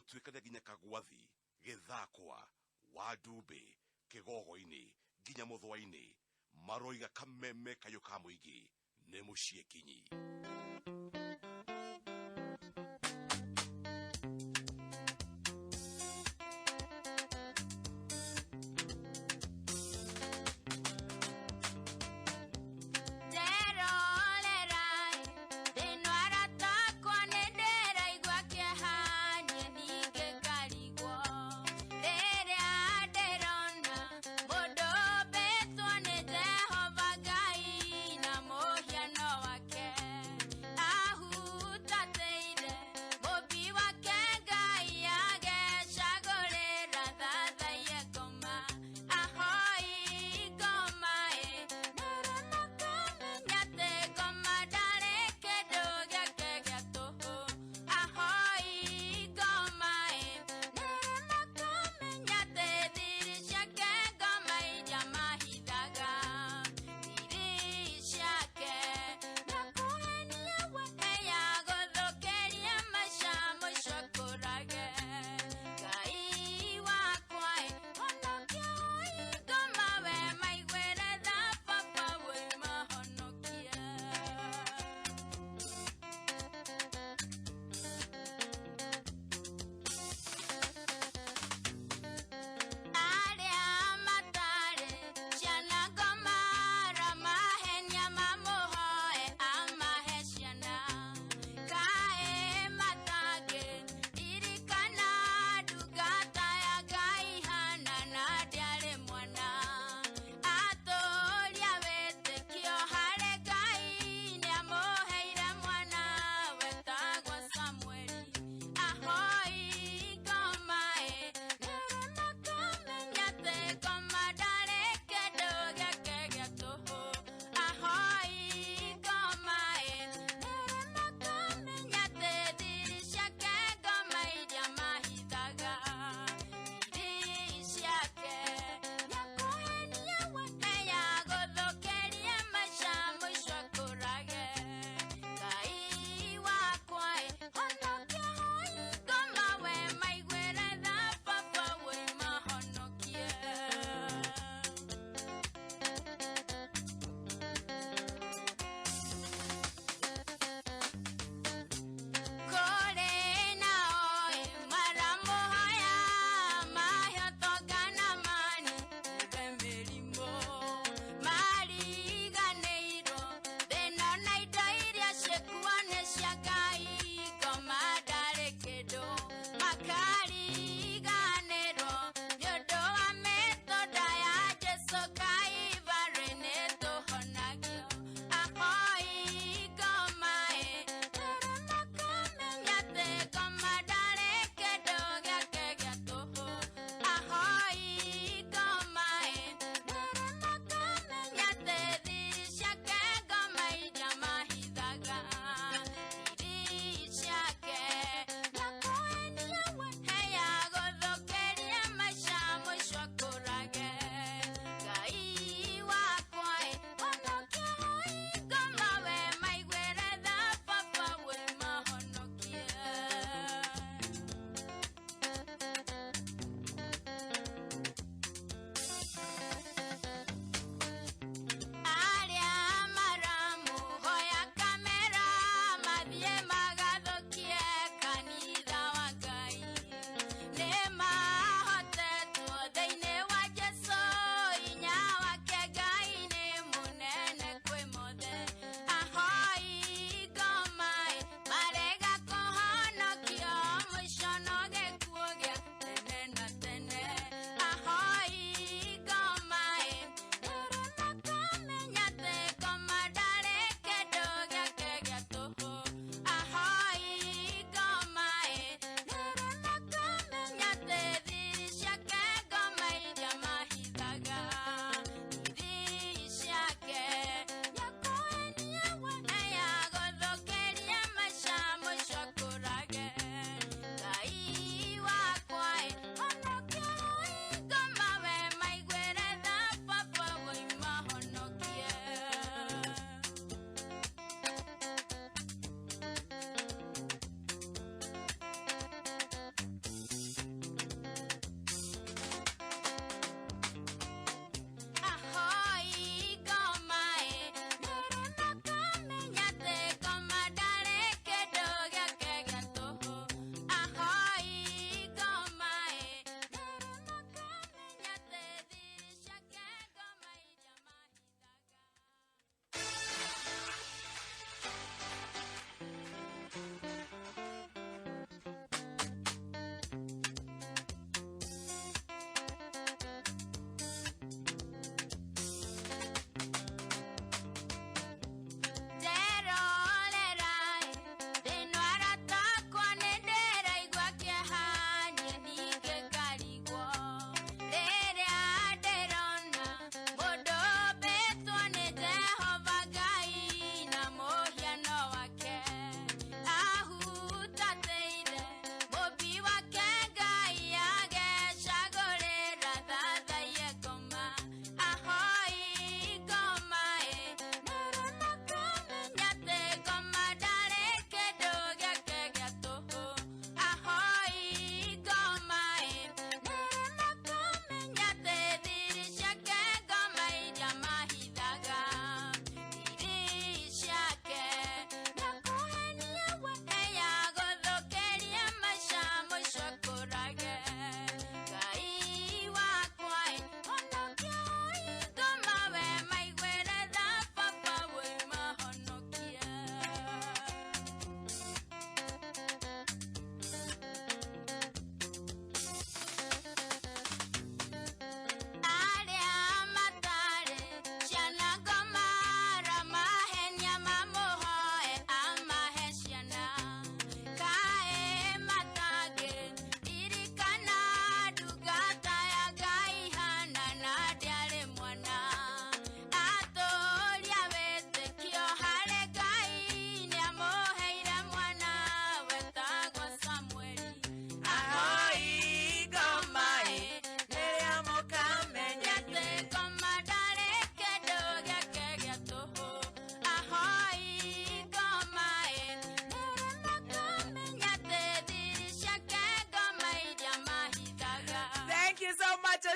gũtuĩka nginya kagwathi gĩthakwa wadumbe kĩgogo-inĩ nginya mũthwa-inĩ maroiga kameme kayũ ka mũingĩ nĩ mũciĩ kinyi.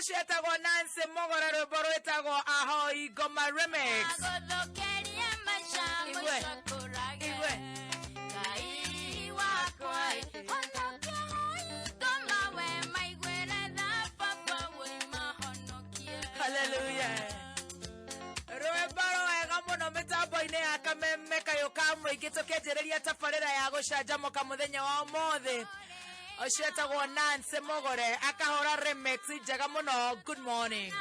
Shetago Nancy Mogoro Boretago Ahoy Goma Remix. Hallelujah. Gitokederia tafarera ya Canjamuka muthenya wa mothe Shetago Nancy Mogore akahora remix jaga muno. Good morning.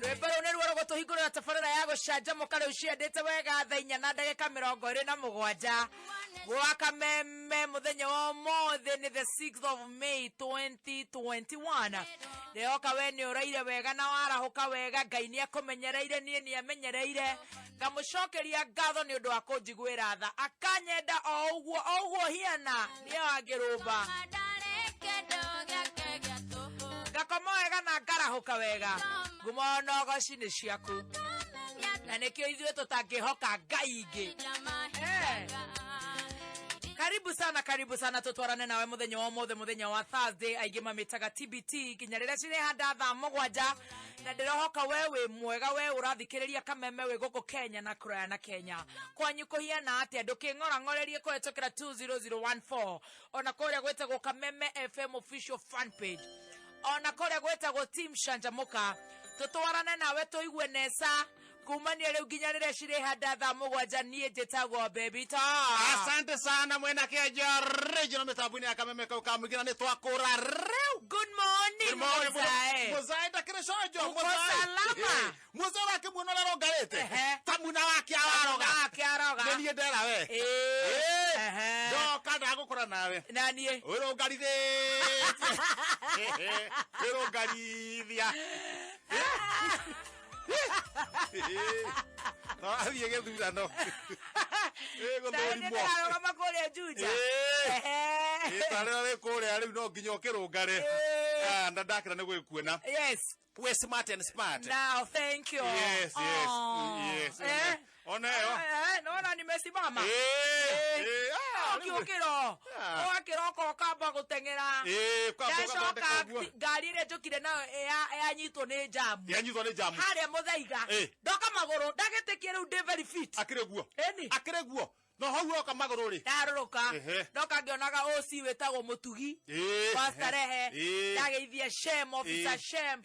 Rebaro ne rwaro gotohigura tafarera ya Canjamuka le uciendete wega thainya na ndagika 27 Wakameme muthenya wa mothe ni the 6th of May 2021. Leo kaweni uraire wega na warahuka wega Ngai ni akumenyereire ni amenyereire ngamucokeria ngatho ni undu wa kunjiguira tha akanyenda o uguo hiana ni wangirumba ngakoma wega na ngarahuka wega ngumono goci ni ciaku na nikio ithuĩ tũtangĩhoka Ngai ingĩ. Karibu sana tutwarane nawe muthenya wa mothe muthenya wa Thursday aingĩ mamitaga TBT kinya rĩrĩa cirehanda thaa 7 na ndirohoka wewe mwega we urathikĩrĩria kameme we gũkũ Kenya na kuraya na Kenya kwanyu kuhiana atia ndũkĩng'orang'orerie kũhetũkĩra 20014 ona kũrĩa gwĩtagwo Kameme FM official fan page ona kũrĩa gwĩtagwo Team Canjamuka tutwarane nawe tũigue nesa kumania leo ginya rĩrĩa cirehanda thaa 7 niĩ njĩtagwo Baby Tops. Asante sana mwena Kenya regional mitabuni ya Kameme K.U Muthoni twakũra rĩu. Good morning. Muzai ndakĩrĩ cojo salama. Muzai wake muno narongarĩte tamuna wake aroga nĩ ndera we ndoka ndagũkora nawe na niĩ wĩrũngarithia Tawathiĩ gĩthurano gũthũrimwo makũrĩa Juja tarĩra rĩkũrĩa rĩu no nginya ũkĩrũngare na ndakĩra nĩ gwĩkuona. Yes. We're smart and smart. Now, thank you. Yes. Oneo. No, nimesimama. Kiukiro. Kiroko kamba gutengera. Ngari ĩrĩa njũkire nayo yanyitwo nĩ jamu. Harĩa mũthaiga. Ndoka magũrũ ndagĩtĩkie rĩu ndĩ very fit. Akĩrĩ guo. No hau oka magũrũ rĩ. Ndarũrũka. Ndoka ngĩonaga OC wĩtagwo Mũtugi. Pastarehe. Ndageithia Shem, officer Shem.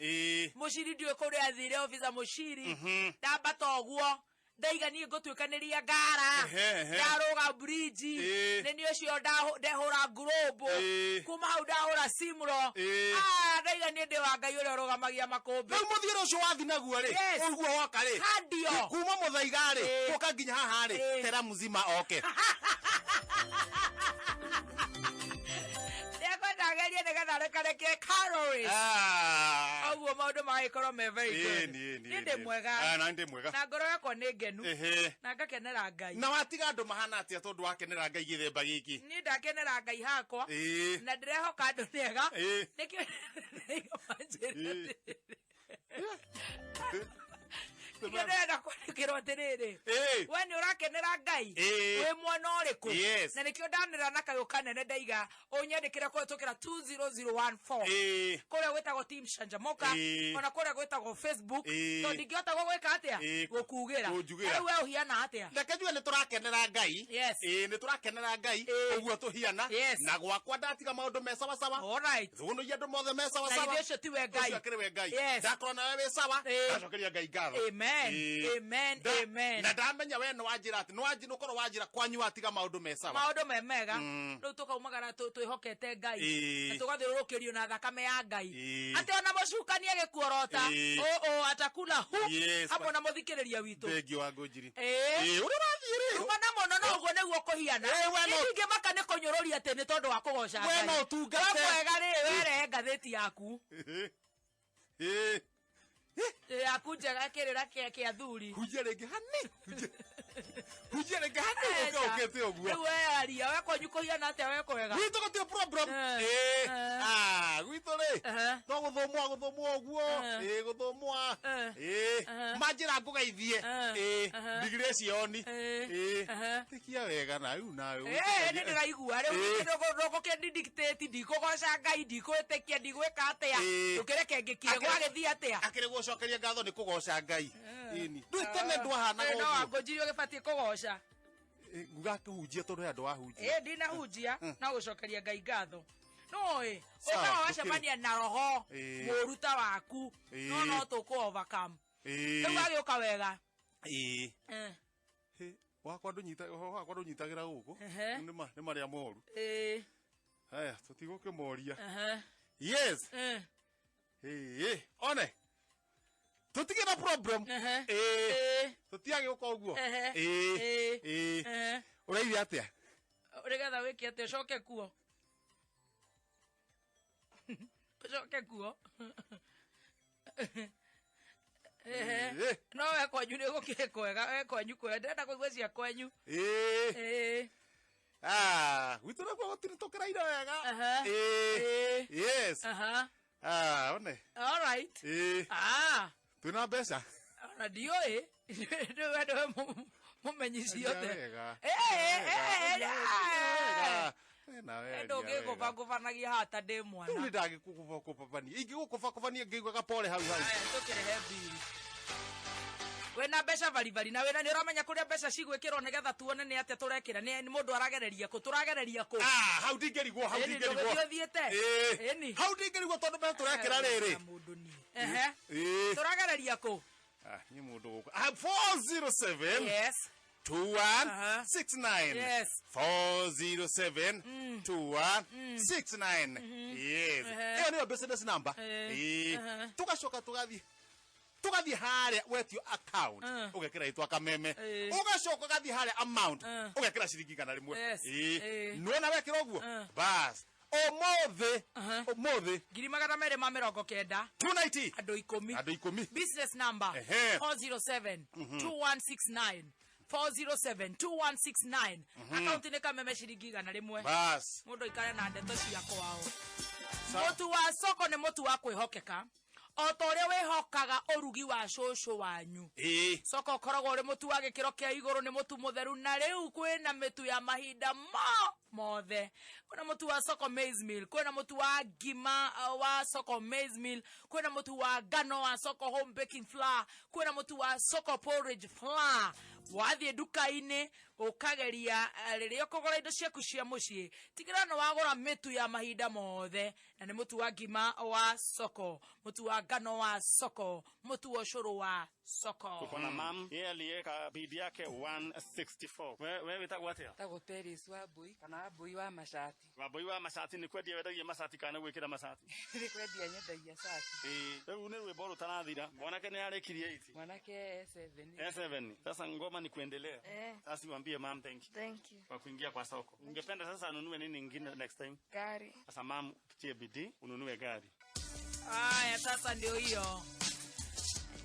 Mũciri ndiũĩ kũrĩa athire officer Mũciri. Ndambata ũguo. Ndaiga niĩ ngũtuĩkanĩria ngara. Ndarũga bridge. Nĩ niĩ ũcio ndahũra ngurũmbũ. Kuma hau ndahũra simro. Ndaiga niĩ ndĩ wa Ngai ũrĩa ũrũgamagia makũmbĩ. Rĩu mũthiĩre ũcio wathi naguo rĩ. Ũguo woka rĩ. Handio. Kuma mũthaiga rĩ. Ũka nginya haha rĩ. Tera muzima oke. Ndageria nĩgetha rekareke calories. Oguo maũndũ magĩkorwo me very good. Nĩ ndĩ mwega. Na ndĩ mwega. Na ngoro yakwa nĩ ngenu. Na ngakenera Ngai. Na watiga andũ mahana atĩa tondũ wakenera Ngai gĩthemba gĩkĩ. Niĩ ndakenera Ngai hakwa. Na ndĩrehoka andũ nĩega. Nĩkĩo ndĩrenda kwandĩkĩrwo atĩrĩrĩ. We nĩ ũrakenera Ngai wĩ mwena ũrĩkũ? Na nĩkĩo ndanĩra na kayũ kanene ndaiga ũnyandĩkĩre kũhetũkĩra 20014 kũrĩa gwĩtagwo Team Canjamuka ona kũrĩa gwĩtagwo Facebook tondũ ndingĩhota gũgwĩka atĩa gũkugĩra rĩu we ũhiana atĩa. Reke njuge nĩ tũrakenera Ngai. Nĩ tũrakenera Ngai ũguo tũhiana na gwakwa ndatiga maũndũ me sawa sawa. Thũgũnũgia andũ mothe me sawa sawa. Na ithuĩ ũcio tiwe Ngai. Ũcio akĩrĩ we Ngai. Ndakorwo nawe wĩ sawa ndacokeria Ngai ngatho. Amen. Na ndamenya we nĩ wanjĩra atĩ nĩ ũkorwo wanjĩra kwanyu watiga maũndũ me sawa. Maũndũ me mega rĩu tũkaumagara twĩhokete Ngai na tũgathiũrũrũkĩrio na thakame ya Ngai atĩ ona mũcukania gĩkuorota atakula hu hamwe na mũthikĩrĩria witũ. Thengi wa Ngũnjiri. Ũrĩa ũrathiĩ rĩ. Rũmana mũno no ũguo nĩguo kũhiana. Ningĩ maka nĩ kũnyũrũria atĩ nĩ tondũ wa kũgoca Ngai. We no ũtungate. Wega rĩ werehe ngathĩti yaku. Yaku njega kĩrĩra kĩa athuri. Hujia rĩngĩ hani. Ũkĩte ũguo. Rĩu we aria we kwanyu kũhiana atĩa we kwega. Gwitũ gũtirĩ problem. Gwitũ rĩ no guthomwa guo guthomwa manjira ngugeithie degree cioni tikia wega na riu nawe ni ndiraigua riu ndoko ke dictate ndikugoca ngai ndikwetekia ndigweka atia ukireke ngikire gwagithii atia akire gucokeria ngatho ni kugoca ngai ini ndutene ndwahana go no angojirio gibatie kugoca nguga kuhunjia tondu andu ahunjia ndina hunjia na gucokeria ngai ngatho no ukawa wacemania na roho muruta waku no tuku overcome riu agioka wega wakwa ndunyitagira guku ni maria moru haya tutigukimuria yes one tutige na problem tutiage ukoguo uraithi atia uregetha wiki atia coke kuo coke kuo no we kwanyu ni gukire kwega we kwanyu kwega ndenda kuigua cia kwanyu gwitu nakuo gutiri tukiraire wega yes one all right twina mbeca ona ndioi ndio mumenyisi yote ndoge kuvanguvanagia hata ndi mwana ni ndagikuvakuvania ingigukuvakuvania ngigwa gapore hau tukirehe mbiri wena mbeca bari na wena ni uramenya kuria mbeca cigwikirwo nigetha tuone ni atia turekira ni mundu aragereria ku turagereria ku hau ndingerigwo tondu me turekira riri mundu ni turagereria ku ni mundu guku 407 yes 2169 yes 407 2169 yes iyo niyo business number tugacoka tugathi haria wetio account ugekira itwa kameme ugacoka gathi haria amount ugekira ciringi kana rimwe nuona wekira uguo bas omothe ngiri magana mere ma 90 290 andu 10 business number 407 2169 407-2169 account ni kameme ciringi gana rimwe bas mundu ikare na ndeto cia kwao mutu wa soko ni mutu wa kwihokeka otoria wihokaga urugi wa shosho wanyu soko koragwo ri mutu wa gikiro kia iguru ni mutu mutheru na riu kwina mitu ya mahinda mothe kwina mutu wa soko maize meal kwina mutu wa gima wa soko maize meal kwina mutu wa ngano wa soko home baking flour kwina mutu wa soko porridge flour wathie duka-ini ukageria riria ukugura indo ciaku cia mucii tigira no wagura mitu ya mahinda mothe na ni mutu wa ngima wa soko mutu wa ngano wa soko mutu wa ucuru wa soko kuna mam yeye aliweka bidi yake 164 wewe witagwatia tagoteris wa bui kana bui wa mashati wa mashati ni kwedia wendagia mashati kana gwikira mashati ni kwedia nyendagia shati wewe une rwe boro tanathira mwanake ni arekirie 8 mwanake 7 sasa ngoma ni kuendelea sasa niambie mam thank you kwa kuingia kwa soko ungependa sasa anunue nini nyingine next time gari sasa mam tie bidii ununue gari aya sasa ndio hiyo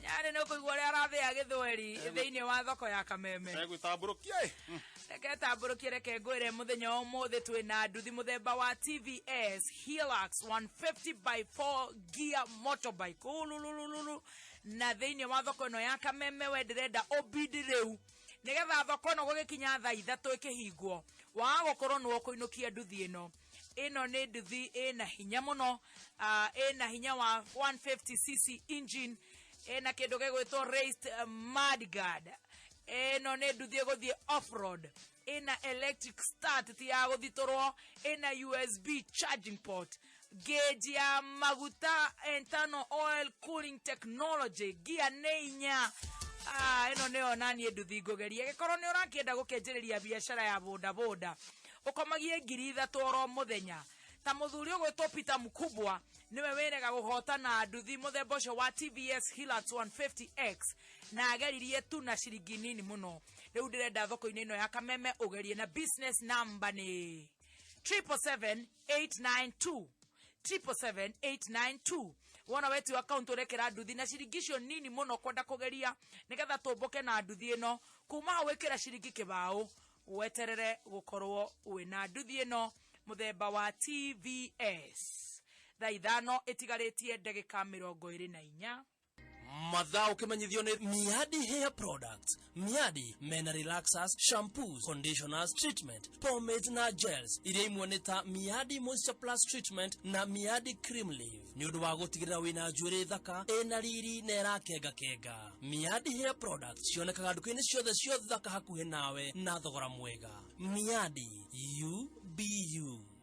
yale no kuigwa ria arathia githweri thiini wa thoko ya kameme gwitaburukie reke taburukie reke ngwire muthenya umuthi twina nduthi muthemba wa TVS Hilux 150 by 4 gear motorbike ululululu na thiini wa thoko no ya kameme wendirenda obidi riu nigetha thoko no gugikinya thaa 3 ikihingwo wa gukorwo no kuinukia nduthi ino ni nduthi ina hinya muno ina hinya wa 150cc engine ina kindu gigwitwo raised mudguard ino ni nduthi guthie off-road ina electric start ti ya guthitorwo ina USB charging port gauge ya maguta internal oil cooling technology gear neinya ino ni onanie nduthi ngugeria gikorwo ni urakienda gukenjereria biashara ya boda boda ukomagie ngiri 3 oro muthenya ta muthuri ugwitwo Peter Mukubwa niwe werega guhotana nduthi muthemba ucio wa TVS Hilux 150X na ageririe tu na ciringi nini muno riu ndirenda thoko-ini ino ya kameme ugerie na business number ni 777-892 777-892 wona wetu account urekera nduthi na ciringi cio nini muno kwenda kugeria nigetha tumboke na nduthi ino kuma wekera ciringi kibao weterere gukorwo wina nduthi ino muthemba wa TVS thaa 5 itigarĩtie ndagĩka 24. Mathaa ukimenyithio ni Miadi Hair Products. Miadi mena relaxers, shampoos, conditioners, treatment, pomades na gels. Iria imwe ni ta Miadi Moisture Plus Treatment na Miadi Cream Leave. Ni undu wa gutigirira wina njuĩrĩ thaka ina riri na irakenga kenga. Miadi Hair Products cionekaga nduka-inĩ ciothe cia thaka hakuhĩ nawe na thogora mwega. Miadi, you be you.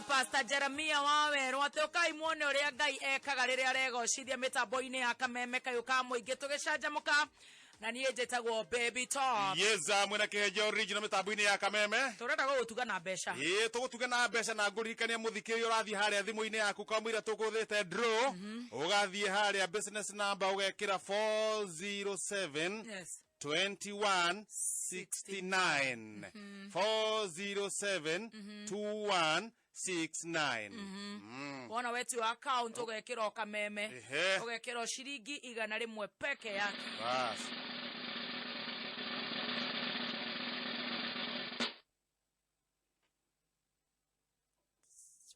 Pastor Jeremiah Waweru ati ukai muone uria Ngai ekaga riria aregocithia mitambo-ini ya kameme K.U Muthoni tũgĩcanjamũka na niä njä tagwo Baby Tops. Yeza mwena Kihenjo original mitambo-ini ya kameme. Tå renda gå gå tuga na mbeca. Tå gå tuga na mbeca na ngå ririkania må thikä ri å rathiä harä a thimå-inä yaku kamå ira tå gå thä te draw å gathiä harä a business number å gekä ra 407 Yes. 2169 407 2169. Wona wetu account å gekä ra o kameme Ehe. å gekä ra ciringi 100 peke yake. Bas.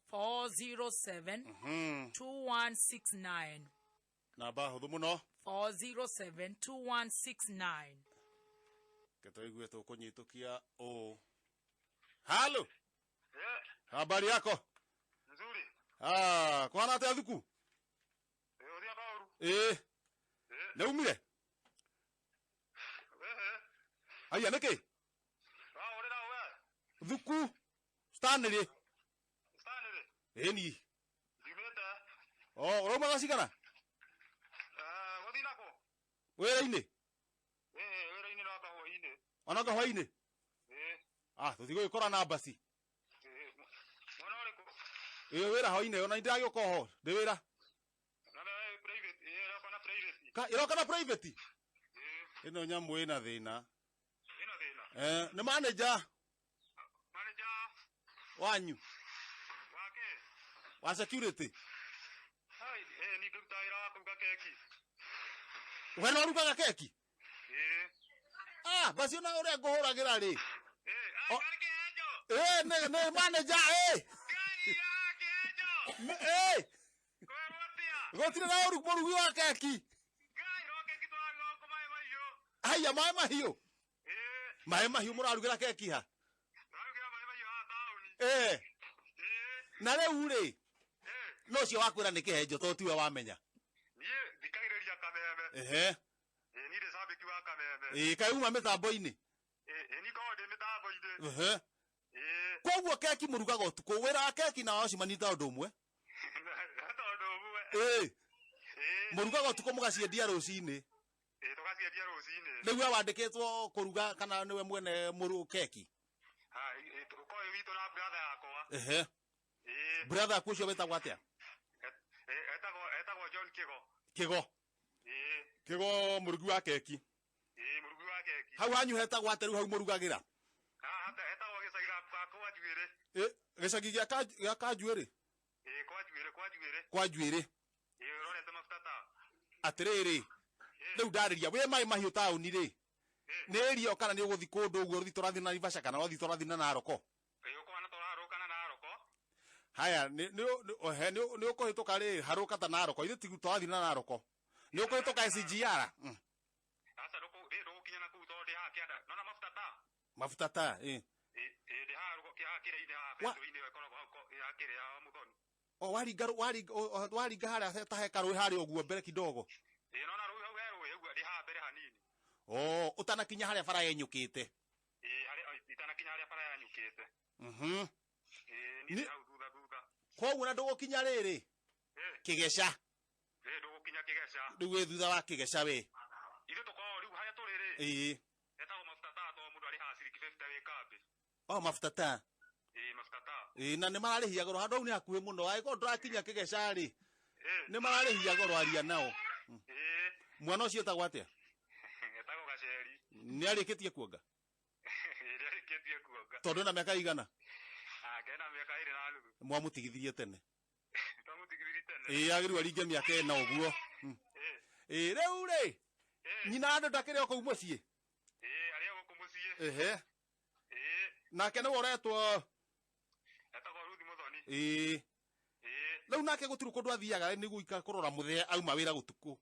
Four 2169 Namba hå thå må no 407-2169. ke tå igue tå kå nyitå kia å halo habari yako Nzuri. kwana atä athuku Uria bauru. nä umire aya nä kä Urira we. thuku stanley Stanley. ni Dimeta. å rauma gacigana Gothina ko. wä ra-inä Wira-ini na kahoi-ini. ona kahwainä tå tigå gä kora na mbaci Mwana ũrĩkũ? wä ra hwainä ona ndä ragä å koho ndä wä ra Na private. Ĩroka na private. ä roka na private ä no nyamå ä na thä na Ĩna thĩna. nä manager Manager wanyu wake. wa security Hai, ni ndũruta wĩra wa kũruga keki. we no rugaga keki mbaci ona å rä a ngå hå ragä ra rä Ai, Gathee Kihenjo. nä manager Gathee Kihenjo. Kwĩrũtia. gå tirä na må rugi wa keki Ngai, ro keki twaruga gũkũ maĩ mahiũ. haya maä mahiå maä mahiå må rarugä ra keki ha Twarugira maĩ mahiũ haha taũni. na rä u rä no cio wakwä ra nä kä henjo to tiwe wamenya Niĩ thikagĩrĩria kameme. Ni ndĩ cambĩki wa kameme. kaä uma mä tambo-inä Ni korwo ndĩ mĩtambo-inĩ. koguo keki må rugaga å tukå wä ra wa keki na wacimanyita å ndå ũmwe Tondũ ũmwe. må rugaga å tukå må gaciendia rå cinä Tũgaciendia rũcinĩ. rä u we wandä kä two kå ruga kana nä we mwene må keki Ũkorwo witũ na brother yakwa. brather aku å cio wä tagwo atä a Etagwo John Kĩgo. kä go må rugi wa keki Mũrugi wa keki. hau hanyu hetagwo atä rä u hau må rugagä ra Etagwo gĩcagi gĩa kwa Njuĩrĩ. gä cagi gä a kanjuä rä kwa njuä rä Ũrorete mabuta ta. atä rä rä rä u ndarä ria wä maä mahiå taåni rä nä rio kana nä å gå thiä kå ndå å guo å thi tå rathi na Naivasha kana å thi tå rathi na Naroko Ũkwana tũrarũkana na Naroko. haya nä å kå hä tå ka rä harå ka ta Naroko ithe tigu tå rathi na Naroko nä å kå hä tå ka SGR Sasa ndũgũkinya na kũu tondũ ndĩ haha kĩanda. Nona mabuta ta. mabuta ta Ndĩ haha kĩrĩa-inĩ haha betũ-inĩ ĩyo ĩkoragwo ya kĩrĩa ya Muthoni. waringa harä a ta heka rå harä å guo mbere kidogo Nona rũĩ hau he rũĩ ũguo ndĩ haha mbere hanini. å tanakinya harä a bara yenyå kä te Itanakinya harĩa bara yanyukĩte. Ni ndĩ hau thutha. koguo na ndå gå kinya rä rä kä geca Ndũgũkinya kĩgeca. rä u wä thutha wa kä geca wä Ithuĩ tũkoragwo rĩu harĩa tũrĩ rĩ. ä Etagwo mabuta ta tondũ mũndũ arĩ haha ciringi 50 wĩ kambĩ. mabuta ta Mabuta ta. na nä mararä hia goro handå hau nä hakuhä må no agä korwo ndå rakinya kä geca rä nä mararä hia goro aria nao mwana å cio etagwo atä a Etagwo Gaceri. nä arä kä tie kuonga Nĩarĩkĩtie kuonga. tondå na mä aka igana Kena mĩaka 2 na nuthu. mwamå tigithirie tene Twamũtigithiri tene. agä rwo aringe mä aka ena å guo rä u rä nyina andå ndakä rä o kå u må ciä Arĩa gũkũ mũciĩ. nake nä we å retwo Etagwo Ruthi Muthoni. rä u nake gå tirå kå ndå athiaga nä gå ika kå rora må thea auma wä ra gå tukå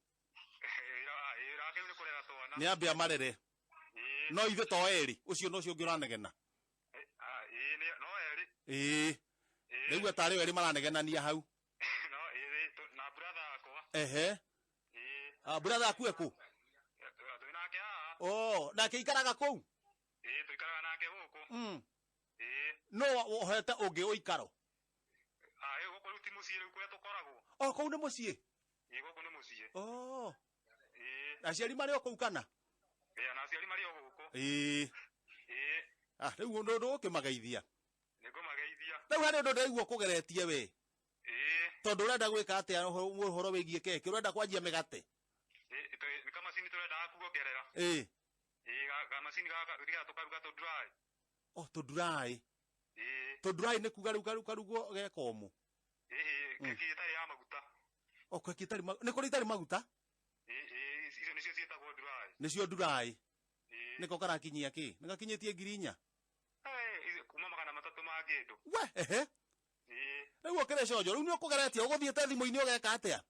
Wĩra wake nĩ kũrera twana. nä ambä a marere no ithuä to erä å cio no cio å ngä å ranegena No erĩ. rä u atarä o erä maranegenania hau Na brother yakwa. brather aku ekå Twĩ nake haha. nake ikaraga kå u Tũikaraga nake gũkũ. no ohete å ngä å ikaro Gũkũ rĩu ti mũciĩ rĩu kũrĩa tũkoragwo. kå u nä må ciä Gũkũ nĩ mũciĩ. aciari marä o kå u kana na aciari mari o guku riu ndu ukimageithia nigumageithia riu hari ndu ndaigua kugeretie we tondu urenda gwika atia uhoro wigie keke urenda kwanjia migate ni kama sini turenda kuongerera ga macini ga tukaruga to dry to dry ni kuga riu karugo gekomu keki itari ya maguta keki itari ni kuri itari maguta icio nicio cietagwo dry nicio dry niko karakinyia ki nagakinyitie ngirinya kuma magana matatu ma kindu we riu okire cojo riu ni ukugeretie uguthiete thimu-ini ugeka atia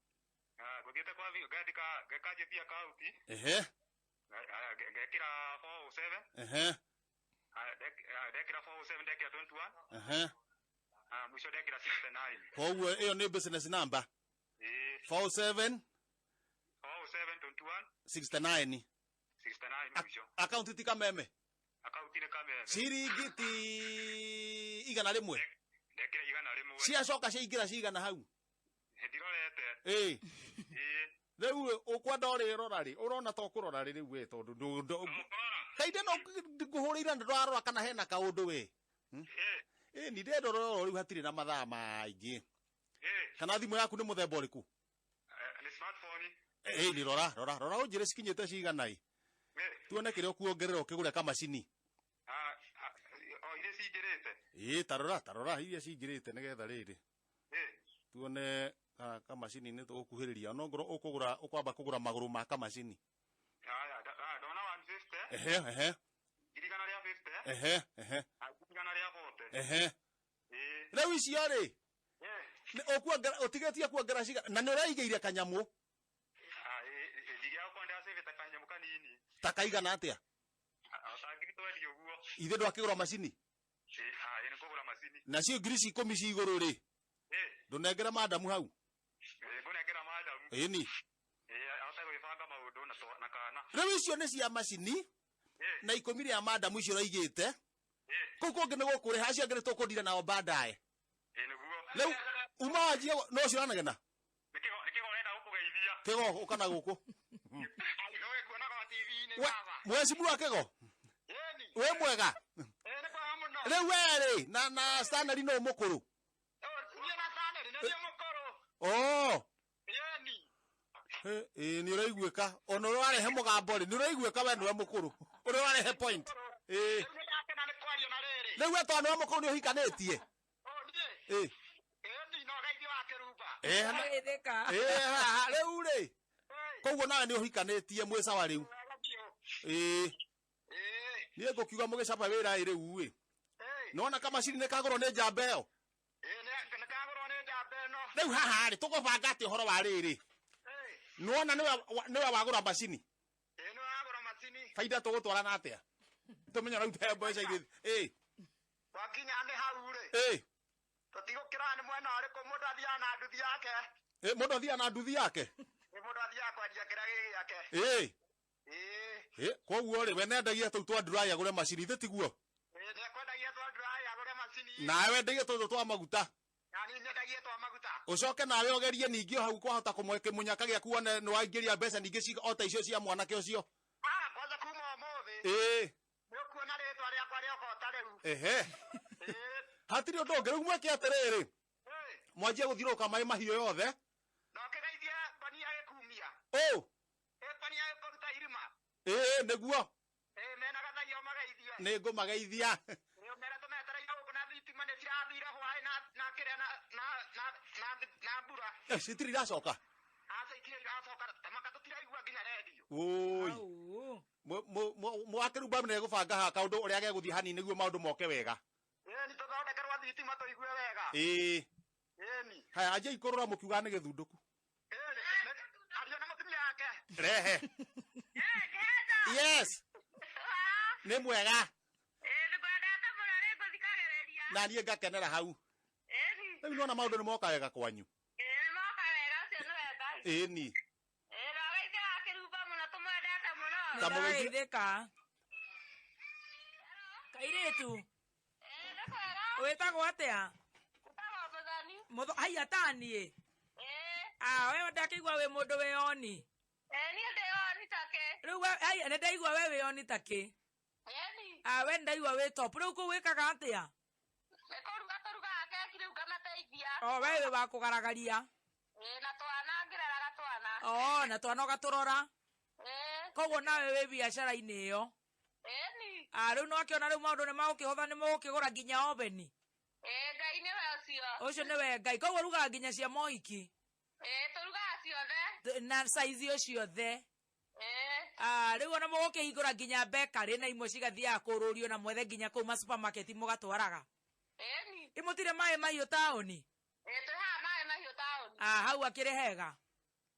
guthiete kwa ngandika gekanjithia kauti gekira 407 dekira 407 dekira 21 mwisho dekira 69 koguo iyo ni business number 47 21 69 mwisho account ti kameme account ni kameme ciringiti igana rimwe dekira igana rimwe ciacoka ciaingira cigana hau ndirorete riu ukwenda urirora ri urona to kurora ri riu we tondu kaide no nguhurira ndarora kana hena kaundu we ni ndendorora riu hatiri na mathaa maingi kana thimu yaku ni muthemba uriku ni smartphone ni rora unjire cikinyite cigana tuone kiria kuongerera ukigure kamacini ile cingirite tarora iria cingirite nigetha riri tuone kamacini ni tugukuhiriria no ngoro ukugura ukwamba kugura maguru ma kamacini dona 150 girigana ria 50 girigana ria 40 riu icio ri utigetie kuongera ciga na ni uraigeire kanyamu ndigia kwenda seveta Canjamuka nini takaigana atia ngiri 20 uguo ithe ndwakigura macini ni kugura macini nacio ngiri 10 ci iguru ri ndunengera madamu hau ngunengera madamu ni ahota gwibanga maundu na kana riu icio ni cia macini na 10 ria madamu icio raigite kuu kungi ni gukuriha acio angĩ nĩtũkũndira nao baadaye rĩu uma wanjie no cio ranagena kigo ukana guku mweci muru akigo we mwega rĩu weri na standard no mukuru ni uraiguĩka ona ũrarehe mũgambo rĩ ni uraiguĩka we nĩwe mũkũrũ ũrĩa ũrarehe point rĩu we tondũ nĩwe mũkũrũ nĩ ũhikanĩtie rĩu rĩ koguo nawe nĩ ũhikanĩtie mwĩ sawa rĩu niĩ ngũkiuga mũgĩcapa wĩra ĩ rĩu ĩ nĩwona kamacini nĩ kagũrwo nĩ njamba ĩyo rĩu haha rĩ tũgũbanga atĩ ũhoro wa rĩrĩ nĩwona nĩwe wagũra macini baida tũgũtwarana atĩa tũmenya ũraute mbeca irĩ wakinya nĩ hau rĩ tũtigũkĩra nĩ mwena ũrĩkũ mũndũ athiaga na nduthi yake mũndũ athiaga na nduthi yake mũndũ athiaga kwendia kĩrĩa gĩake koguo rĩ we nendagia tũu twa nduraĩ agũre macini ithe tiguo nĩekwendagia twa nduraĩ agũre macini nawe wendagie tũtũ twa maguta nani nyendagie twa maguta ucoke nawe ogerie ningĩ hau kwahota kũmweke munyaka gĩaku wone nĩwaingĩria mbeca ningĩ ota icio cia mwanake ũcio kwanza kuma ũmũthĩ nĩũkuona rĩtwa rĩakwa rĩokota rĩu hatirĩ ũndũ ũngĩ rĩu mweke atĩrĩrĩ mwanjie gũthiũrũrũka maĩ mahiũ yothe nokĩgeithie mbania gĩkumia mbania gĩkũruta irima nĩguo mena gathaia ũmageithie nĩngũmageithia mere tũmetereire gũkũ na thitima nĩ cirathire hwaĩ na kĩrĩa na mbura citirĩ iracoka itirĩ iracoka tamaka tũtiraigua nginya redio mwakĩrumba nĩgũbanga ha kaũndũ ũrĩa gegũthiĩ hanini nĩguo maũndũ moke wega nĩ tũthondekerwo thitima tũigue wega haya anjia ikũrũra mũkiugaga nĩ gĩthundũku ario na mũtumia wake rehe yes nĩ mwega na niĩ ngakenera hau rĩu nĩwona maũndũ nĩ moka wega kwanyu ni ndĩrageithĩka kairĩtu wĩtagwo atĩa haiya taniĩ we ndakĩigua wĩ mũndũ wĩoni niĩ ndĩoni take Riu ai ne ndaigua wewe oni take. Ah we ndaigua we top. Riu ku wikaga atia? Turuga keki riu ngamateithia. Oh wewe wa kugaragaria. Na twana ngireraga twana. Oh na twana gaturora. Koguo nawe we biacara-ini iyo. Riu no akiona riu maundu ni magukihotha ni mugukigura nginya oveni. Ngai ni we ucio. Ucio ni we Ngai. Koguo ruga nginya cia mohiki. Turuga ciothe. Na saizi ucio the. Riu ona mugukihingura nginya bakery na imwe cigathiaga kururio na mwethe nginya kuu ma supermarket mugatwaraga. Imutire mai mahiu taoni. Tuha mai mahiu taoni. Hau akiri hega.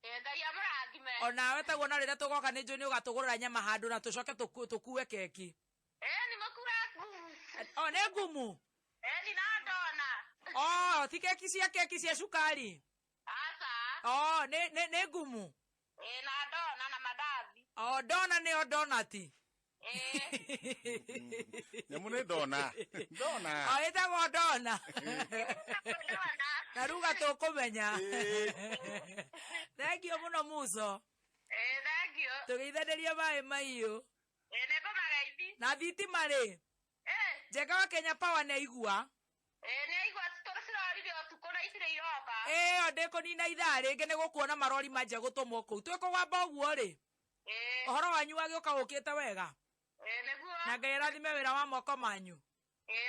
Ngai amurathime. Ona we taguo na rira tugoka ni njui ni ugatugurira nyama handu na tucoke tukue keki. Ni makura. Ne ngumu. Ni na dona. Ti keki cia cukari. Asa. Ne ngumu. Na dona na madathi. Dona ni donati. Nyamune dona. Dona. Itago dona. Na ruga tukumenya. Thank you muno muzo. Thank you. Tugeithanirie mai mahiu. Ne kumagaithi. Na thitima ri. Njega wa Kenya Power ne igua. Ne igua turacirorire utuku na itire iroka. Ndikunina ithaa ringi ni gukuona marori manje gutumwo kuu. Twikugwamba uguo ri. Uhoro wanyu wagiuka ukite wega. Neguo. Na Ngai arathime wira wa moko manyu.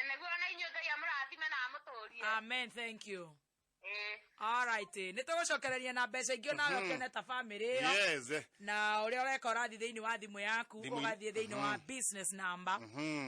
Neguo na inyo Ngai amurathime na amuturie. Amen, thank you. All right, nitugucokereria na mbeca ingĩ nawe ukene ta family iyo. Yes. Na uria ureka urathi thiini wa thimu yaku ugathie thiini wa business number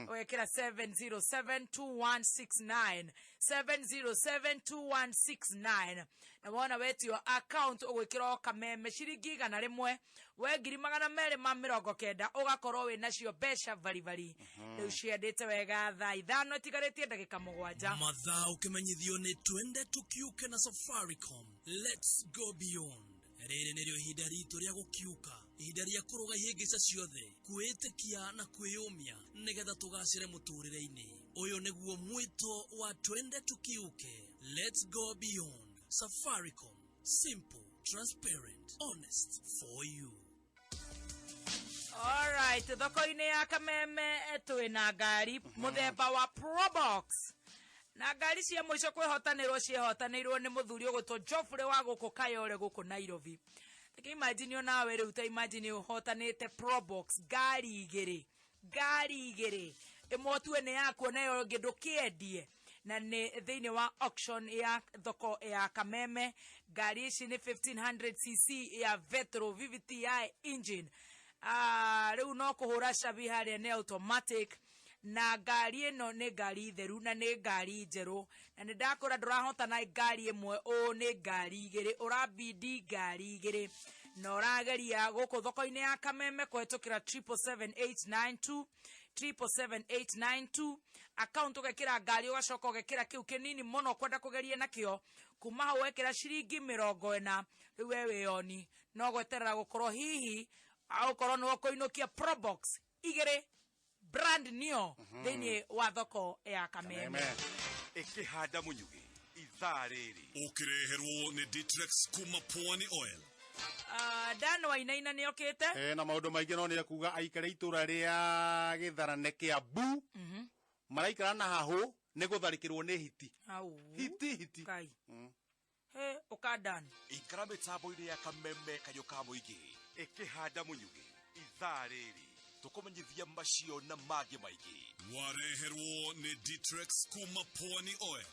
wekira 7072169 7072169 na wona wetio account ugwikira kameme ciringi 100 we 290 ugakorwo wi nacio mbeca bari riu ciendete wega thaa 5 itigarĩtie ndagĩka 7 mathaa ukimenyithio ni twende tukiuke na Safaricom. Let's go beyond. Rĩrĩ nĩrĩo ihinda ritũ rĩa gũkiuka, ihinda rĩa kũrũga ihĩngĩca ciothe, kwĩĩtĩkia na kwĩyũmia nĩgetha tũgacĩre mũtũrĩre-inĩ. Ũyũ nĩguo mwĩto wa twende tukiuke. Let's go beyond. Safaricom. Simple, transparent, honest for you. All right, thoko-inĩ ya kameme twĩna ngari mũthemba wa Probox. Na ngari cia mwico kwihotanirwo ciehotanirwo ni muthuri ugutwo Joffrey wa guku Kayole guku Nairobi. Take imagine nawe riu ta imagine uhotanite Probox ngari igiri imwe tu ene yako nayo ngindu kiendie na ni thiini wa auction ya thoko ya kameme. Ngari ici ni 1500cc ya Vetro VVTi engine. Riu no kuhura shabi haria ni automatic. Na ngari ino ni ngari theru na ni ngari njeru na ni ndakora ndurahotana ngari imwe ni ngari igiri urabidi ngari igiri na urageria guku thoko-ini ya kameme kwetukira 77892 account ugekira ngari ugacoka ugekira kiu kinini muno kwenda kugeria nakio kuma hau wekira ciringi 40 riu wewe oni no gweterera gukorwo hihi au korwo no kuinukia Probox igiri brand new thiini wa thoko ya kameme ikihanda munyugi ithaa riri ukireherwo ni Ditrex kuma Pwani Oil. Dan wainaina ni okite na maundu maingi no ni akuga aikare itura ria Githarane kia Bu maraikara na hahu ni gutharikirwo ni hiti hiti kai ukadan ikara mitambo-ini ya kameme kayuka muingi ikihanda munyugi ithaa riri tukumenyithia macio na magi maingi wareherwo ni Ditrex kuma Pwani Oil.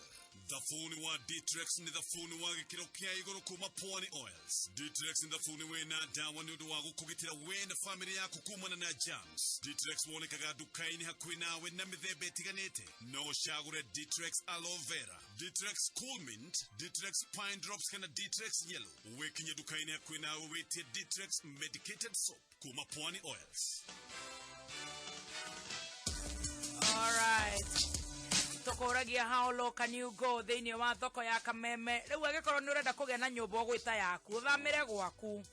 Thafuni wa Ditrex ni thafuni wa gikiro kia iguru kuma Pwani Oils. Ditrex ni thafuni wena dawa ni undu wa gukugitira we na family yaku kumana na germs. Ditrex wonekaga dukaini hakuhi nawe na mithemba itiganite. No shagure Ditrex aloe vera, Ditrex cool mint, Ditrex pine drops kana Ditrex yellow. Wekinye dukaini hakuhi nawe wetie Ditrex medicated soap kuma Pwani Oils. All right. Tokoragia how low can you go thiini wa thoko ya kameme riu agikorwo ni urenda kugia na nyumba ogwita yaku thamire gwaku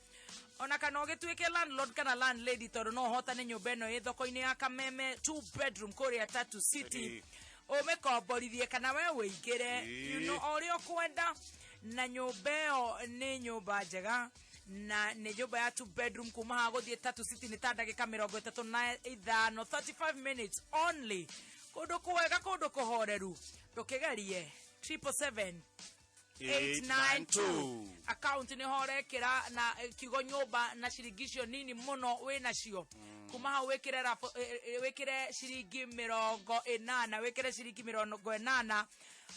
ona kana ogituike landlord kana landlady tondu no hota ni nyumba ino i thoko-ini ya kameme 2 bedroom Korea 3 city umekomborithie kana we wigire you know ori okwenda na nyumba iyo ni nyumba njega na nä nyå ya 2 bedroom kuma ha gå thiä 3 city nä ta ndagä ka 35 35 minutes only kå kwega kå kå horeru ndå kä gerie 777-892 account nä horekera na kiugo nyumba na ciringi cio nini muno wä nacio kuma hau wikire ciringi 80 wikire ciringi 80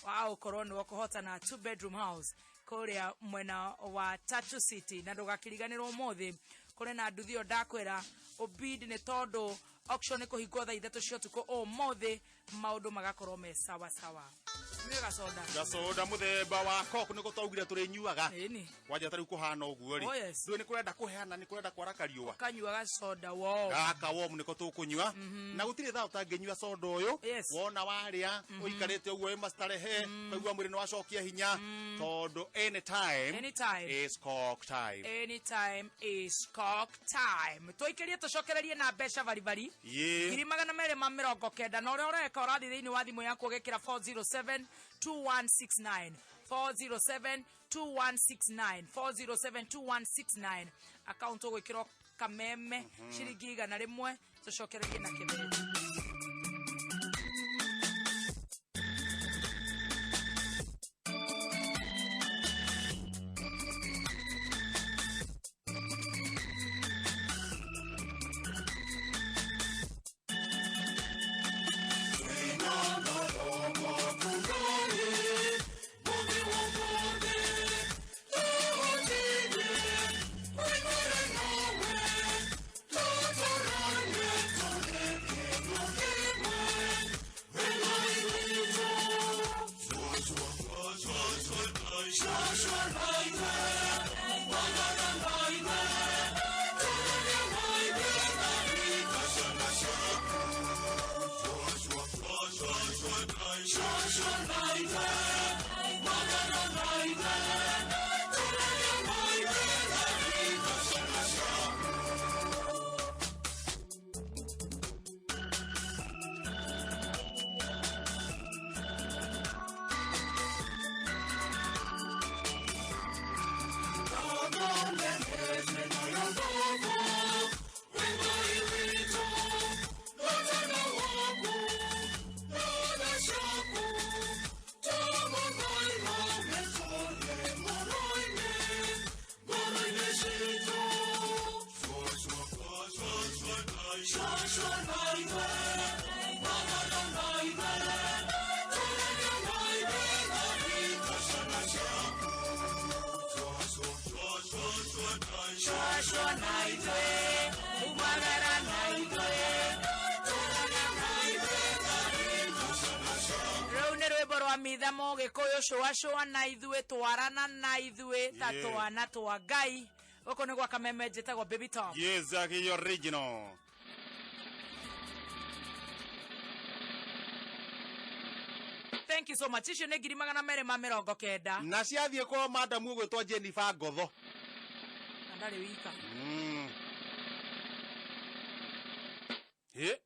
wa ukorwo ni kuhota na 2 bedroom house kuria mwena wa 3 city na ndugakiriganirwo muthi kuri na nduthio ndakwira obid ni tondu auction ni kuhingwo thaa 3 cia tuko o muthi maundu magakorwo me sawa sawa ni gasoda muthemba wa coke niko twaugire turi nyuaga waja tari kuhana uguo ri ndu ni kurenda kuheana ni kurenda kwaraka riua kanyuaga soda wo gaka wo niko tukunyua na gutire tha utangenyua soda uyu wona waria uikarite uguo we mastarehe kaigua mwiri ni wacokia hinya tondu anytime is coke time twikirie tucokererie na mbeca bari ngiri 290 na uria ureka urathi thiini wa thimu yaku ugekira 407-2169 407-2169 account ugwikirwo kameme ciringi 100 tucokererie na kibere mithamo gikuyu shoa na ithue twarana na ithue tatwana twa ngai goko ni gwa kameme njitagwo Baby Tops yes aki original thank you so much icio ni ngiri 290 na ciathie kwa madam ugwitwa Jennifer Ngotho ndari wika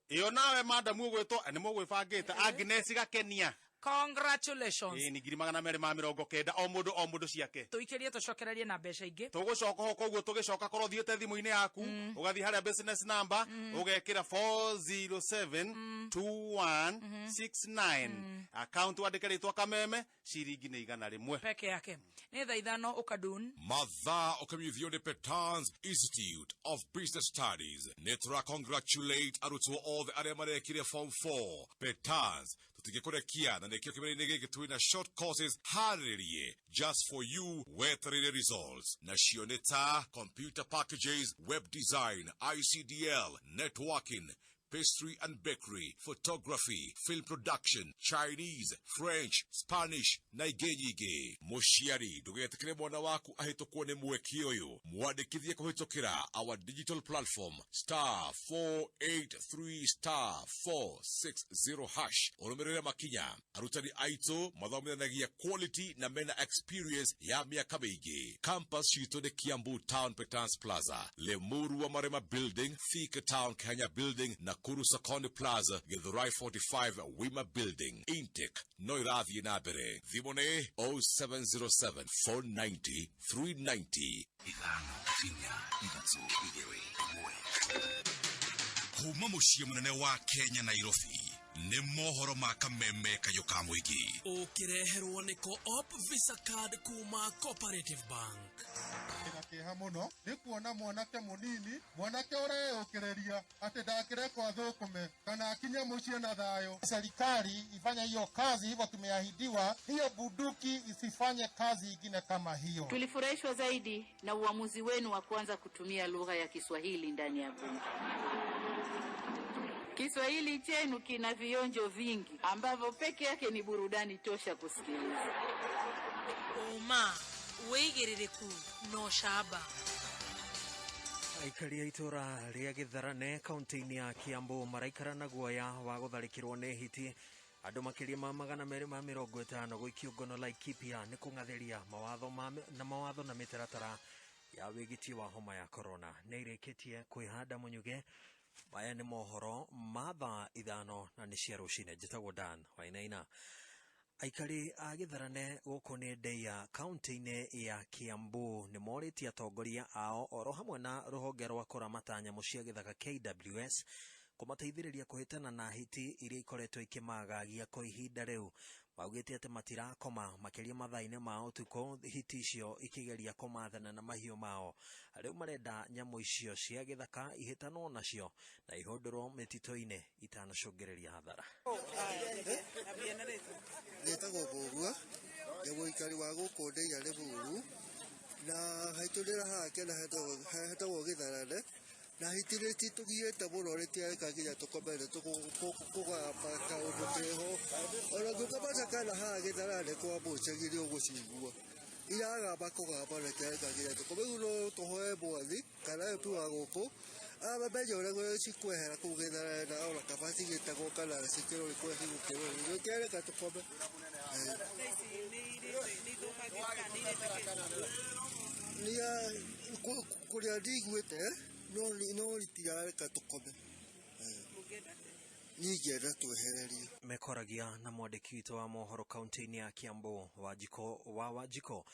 iyo nawe madam ugwitwa ni mugwibangite Agnes Gakenia congratulations ni ngiri 290 o mundu ciake tuikirie tucokererie na mbeca ingi tugucoka ho koguo tugicoka korwo thiete thimu-ini yaku ugathi haria business number ugekira 407-2169 account wandike ritwa kameme ciringi ni 100 peke yake ni thaa 5 ukadun mathaa ukamithio ni Petans Institute of Business Studies netra congratulate arutwo othe aria marekire form 4 Petans tutigikurekia na nekio kimeni giki twina short courses haririe just for you weterere results na cioneta computer packages web design ICDL networking pastry and bakery, photography, film production, Chinese, French, Spanish, na igeyige. Mushiari, dugetekire mwana waku ahitukwo ni mweki uyu. Mwandikithie kuhitukira our digital platform *483*460# urumirire makinya. Arutani aito mathomithanagia quality na mena experience ya miaka mingi. Campus citu ni Kiambu Town Petans Plaza, Lemuru wa Marema Building, Thika Town Kenya Building na Nakuru Sakoni Plaza, Githurai 45 Wima Building. Intake no irathie na mbere. Thimũ nĩ 0707 490 390. Ithano inya ithatũ igĩrĩ ĩmwe. Kuma mũciĩ mũnene wa Kenya Nairobi nĩ mohoro ma kameme kayo ka mũingĩ. Ũkĩreherwo nĩ Co-op Visa Card kuma Cooperative Bank. Kĩha mũno nĩ kuona mwanake mũnini, mwanake ũreũkĩrĩria atĩ ndakĩrekwo athũkũme kana akinye mũciĩ na thayũ. Serikali ifanye hiyo kazi hivyo tumeahidiwa, hiyo bunduki isifanye kazi ingine kama hiyo. Tulifurahishwa zaidi na uamuzi wenu wa kuanza kutumia lugha ya Kiswahili ndani ya bunge. Kiswahili chenu kina vionjo vingi ambavyo peke yake ni burudani tosha kusikiliza. Uma weigĩrĩrĩku no shaba. Aikari a itura ria Githarane kaunti-inĩ ya Kiambu maraikara na guoya wa gũtharĩkĩrwo nĩ hiti. Andũ makĩria ma 250 gũikio ngono Laikipia nĩ kũng'athĩria mawatho na mĩtaratara ya wĩgiti wa homa ya corona. Nĩ irĩkĩtie kwĩhanda mũnyuge. Maya nĩ mohoro ma thaa 5 na nĩ cia rũcinĩ. Njĩtagwo Dan Wainaina. Aikari a Githarane gũkũ nĩ Ndeia kaunti-inĩ ya Kiambu nĩ morĩtie atongoria ao oro hamwe na rũhonge rwa kũramata nyamũ cia gĩthaka KWS kũmateithĩrĩria kũhĩtana na hiti iria ikoretwo ikĩmagagia kwa ihinda rĩu. Maugĩte atĩ matirakoma makĩria mathaa-inĩ ma ũtukũ, hiti icio ikĩgeria kũmathana na mahiũ mao. Rĩu marenda nyamũ icio cia gĩthaka ihĩtanwo nacio na ihũndũrwo mĩtitũ-inĩ itanacũngĩrĩria hathara. Njĩtagwo Mbũgua, nĩ mũikari wa gũkũ Ndeia Rĩburu, na haitũrĩra hake na hetagwo Githarane, na hitire titugiete mũno rĩtiareka nginya tũkomere tũkũgamba kaũndũ keho. Ona ngũkabata kana haha Githarane kwa mũcagire ũgũcigua. Iragamba kũgamba rĩtiareka nginya tũkomere no tũhoe mwathi kana epu wa gũkũ. Ababeja ũrĩa cikwehera kũu Githarane na ona kabati gĩtagwo kana cikĩrwo ikwehi gũkĩrwo. Rĩtiareka tũkome. Nia kũrĩa ndigwĩte no ritirareka tukome. Ningĩenda twehererie. Mekoragia na mwandĩki witũ wa mohoro kaunti-inĩ ya Kiambu Wanjiko.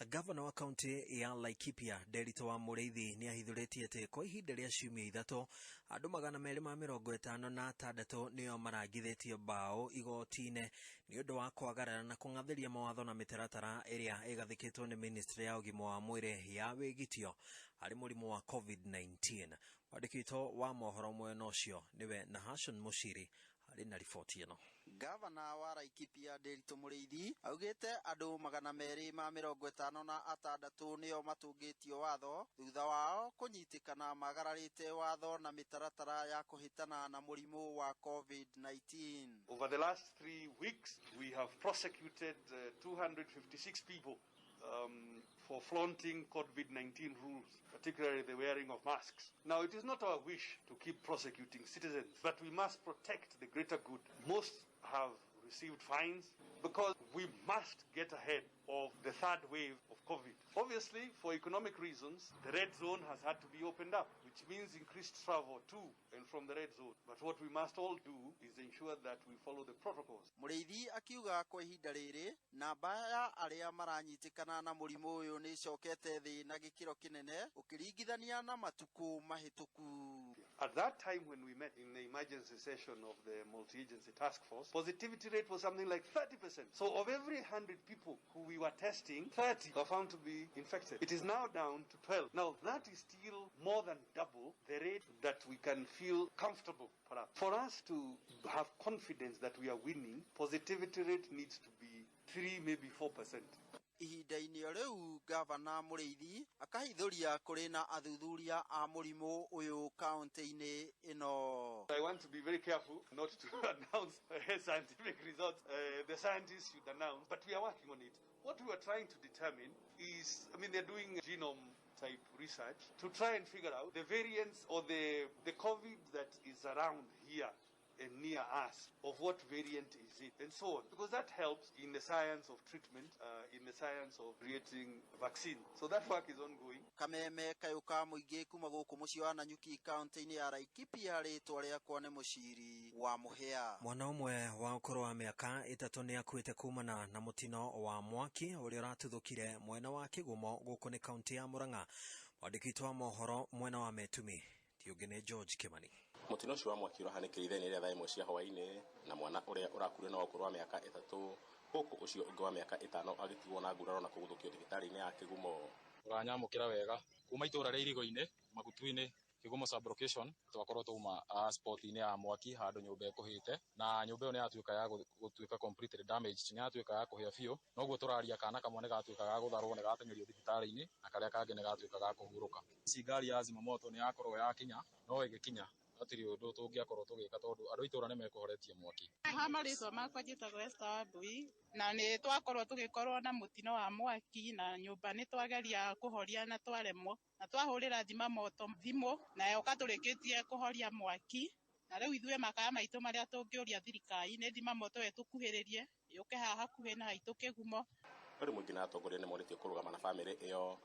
Gavana wa kaunti ya Laikipia Derito wa Mũrĩithi nĩ ahithũrĩtie atĩ kwa ihinda rĩa ciumia ithatũ andũ 256 nĩo marangithĩtio mbaũ igoti-inĩ nĩ ũndũ wa kwagarara na kũng'athĩria mawatho na mĩtaratara ĩrĩa ĩgathĩkĩtwo nĩ ministry ya ũgima wa mwĩrĩ ya wĩgitio harĩ mũrimũ wa COVID-19. Mwandĩki witũ wa mohoro mwena ũcio nĩwe Nahashon Mushiri harĩ na riboti ĩno. Gavana wa Laikipia Derito Mũrĩithi augĩte andũ 256 nĩo matungĩtio watho thutha wao kũnyitĩkana magararĩte watho na mĩtaratara ya kũhĩtana na mũrimũ wa COVID-19. Over the last 3 weeks we have prosecuted 256 people for flaunting COVID-19 rules, particularly the wearing of masks. Now, it is not our wish to keep prosecuting citizens, but we must protect the greater good. Most have received fines because we must get ahead of the third wave of COVID. Obviously, for economic reasons, the red zone has had to be opened up, which means increased travel to and from the red zone. But what we must all do is ensure that we follow the protocols. Mũrĩithi akiuga kwa ihinda rĩrĩ namba ya arĩa maranyitĩkana na mũrimũ ũyũ nĩ icokete thĩ na gĩkĩro kĩnene ũkĩringithania na matukũ mahĩtũku. At that time when we met in the emergency session of the multi-agency task force, positivity rate was something like 30%. So of every 100 people who we were testing, 30 are found to be infected. It is now down to 12. Now that is still more than double the rate that we can feel comfortable for us to have confidence that we are winning. Positivity rate needs to be 3, maybe 4%. Ihinda-inĩ rĩu Gavana Mũrĩithi akahithũria kũrĩ na athuthuria a mũrimũ ũyũ kaunti-inĩ ĩno. I want to be very careful not to announce scientific results. The scientists should announce, but we are working on it. What we are trying to determine is, they're doing genome type research to try and figure out the variants or the COVID that is around here near us of what variant is it, and so on, because that helps in the science of treatment, in the science of creating vaccine. So that work is ongoing. Kameme K.U Muthoni kuma gũkũ mũciĩ wa Nanyuki kaunti-inĩ ya Laikipia, rĩtwa rĩakwa nĩ mũciri wa Mũhĩa. Mwana ũmwe wa ũkũrũ wa mĩaka 3 nĩ akuĩte kumana na mũtino wa mwaki ũrĩa ũratuthũkire mwena wa Kĩgumo gũkũ nĩ kaunti ya Murang'a. Mwandĩki wa mohoro mwena wa Metumi tiũngĩ nĩ George Kimani. Mũtino ũcio wa mwaki ũrahanĩkĩire ithenya rĩa 3 cia hwaĩ-inĩ na mwana ũrĩa ũrakuire na ũkũrũ wa mĩaka 3 gũkũ ũcio ũngĩ wa mĩaka 5 agĩtigwo na nguraro na kũgũthũkio thibitarĩ-inĩ ya Kĩgumo. Ũranyamũkĩra wega kuma itũra rĩa Irigo-inĩ Magutu-inĩ Kĩgumo sub location twakorwo tuma spot-inĩ ya mwaki handũ nyũmba ĩkũhĩte na nyũmba ĩyo nĩ yatuĩka ya gũtuĩka completely damaged, nĩ yatuĩka ya kũhĩa biũ. Noguo tũraria kana kamwe nĩ gatuĩka ga gũtharwo nĩ gatengerio thibitarĩ-inĩ na karĩa kangĩ nĩ gatuĩka ga kũhurũka. Ici ngari ya zimamoto nĩ yakorwo yakinya no ĩgĩkinya atiri ũndũ tũngĩakorwo tũgĩka tondũ andũ itũra nĩ mekũhoretie mwaki. Marĩtwa makwa njĩtagwo Esther Wambui na nĩ twakorwo tũgĩkorwo na mũtino wa mwaki na nyũmba nĩ twageria kũhoria na twaremwo na twahũrĩra zimamoto thimũ na yoka tũrĩkĩtie kũhoria mwaki na rĩu ithuĩ makaya maitũ marĩa tũngĩũria thirikari nĩ zimamoto ĩtũkuhĩrĩrie yũke haha hakuhĩ na haitũ Kĩgumo. Rĩu mũingĩ na atongoria nĩ morĩtio kũrũgama na bamĩrĩ ĩyo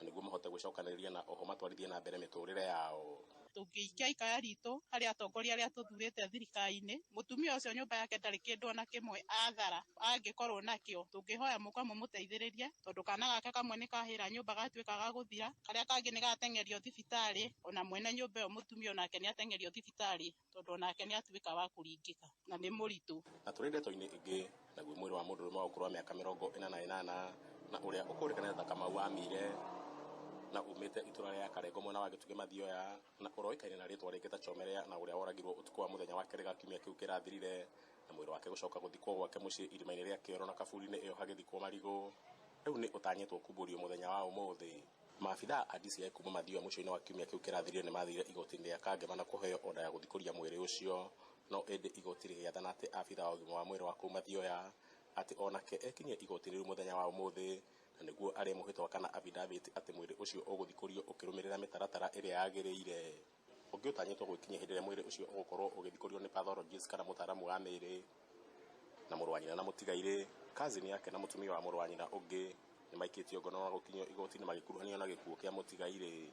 nĩguo mahote gũcokanĩrĩria na oho matwarithie na mbere mĩtũrĩre yao. Tũngĩikia ikaya ritũ harĩ atongoria arĩa tũthurĩte thirikari-inĩ, mũtumia ũcio nyũmba yake ndarĩ kĩndũ ona kĩmwe athara angĩkorwo nakĩo, tũngĩhoya mũka mũmũteithĩrĩrie tondũ kana gake kamwe nĩ kahĩra nyũmba gatuĩka ga gũthira, karĩa kangĩ nĩ gatengerio thibitarĩ, ona mwene nyũmba ĩyo mũtumia onake nĩ atengerio thibitarĩ tondũ onake nĩ atuĩka wa kũringĩka na nĩ mũritũ. Na tũrĩ ndeto-inĩ ingĩ naguo mwĩrĩ wa mũndũ wa ũkũrũ wa mĩaka 48 na ũrĩa ũkũrĩkana ta Kamau wa Mire na umĩte itũra rĩa Karengo mwena wa Gĩtugĩ Mathioya na ũroĩkaine na rĩtwa rĩngĩ ta Chomerea na ũrĩa woragirwo ũtukũ wa mũthenya wa kerĩ kiumia kĩu kĩrathirire na mwĩrĩ wake gũcoka gũthikwo gwake mũciĩ irima-inĩ rĩa Kĩoro na kaburi-inĩ ĩyo hagĩthikwo Marigũ. Rĩu nĩ ũtanyĩtwo kumbũrio mũthenya wa ũmũthĩ. Maabithaa a DCI kuma Mathioya mũciĩ-inĩ wa kiumia kĩu kĩrathirire nĩ mathire igoti-inĩ rĩa Kangema na kũheo oda ya gũthikũria mwĩrĩ ũcio, no ĩndĩ igoti rĩgĩathana atĩ abithaa wa ũgima wa mwĩrĩ wa kũu Mathioya atĩ onake ekinyie igoti rĩu mũthenya wa ũmũthĩ na nĩguo arĩ mũhĩtwa kana affidavit atĩ mwĩrĩ ũcio ũgũthikũrio ũkĩrũmĩrĩra mĩtaratara ĩrĩa yagĩrĩire. Ũngĩ ũtanyĩtwo gwĩkinyia hĩndĩ ĩrĩa mwĩrĩ ũcio ũgũkorwo ũgĩthikũrio nĩ pathologist kana mũtaaramu wa mĩĩrĩ. Na mũrũ wa nyina na mũtigairĩ cousin yake na mũtumia wa mũrũ wa nyina ũngĩ nĩ maikĩtio ngono na gũkinyio igoti-inĩ magĩkuruhanio na gĩkuũ kĩa mũtigairĩ.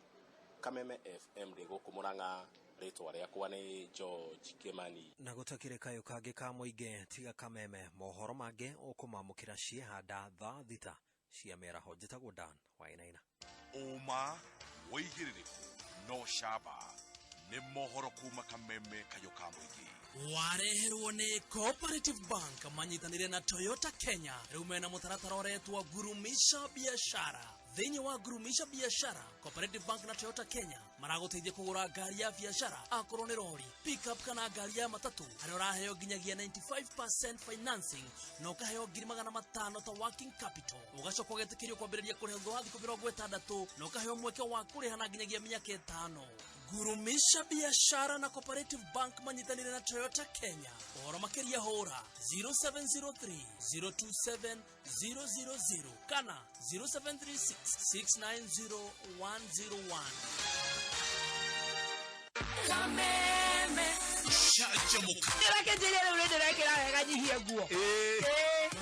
Kameme FM ndĩ gũkũ Murang'a, rĩtwa rĩakwa nĩ George Kimani. Na gũtakĩrĩ kayũ kangĩ ka mũingĩ tiga Kameme, mohoro mangĩ ũkũmamũkĩra ciĩhanda thutha cia mĩaraho. Njĩtagwo Dan Wainaina. Uma wĩigĩrĩrĩku no camba nĩ mohoro kuma Kameme kayũ ka mũingĩ. Wareherwo nĩ Cooperative Bank manyitanĩire na Toyota Kenya. Rĩu mena mũtaratara ũretwo Gurumisha Biashara. Thĩinĩ wa Gurumisha Biashara, Cooperative Bank na Toyota Kenya maragũteithia kũgũra ngari ya biashara, akorwo nĩ lori, pickup kana ngari ya matatũ, harĩa ũraheo nginyagia 95% financing na ũkaheo 500,000 ta working capital. Ũgacoka ũgetĩkĩrio kwambĩrĩria kũrĩha thutha wa thikũ 60 na ũkaheo mweke wa kũrĩha na nginyagia mĩaka 5. Gurumisha Biashara na Cooperative Bank manyitanĩire na Toyota Kenya. Ũhoro makĩria hũra 0703 027 000 kana 0736 690 101. Kameme Canjamuka. Ndĩrakĩnjĩria rĩu nĩndĩrekĩra wega nyihia nguo.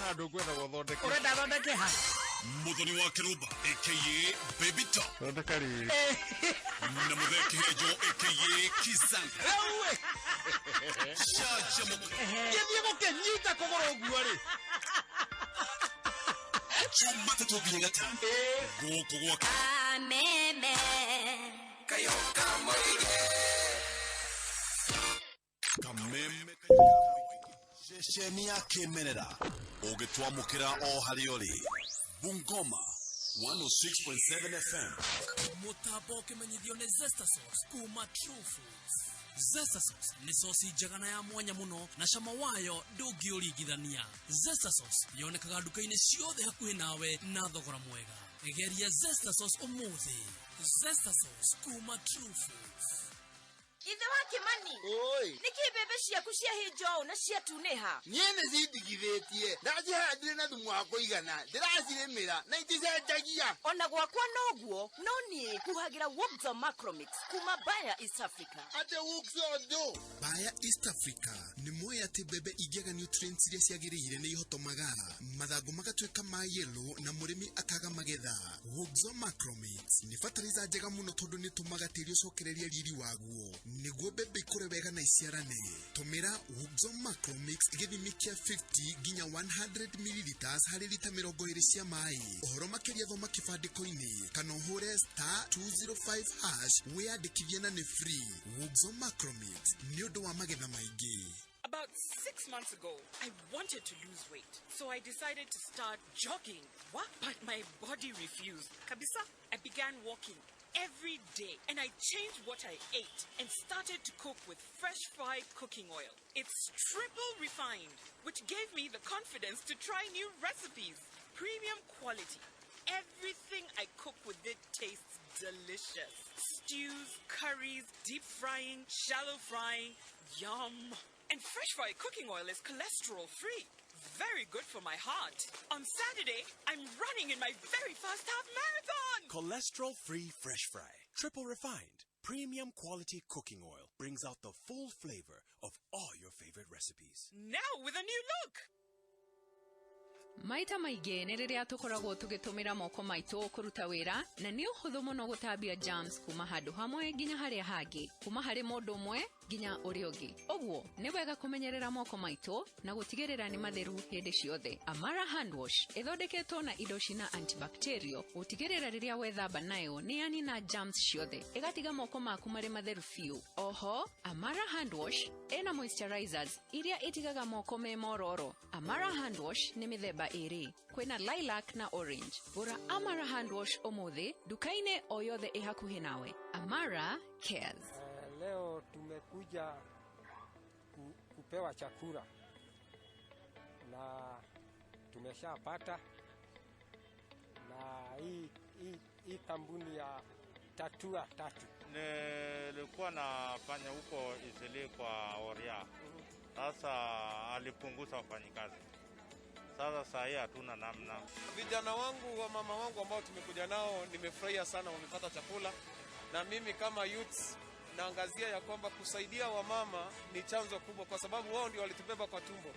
Handũ ngwenda gũthondeka. Ũrenda thondeke ha? Muthoni wa Kirumba A.K.A Baby Tops. Thondeka rĩ. Na Gathee Kihenjo A.K.A Kisanga. Canjamuka. Gĩthiĩ gũkĩnyita kũgũrũ ũguo rĩ. Chuma tũtũnginya gatano. Gũkũ gwake. Kameme Kayũ ka mũingĩ. Kameme ceceni ya kĩmerera ũgĩtwamũkĩra o harĩa ũrĩ. Bungoma 106.7 FM. Mũtambo ũkĩmenyithio nĩ Zesta Sauce kuma True Foods. Zesta Sauce nĩ sosi njega na ya mwanya mũno na cama wayo ndũngĩũringithania. Zesta Sauce yonekaga nduka-inĩ ciothe hakuhĩ nawe na thogora mwega. Geria Zesta Sauce ũmũthĩ. Zesta Sauce kuma True Foods. Ithe wa Kimani. Oi. Niki bebe ciaku cia hinjo na cia tuneha. Niene zindigithitie. Ndacihandire na thumu wa kuigana. Ndiracirimira na iticenjagia. Ona gwakwa noguo, no nie kuhagira Wokzo Macromix kuma Baya East Africa. Ate Wokzo do. Baya East Africa ni moya ati bebe igega nutrients iria ciagirire ni ihotomaga. Mathagu magatweka ma yellow na murimi akaga magetha. Wokzo Macromix ni fertilizer njega muno tondu ni tumaga tiri ucokereria riri waguo. Niguo bebe ikure wega na iciarane. Tumira Wokzo Macromix githimi kia 50 ginya 100 ml hari lita 20 cia mai. Ohoro makiria thoma kibandiko-ini kana uhure *205# wiyandikithie na ni free. Wokzo Macromix ni undu wa magetha maingi. About 6 months ago, I wanted to lose weight, so I decided to start jogging. What? But my body refused. Kabisa, I began walking every day, and I changed what I ate and started to cook with fresh fried cooking oil. It's triple refined, which gave me the confidence to try new recipes. Premium quality. Everything I cook with it tastes delicious. Stews, curries, deep frying, shallow frying, yum. And fresh fried cooking oil is cholesterol free. Very good for my heart. On Saturday, I'm running in my very first half marathon. Cholesterol free fresh fry. Triple refined. Premium quality cooking oil brings out the full flavor of all your favorite recipes. Now with a new look. Maita maingĩ nĩ rĩrĩa tũkoragwo tũgĩtũmĩra moko maitũ kũruta wĩra na nĩ ũhũthũ mũno gũtambia germs kuma handũ hamwe nginya harĩa hangĩ, kuma harĩ mũndũ ũmwe nginya ũrĩa ũngĩ. Ũguo nĩ wega kũmenyerera moko maitũ na gũtigĩrĩra nĩ matheru hĩndĩ ciothe. Amara hand wash ĩthondeketwo na indo cina antibacterial gũtigĩrĩra rĩrĩa wethamba nayo nĩ yanina germs ciothe, ĩgatiga moko maku marĩ matheru biũ. Oho, Amara hand wash ĩna moisturizers iria itigaga moko me mororo. Amara hand wash nĩ mĩthemba ĩrĩ, kwĩna lilac na orange. Gũra Amara hand wash ũmũthĩ duka-inĩ o yothe ĩ hakuhĩ nawe. Amara cares. Leo tumekuja kupewa chakula na tumeshapata, na hii kampuni ya Tatua Tatu nilikuwa nafanya huko Isili kwa Oria. Sasa alipunguza wafanyikazi. Sasa saa hii hatuna namna. Vijana wangu wa mama wangu ambao tumekuja nao, nimefurahia sana wamepata chakula, na mimi kama youths naangazia ya kwamba kusaidia wamama ni chanzo kubwa, kwa sababu wao ndio walitubeba kwa tumbo.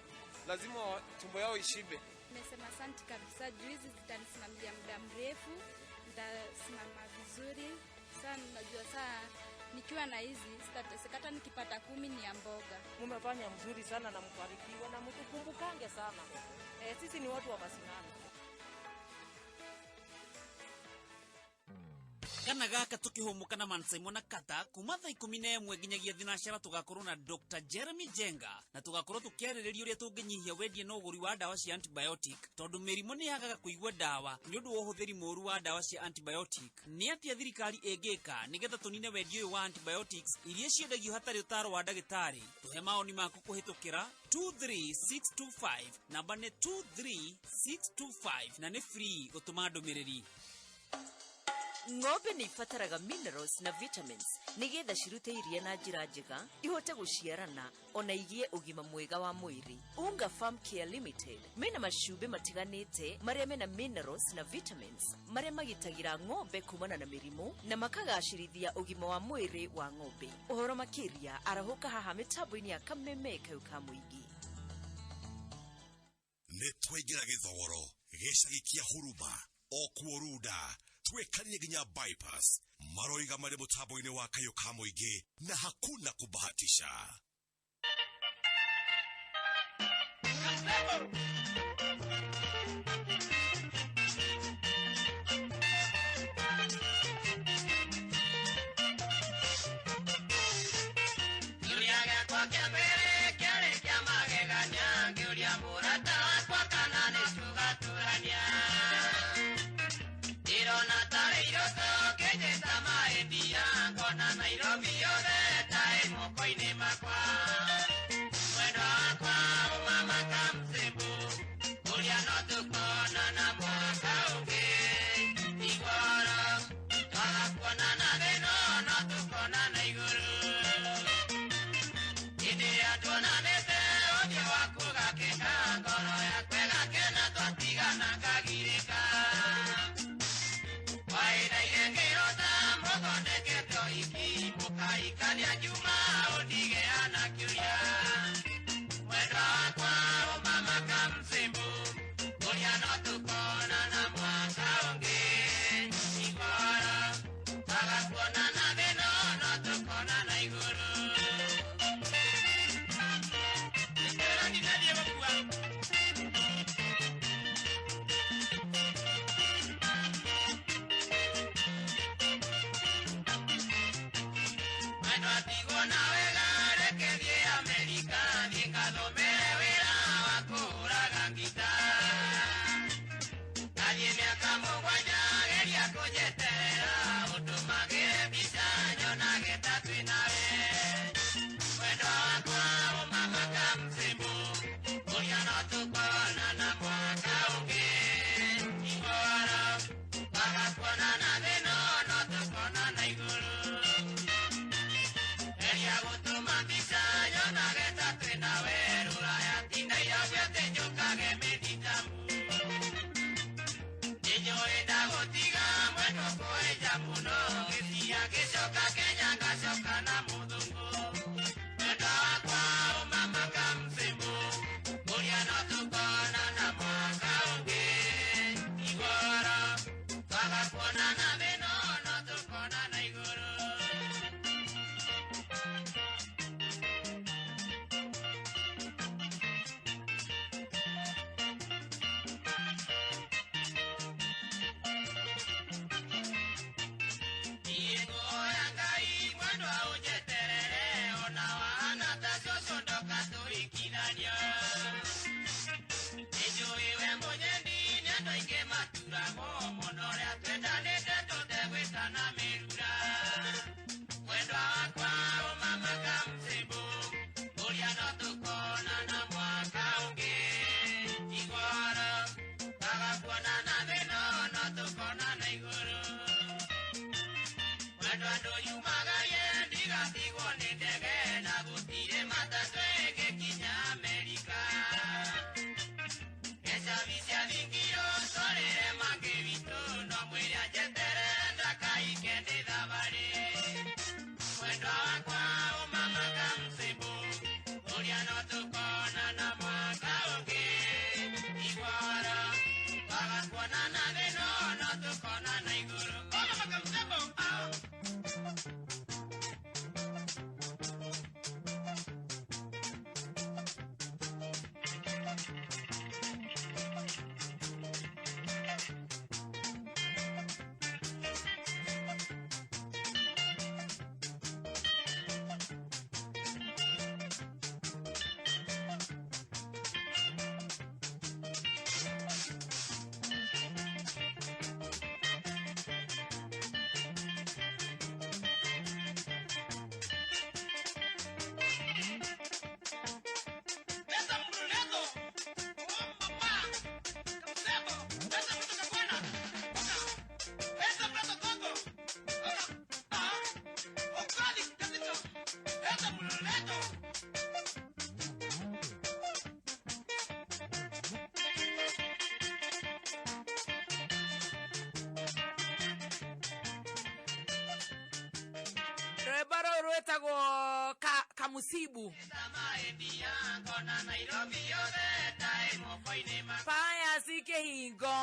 Lazima tumbo yao ishibe. Nimesema asante kabisa, juu hizi zitanisimamia muda mrefu, nitasimama vizuri sana. Najua saa nikiwa na hizi sitatesekata, nikipata 10 ni ya mboga. Mumefanya mzuri sana na mfarikiwa na mtukumbukange sana. Sisi ni watu wa masinano. Kana gaka tukihumuka na Mansaimo na Kata kuma thaa 11 nginyagia thinashara tugakorwo na Dr. Jeremy Jenga na tugakorwo tukiarĩrĩria ũrĩa tũngĩnyihia wendie na ũgũri wa ndawa cia antibiotic, tondu mĩrimũ nĩ yagaga kũigua ndawa nĩ ũndũ wa ũhũthĩri mũru wa ndawa cia antibiotic. Nĩ atĩa thirikari ĩngĩka nĩgetha tũnine wendia ũyũ wa antibiotics iria ciendagio hatarĩ ũtaaro wa ndagĩtarĩ? Tũhe maoni maku kũhĩtũkĩra 23625, namba nĩ 23625 na nĩ free gũtũma ndũmĩrĩri. Ng'ombe nĩ ibataraga minerals na vitamins nĩgetha cirute iria na njĩra njega, ihote gũciarana ona igie ũgima mwega wa mwĩrĩ. Unga Farm Care Limited mena macumbĩ matiganĩte marĩa mena minerals na vitamins marĩa magitagira ng'ombe kumana na mĩrimũ na makagacĩrithia ũgima wa mwĩrĩ wa ng'ombe. Ũhoro makĩria arahũka haha mĩtambo-inĩ ya kameme K.U Muthoni. Nĩ twaingĩra gĩthogoro gĩcagi kĩa Huruma o kuoruda twekanie nginya bypass maroiga marĩ mũtambo-inĩ wa K.U Muthoni na hakuna kubahatisha. Rebaro ruetago kamusibu Paya sike hingo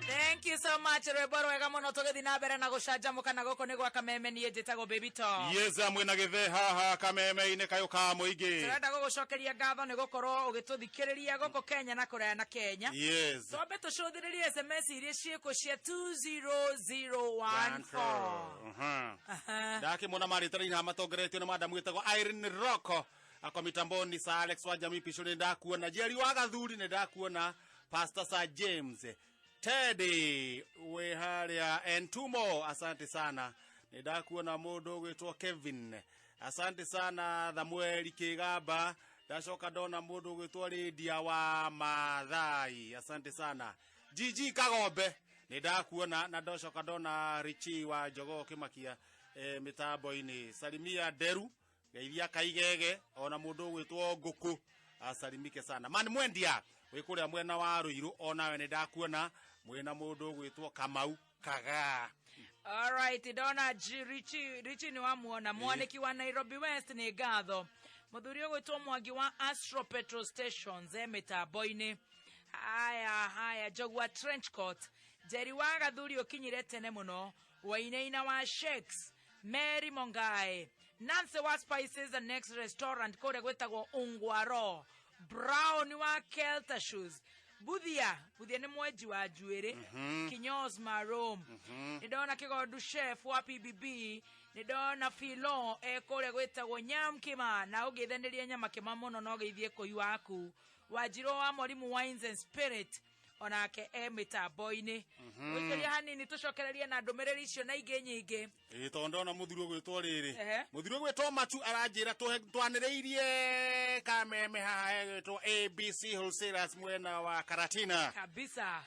Thank you so much Rebaro wega muno tugithi na mbere na gucanjamuka na goko ni gwa kameme ni njitagwo Baby Tops. Yes amwe na githe haha kameme ine kayo ka muingi. Turenda gugucokeria ngatho ni gukorwo ugituthikiriria goko Kenya na kurea na Kenya. Yes. Tobe tucuthiririe SMS iria ciiko cia 20014. Daki mona mari tari na matongeretio na madamu wetagwo Irene Rocco akomitamboni sa Alex wa Jamii Pishoni ndakuona Jerry wa Gathuri ne ndakuona Pastor Sir James Teddy we haria Entumo asante sana ndakuona mundu gwitwo Kevin asante sana Samuel Kigamba ndacoka ndona mundu gwitwo Lydia wa Mathai asante sana Gigi Kagombe ndakuona na ndacoka ndona Richi wa Jogo Kimakia mitambo-ini salimia Deru geithia Kaigege ona mundu gwitwo Nguku asalimike sana man mwendia wikuria mwena wa Ruiru ona we ndakuona mwena mundu gwitwo Kamau kaga. All right, Donna Richie ni wamuona mwaniki wa Nairobi West ni Gatho. Muthuri gwitwo Mwangi wa Astro Petrol Stations mitaboini. Haya jogwa trench coat. Jerry wa Gathuri okinyire tene muno. Wainaina wa Shakes, Mary Mongai, Nancy wa Spices the next restaurant kore gwetagwo Ungwaro, Brown wa Kelta Shoes, Buthia ni mweji wa juere, Kinyos Marom, Nidona Kigodu Chef wa PBB, Nidona Filon kore gwetagwo Nyamkima na ugithenderia nyama kima muno no geithie koyu aku, Wajiro wa Mwalimu Wines and Spirit onake mitaboini wikiria hanini tucokererie na ndumiriri icio na ingi nyingi tondo na muthuru gwitwo riri muthuru gwitwo Matu aranjira twanireirie kameme ha to ABC Wholesalers mwena wa Karatina kabisa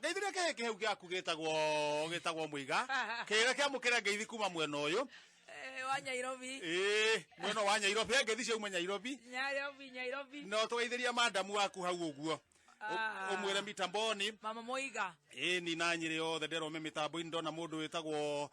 geithire keke hau gyaku gitagwo muiga kira kiamukira ngeithi kuma mwena uyu wa Nairobi mwena wa Nairobi ngeithi cia uma Nairobi no twaithiria madamu waku hau uguo umwere mitamboni mama moiga ni nanyire yothe nderome mitambo ndona mundu witagwo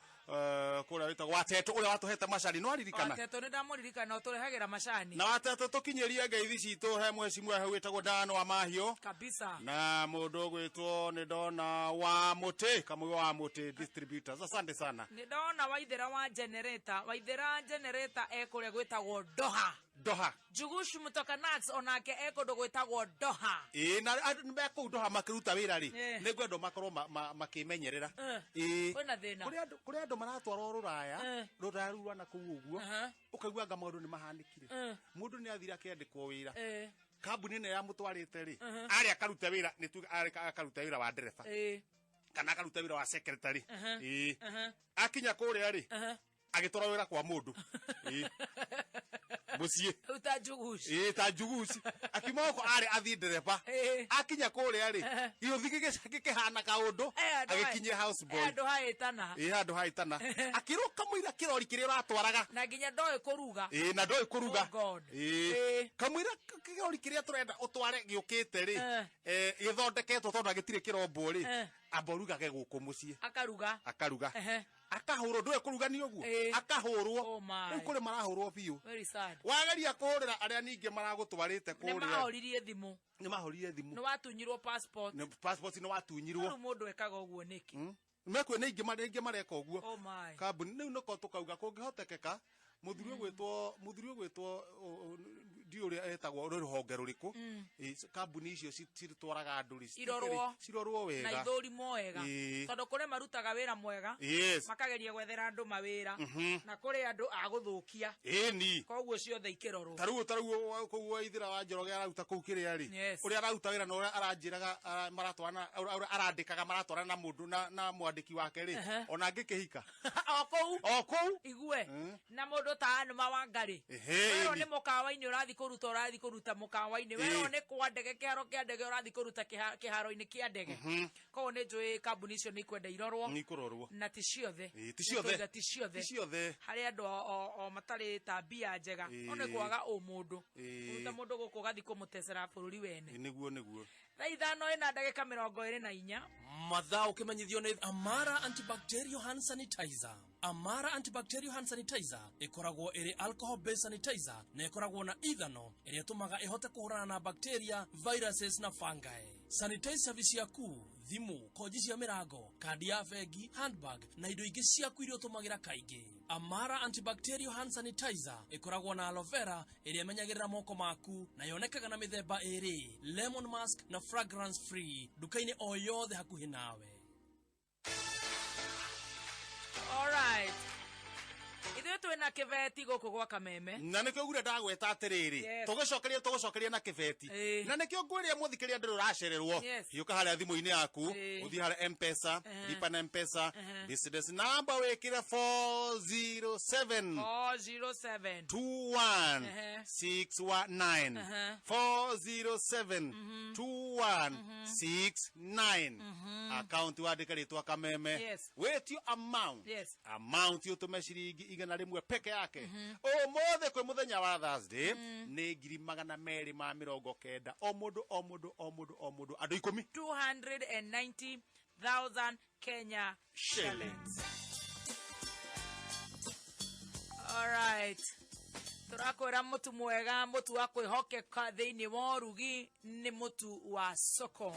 kuria witagwo Wateto uria watuhete macani no aririkana Wateto ni ndamuririkana no turehagira macani na Wateto tukinyeria ngeithi citu he mwecimu he witagwo Dano wa Mahio kabisa na mundu gwitwo ni ndona wa Muti kamwe wa Muti distributors asante sana ni ndona Waithera wa generator kuria gwitagwo Doha Jugushu mutoka Nax onake ndo gwitagwo Doha na mbeko Doha makiruta wira ri nigwendo makorwo makimenyerera kwina thina kuria andu maratwara ruraya rurwa na kuu uguo ukaigua nga maundu ni mahanikire mundu ni athira akiandikwo wira kambuni ne ya mutwarite ri ari akaruta wira ni tu ari akaruta wira wa ndereba kana akaruta wira wa secretary akinya kuria ri agitora wira kwa mundu mucie utajugushi tajugushi akimoko ari athi ndereba akinya kuria ri iyo thigige kihana kaundu agikinye house boy andu haitana akiruka muira kirori kire ratwaraga na nginya ndoe kuruga na ndoe kuruga kamwira kirori kire turenda utware giukite ri githondeketwo tondu agitire kirombo ri aboruga ge guku mucie akaruga akahurwo ndwe kuruga ni uguo akahurwo ukuri marahurwo biu wageria kurira aria ninge maragutwarite kuria ni mahoririe thimu ni watunyirwo passport ni watunyirwo mundu ekaga uguo niki mekwe ni inge mareka uguo kambuni ni nuko tukauga kungihotekeka muthuri gwitwo ndiuria etagwo ruhonge ruriku kambuni icio citwaraga anduri cirorwo wega na ithuri mwega tondu kuri marutaga wira mwega makageria gwethera andu mawira na kuri andu aguthukia ni koguo ciothe ikirorwo taruo koguo ithira wa Njoroge araruta kuu kiria ri uria araruta wira no aranjiraga maratwana arandikaga maratwana na mundu na mwandiki wake ri ona ngikihika okou igue na mundu ta anu mawangari wero ni mukawa-ini urathi kuruta mukawa-ini wero ni kwa ndege kiharo kia ndege urathi kuruta kiharo-ini kia ndege koguo ni njui kambuni icio ni kwenda irorwo na ti ciothe hari andu o matari tabia njega one kwaga umundu uta mundu guku gathi kumutecera bururi wene niguo thaa ithano ina ndagika 24 mathaa ukimenyithio ni Amara antibacterial hand sanitizer. Amara antibacterial hand sanitizer ikoragwo iri alcohol based sanitizer na ikoragwo na ithano iria tumaga ihote kuhurana na bacteria, viruses na fungi. Sanitize service yaku, thimu, koji cia mirango, kandi ya bengi, handbag na indo ingi ciaku iria utumagira kaingi. Amara antibacterial hand sanitizer ikoragwo na aloe vera iria imenyagirira moko maku na yonekaga na mithemba iri lemon mask na fragrance free dukaini o yothe hakuhi nawe. Alright. Ithuĩ twĩna kĩbeti gũkũ gwa Kameme. Na nĩkĩo gure ndagweta atĩrĩrĩ. Tũgĩcokeria na kĩbeti. Na nĩkĩo ngwĩrĩa mũthikĩria ndĩrĩ ũracererwo. Hiũka harĩa thimũ-inĩ yaku, ũthiĩ harĩa M-Pesa, lipa na M-Pesa, business number wĩkĩre 407 21619 407 2169 account wandĩka rĩtwa Kameme. Wĩtio amount ũtũme ciringi igana rĩmwe peke yake. Ũmũthĩ kwĩ mũthenya wa Thursday nĩ 290 o mũndũ andũ 10 290 100,000 Kenya shillings. All right. Turakwira mutu mwega, mutu wa kwihokeka thiini wa rugi ni mutu wa soko.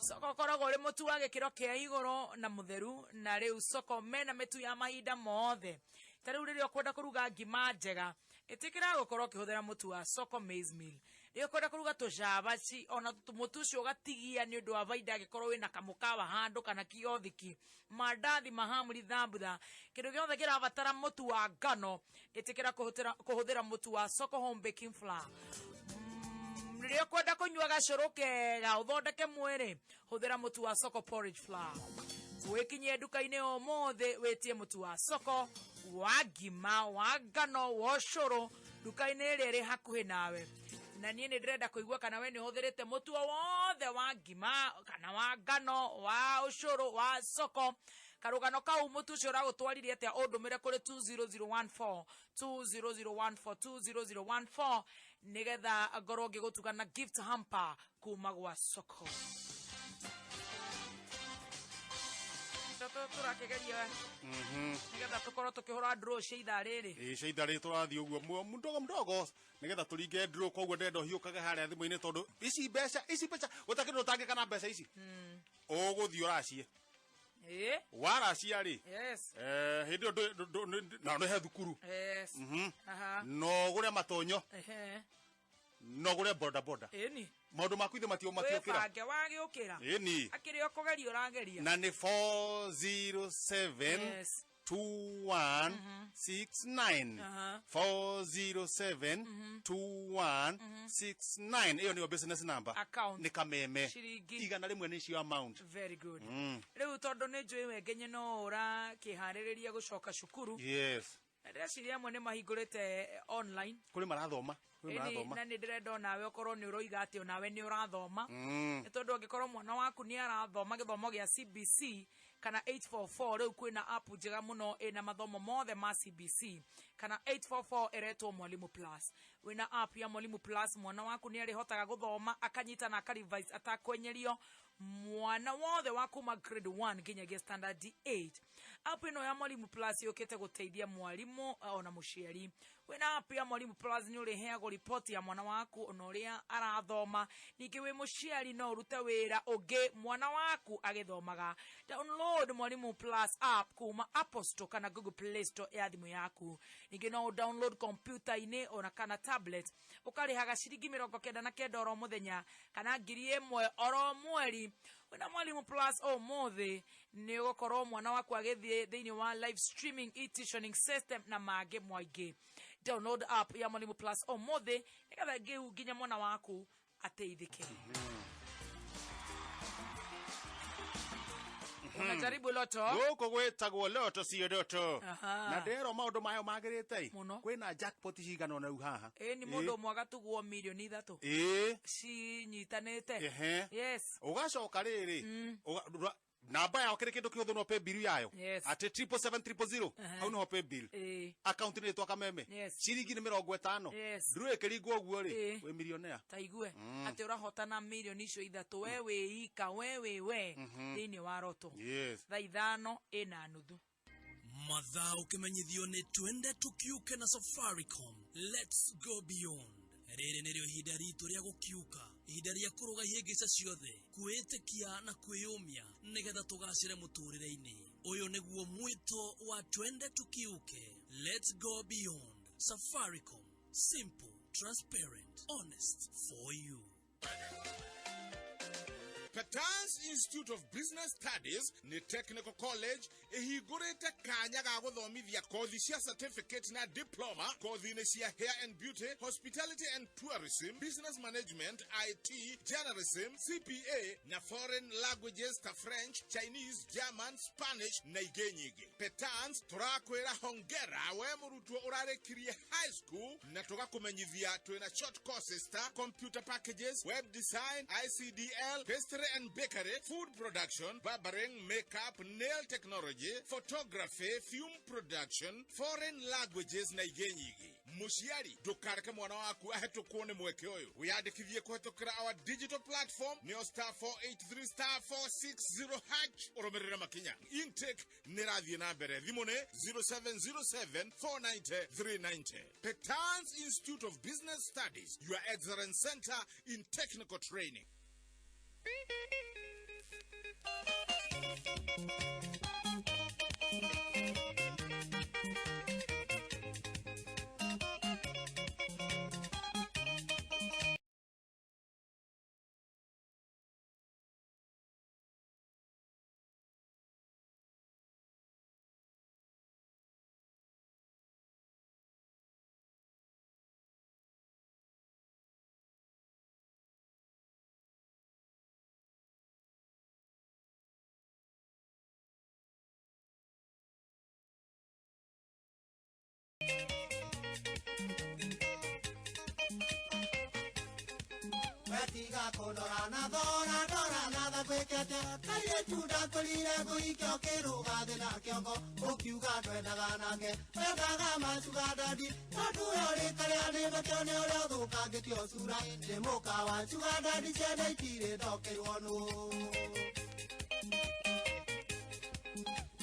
Soko koragwo ri mutu wa gikiro kia iguru na mutheru, na riu soko mena mitu ya mahinda mothe. Tariu riria ukwenda kuruga ngima njega, itikira gukorwo kihuthira mutu wa soko maize meal. Riria ukwenda kuruga tucabaci ona mutu ucio gatigia ni undu wa faida gikorwo wina kamukawa handu kana kiothiki, mandathi, mahamri, thambutha, kindu giothe kirabatara mutu wa ngano, itikira kuhuthira mutu wa soko home baking flour. Riria kwenda kunywa gacuru kega uthondeke mwiri, huthira mutu wa soko porridge flour. Wikinye duka-ini omothe wetie mutu wa soko wa ngima wa ngano wa ucuru duka-ini riri hakuhi nawe. Na nie ni ndirenda kuigua kana we ni huthirite mutu wothe wa ngima kana wa ngano wa ucuru wa soko. Karugano kau mutu ucio uragutwaririe atia undumire kuri 20014 20014 nigetha ngorwo ngigutugana gift hamper kuma gwa soko. Turakigeria nigetha tukorwo tukihura draw cia ithaa riri. Cia ithaa riri turathii uguo mdogo nigetha turinge draw, koguo ndendo hiukaga haria thimu-ini tondu ici mbeca gutakindu utangikana mbeca ici uguthii uracie waracia ri hindi na no he thukuru no gure matonyo no gure boda maundu maku ithe matiokira bange wagiukira akiri okugeria urageria na ni 407 2169 407 2169 iyo niyo business number account ni kameme igana rimwe ni cio amount. Very good. Riu tondu ni njui wengenye no ura kihaririria gucoka cukuru. Yes. Ndeciria amwe ni mahingurite online kuri marathoma na ni ndirenda nawe ukorwo ni uroiga ati nawe ni urathoma ni tondu angikorwo mwana waku ni arathoma githomo gia CBC kana 844 riu kwina app njega muno ina mathomo mothe ma CBC kana 844 eretwo Mwalimu Plus. Wina app ya Mwalimu Plus mwana waku ni arihotaga guthoma akanyita na akarevise atakwenyerio mwana wothe wa kuma grade 1 nginyagia standard 8. App ino ya Mwalimu Plus yokete guteithia mwalimu ona muciari. Wina app ya Mwalimu Plus ni uriheagwo report ya mwana waku ona uria arathoma, ningi wi muciari no urute wira ungi mwana waku agithomaga. Download Mwalimu Plus app kuma Apple Store kana Google Play Store ya thimu yaku. Ningi no download computer ine ona kana tablet ukarihaga ciringi 99 oro muthenya kana 1,000 oro mweri. Wina Mwalimu Plus mothe ni ugukorwo mwana waku agithie thiini wa live streaming e-tuitioning system na mage mwaige. Download app ya Mwalimu Plus mothe nigetha ngeu nginya mwana waku ateithike. Unajaribu loto guko gwetagwo loto cio doto na ndero maundu mayo magirite kwina jackpot cigana na haha ni mundu mwaga tugwo milioni 3 ci nyitanite. Yes ugacoka riri namba yao kiri kindu kihuthu no pay bill yayo ati 77700 hau no pay bill account ni twaka meme ciringi ni 50 nduru ikiringwo guo ri we millionaire taigue ati urahotana milioni icio 3 wewe ika wewe thini wa roto thaa 5 ina nuthu mathaa ukimenyithio ni twende tukiuke na Safaricom. Let's go beyond. Riri nirio ihinda ritu ria gukiuka, ihinda ria kuruga ihĩngĩca ciothe, kwĩĩtĩkia na kwĩyũmia nigetha tugacire muturire-ini. Uyu niguo mwito wa twende tukiuke. Let's go beyond. Safaricom, simple, transparent, honest for you. Petans Institute of Business Studies ni Technical College ihigurite kanya ga guthomithia kothi cia certificate na diploma, kothi ni cia hair and beauty, hospitality and tourism, business management, IT, journalism, CPA na foreign languages ta French, Chinese, German, Spanish na igenyige. Petans turakwira hongera we murutwo urarekirie high school na tugakumenyithia twina short courses ta computer packages, web design, ICDL, pastry and bakery, food production, barbering, makeup, nail technology, technology, photography, film production, foreign languages na ingĩ nyingĩ. Mũciari ndũkareke mwana waku ahĩtũkwo nĩ mweke ũyũ. Wĩyandĩkithie kũhĩtũkĩra our digital platform nĩyo *483*460# ũrũmĩrĩre makinya. Intake nĩrathiĩ na mbere. Thimũ nĩ 0707-490-390. Petans Institute of Business Studies, your excellent center in technical training. Tiga kodora na dora na da kwekete kaye tuda kolire goikyo keruga de na kyoko okyuga twenda ganage twenda masuga dadi tatu yore kale ane batone ora duka getyo sura demoka wa suga dadi chede tire doke wono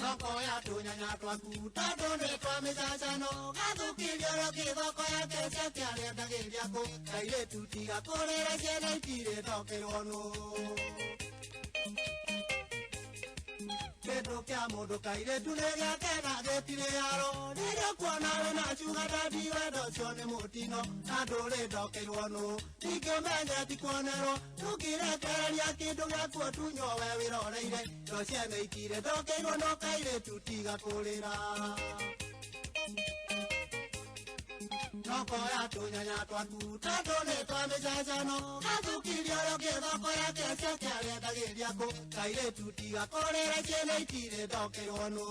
Toko ya tunyanya twaku tadone twa misasano gathukirioro kithoko yake ciake arenda gĩthĩako kaire tutiga kũrĩra ciana itire ndokerwono kĩndũ kĩa mũndũ kairĩtu nĩ gĩake na gĩtirĩ yaro rĩrĩa kuona wĩna cuga dadi wendo ũcio nĩ mũtino na ndũrĩ ndokerwono ningĩ ũmenye ti kuonerwo tũngĩrekereria kĩndũ gĩakuo tunyo we wĩroreire ndo ciana itire ndokeirwo no kairĩtu tiga kũrĩra Toko ya tunyanya twaku tadone twa misasano gathukirioro kĩthoko yake ciake arenda gĩthĩako kairĩtu tiga kũrĩra ciana itire ndokerwono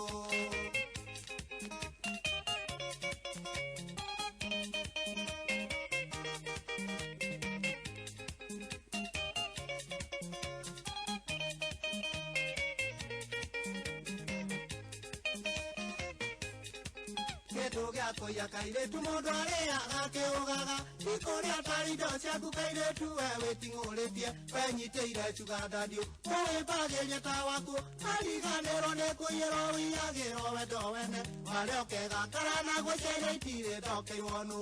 Koya kaire tu modare aga ke ogaga ikoria tarido ciaku kaire tu wewe tingoretie wenyiteire cuga dadio oe bageria tawaku ariganero ne kuyero wiagero wendo wene wale okega karana gwecere itire ndokeirwono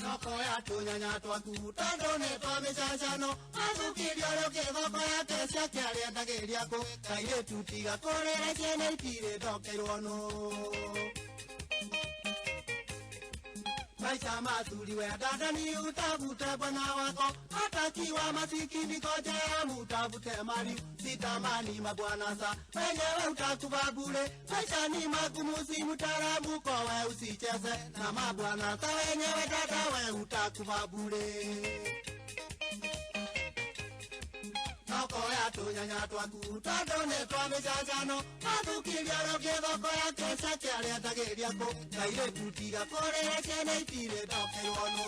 Toko ya tunyanya twaku tadone twa misasano gathukirioro kĩthoko yake ciake arenda gĩthĩako kairĩtu tiga kũrĩra ciana itire ndokerwono Maisha mazuri wedadani utafute bwana wako hatakiwa masikini koja mutafute mali sitamani mabwana sa wenyewe utakufa bure maisha ni magumu si mtaalamu kwa we usicheze na mabwana sa wenyewe dada we utakufa bure Toko ya tunyanya twaku tadone twa misasano gathukirioro kĩthoko yake ciake arenda gĩthĩako kairĩtu tiga kũrĩra ciana itire ndokerwono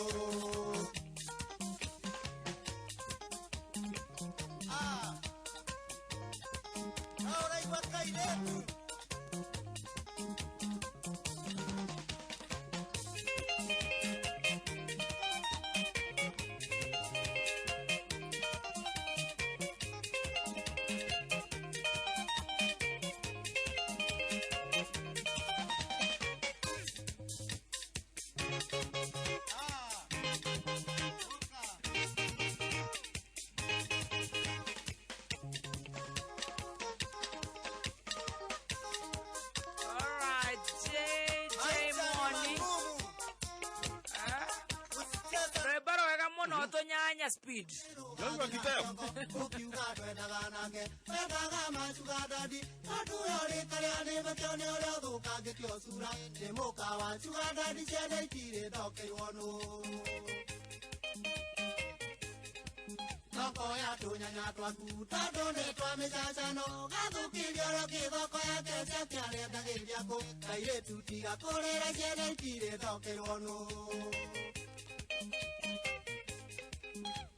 Ũraigua kairĩtu Nyanya speed. Yangu kiteo. Ukiuga twenda ganage twenda masuga dadi tatu yore kale ane batone ora duka getyo sura demoka wa suga dadi ciana itire ndokeirwono Toko ya tunyanya twaku tadone twa misasano gathukirioro kĩthoko yake ciake arenda gĩthĩako kairĩtu tiga kũrĩra ciana itire ndokerwono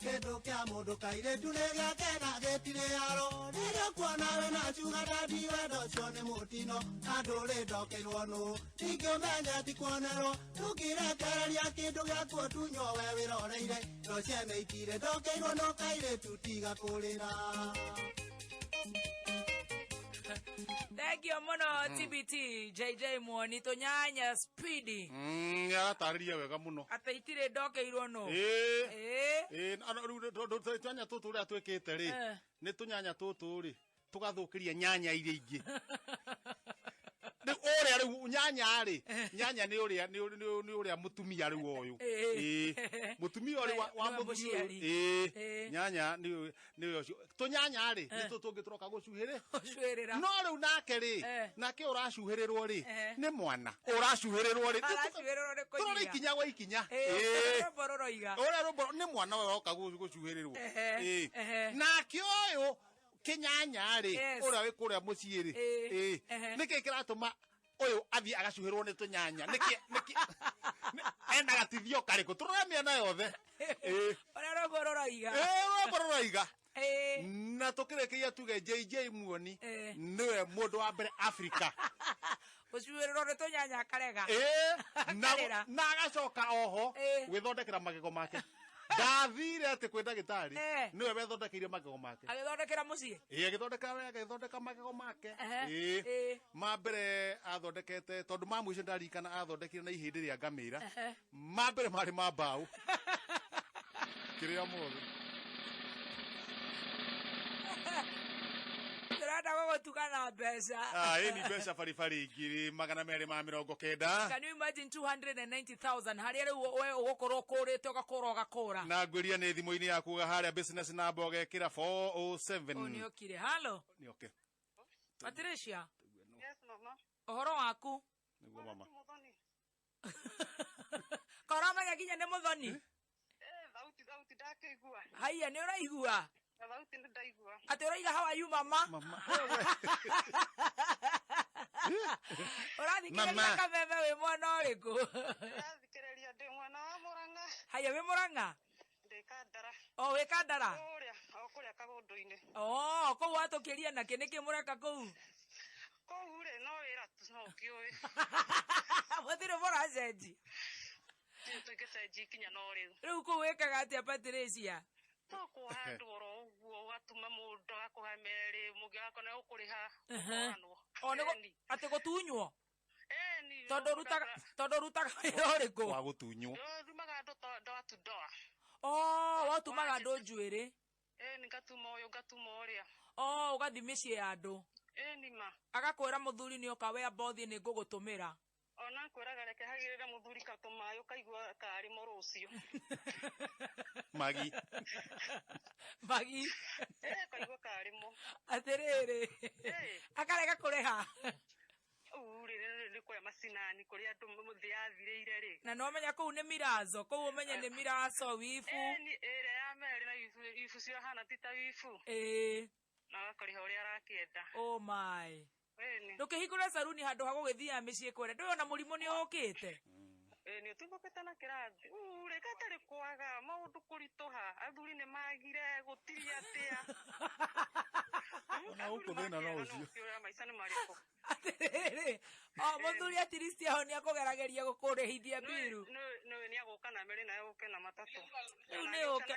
Kĩndũ kĩa mũndũ kairĩtu nĩ gĩake na gĩtirĩ yaro rĩrĩa macuga dadi wendo cio nĩ mũtino na ndũrĩ ndokeirwo nũ ingĩũmenya ti kuonerwo tũngĩrekereria kĩndũ gĩakuo tunywo we wĩroreire ndo ciene itire ndokeirwo no kairĩtu tiga kũrĩra. Thank you muno TBT JJ Muthoni tunyanya speedy. Yatarĩria wega muno. Ataitire ndokeirwo no. Tunyanya tũtũ ũrĩa twĩkĩte rĩ nĩ tunyanya tũtũ rĩ tũgathũkĩria nyanya iria ingĩ. Ũrĩa rĩu nyanya nĩ ũrĩa mũtumia rĩu ũyũ. Mũtumia ũrĩa wa mũthuri. Nyanya nĩ ũcio. Tũnyanya rĩ nĩ tũtũ tũngĩtũroka gũcuhĩrĩra. No rĩu nake rĩ nake ũracuhĩrĩrwo rĩ nĩ mwana. Ũracuhĩrĩrwo rĩ. Tũrora ikinya gwa ikinya. Ũrĩa nĩ mwana we woka gũcuhĩrĩrwo. Nake ũyũ Kinyanya rĩ ũrĩa wĩ kũrĩa mũciĩ rĩ nĩkĩ kĩratũma ũyũ athiĩ agacuhĩrwo nĩ tũnyanya nĩkĩ ena gatithio karĩkũ tũrora mĩena yothe ũrĩa rũmbo rũroiga na tũkĩrĩkĩria tuge JJ Muthoni nĩwe mũndũ wa mbere Africa gũcuhĩrĩrwo nĩ tũnyanya akarega na agacoka oho gwĩthondekera magego make. Ndathire ati kwĩ ndagĩtarĩ niwe wethondekeire magego make. Agĩthondekera mũciĩ? Agĩthondeka magego make. Mambere athondekete tondũ ma mũico ndarikana athondekire na ihĩndĩ rĩa ngamĩra. Mambere marĩ ma mbaũ. Kĩrĩa mũthĩ. Tũrenda gũgũtukana mbeca. Ĩni mbeca baribari ngiri 290. Can you imagine 290,000 harĩa rĩu we ũgũkorwo kũrĩte ũgakũra. Na ngwĩria nĩ thimũ-inĩ yaku harĩa business number ũgekĩra 407. Nĩ okire. Halo. Nĩ okay. Patricia. Yes mama. Ũhoro waku? Nĩguo mama. Koramenya nginya nĩ Muthoni? Thauti ndakĩigua. Haiya nĩ ũraigua? Thauti nĩ ndaigua. Ati ũraiga how are you mama? Ũrathikĩrĩria kameme wĩ mwana ũrĩkũ? Ũrathikĩrĩria ndĩ mwana wa Mũrang'a. Haiya wĩ Mũrang'a? Ndĩ Kandara. Wĩ Kandara? Kũrĩa Kagũndũ-inĩ. Kũu watũkĩria nakĩ nĩkĩ mũreka kũu? Kũu rĩ no wĩra tu no ũkĩũĩ. Mũtirĩ mũracenji? Tũngĩcenji ikinya no rĩu. Rĩu kũu wĩkaga atĩa Patricia? No kũhandwo oro ũguo ũgatuma mũndũ agakũha merĩ mũngĩ wakona ũkũrĩha. Atĩ gũtunywo? Tondũ rutaga wĩra ũrĩkũ? Wa gũtunywo. Ndumaga andũ ndoa tu ndoa. Watumaga andũ njuĩrĩ? Ngatuma ũyũ ngatuma ũrĩa. Ũgathi mĩciĩ ya andũ? Nima. Agakwĩra mũthuri nĩ oka wea bothi nĩ ngũgũtũmĩra. Ona kwĩraga reke hagĩrĩre mũthuri katũmayo kaigua karĩ mo rũciũ. Magi. Kaigua karĩ mo. Atĩrĩrĩ. Akarega kũrĩha. Rĩrĩ kũrĩa macinani kũrĩa andũ mũthĩ yathirĩire rĩ. Na no menya kũu nĩ mirazo, kũu ũmenye nĩ mirazo wibu. Ĩrĩa ya merĩ na wibu cio hana ti ta wibu. Na agakũrĩha ũrĩa arakĩenda. Oh my. Ndũkĩhingũre saruni handũ ha gũgĩthiaga mĩciĩ kwenda. Ndũĩ ona mũrimũ nĩ ũkĩte. Nĩ ũtumbũkĩte na kĩrathi. Reka tarĩ kwaga maũndũ kũritũha. Athuri nĩ magire gũtiri atĩa. Na gũkũ thĩna no ũcio. Maica nĩ marĩkũ. Atĩrĩrĩ. Mũthuri atiristi aho nĩ akũgeragĩria gũkũrĩhithia mbiru. Nĩ agũka na merĩ nawe ũke na matatũ. Rĩu nĩ ũke.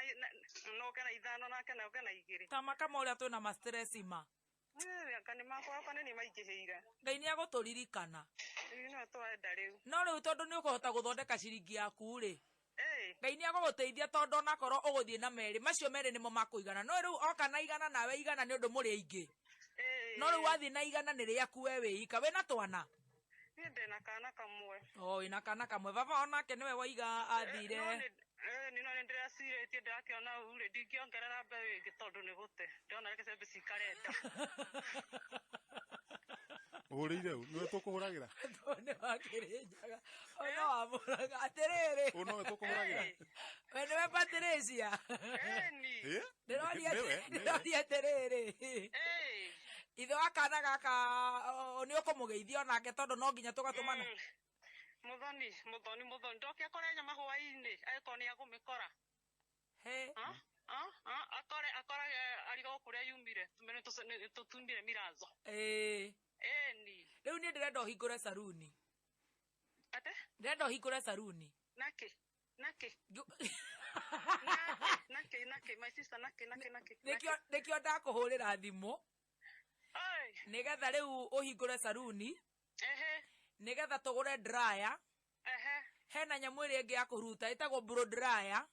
No ũke na ithano nake na ũke na igĩrĩ. Tamaka ma ũrĩa twĩna ma stress ma. Ngani makwa nĩ maingĩhĩire. Ngai nĩ agũtũririkana. No twenda rĩu. No rĩu tondũ nĩ ũkũhota gũthondeka ciringi yaku rĩ. Ngai nĩ agũgũteithia tondũ onakorwo ũgũthiĩ na merĩ macio merĩ nĩmo makũigana. No rĩu oka na igana nawe igana nĩ ũndũ mũrĩ aingĩ. No rĩu wathiĩ na igana nĩ rĩaku we wĩika. Wĩna twana? Niĩ ndĩna kana kamwe. Wĩna kana kamwe. Baba onake nĩwe waiga athire. No nĩ ndĩracirĩtie ndĩrakĩona rĩ ndingĩongerera mbeũ ĩngĩ tondũ nĩ gũte. Ndĩrona reke cembe cikarenda. Ũhũrĩire u nĩwe tũkũhũragĩra. Nĩ wakĩrĩnjaga. Ona wamũraga atĩrĩrĩ. Nowe tũkũhũragĩra. We nĩwe Patricia. Ndĩroria atĩrĩrĩ. Ithe wa kana gaka nĩ ũkũmũgeithia onake tondũ no nginya tũgatũmana. Muthoni ndoke akore nyama hwaĩ-inĩ agĩkorwo nĩ agũmĩkora. akora arigo kuria yumire tumene tutumbire mirazo ni leo ni ndirenda hingure saruni ate ndirenda hingure saruni nake my sister nake nikio ndakuhurira thimu nigetha riu uhingure saruni nigetha tugure dryer hena nyamu iri ingi ya kuruta itagwo blow dryer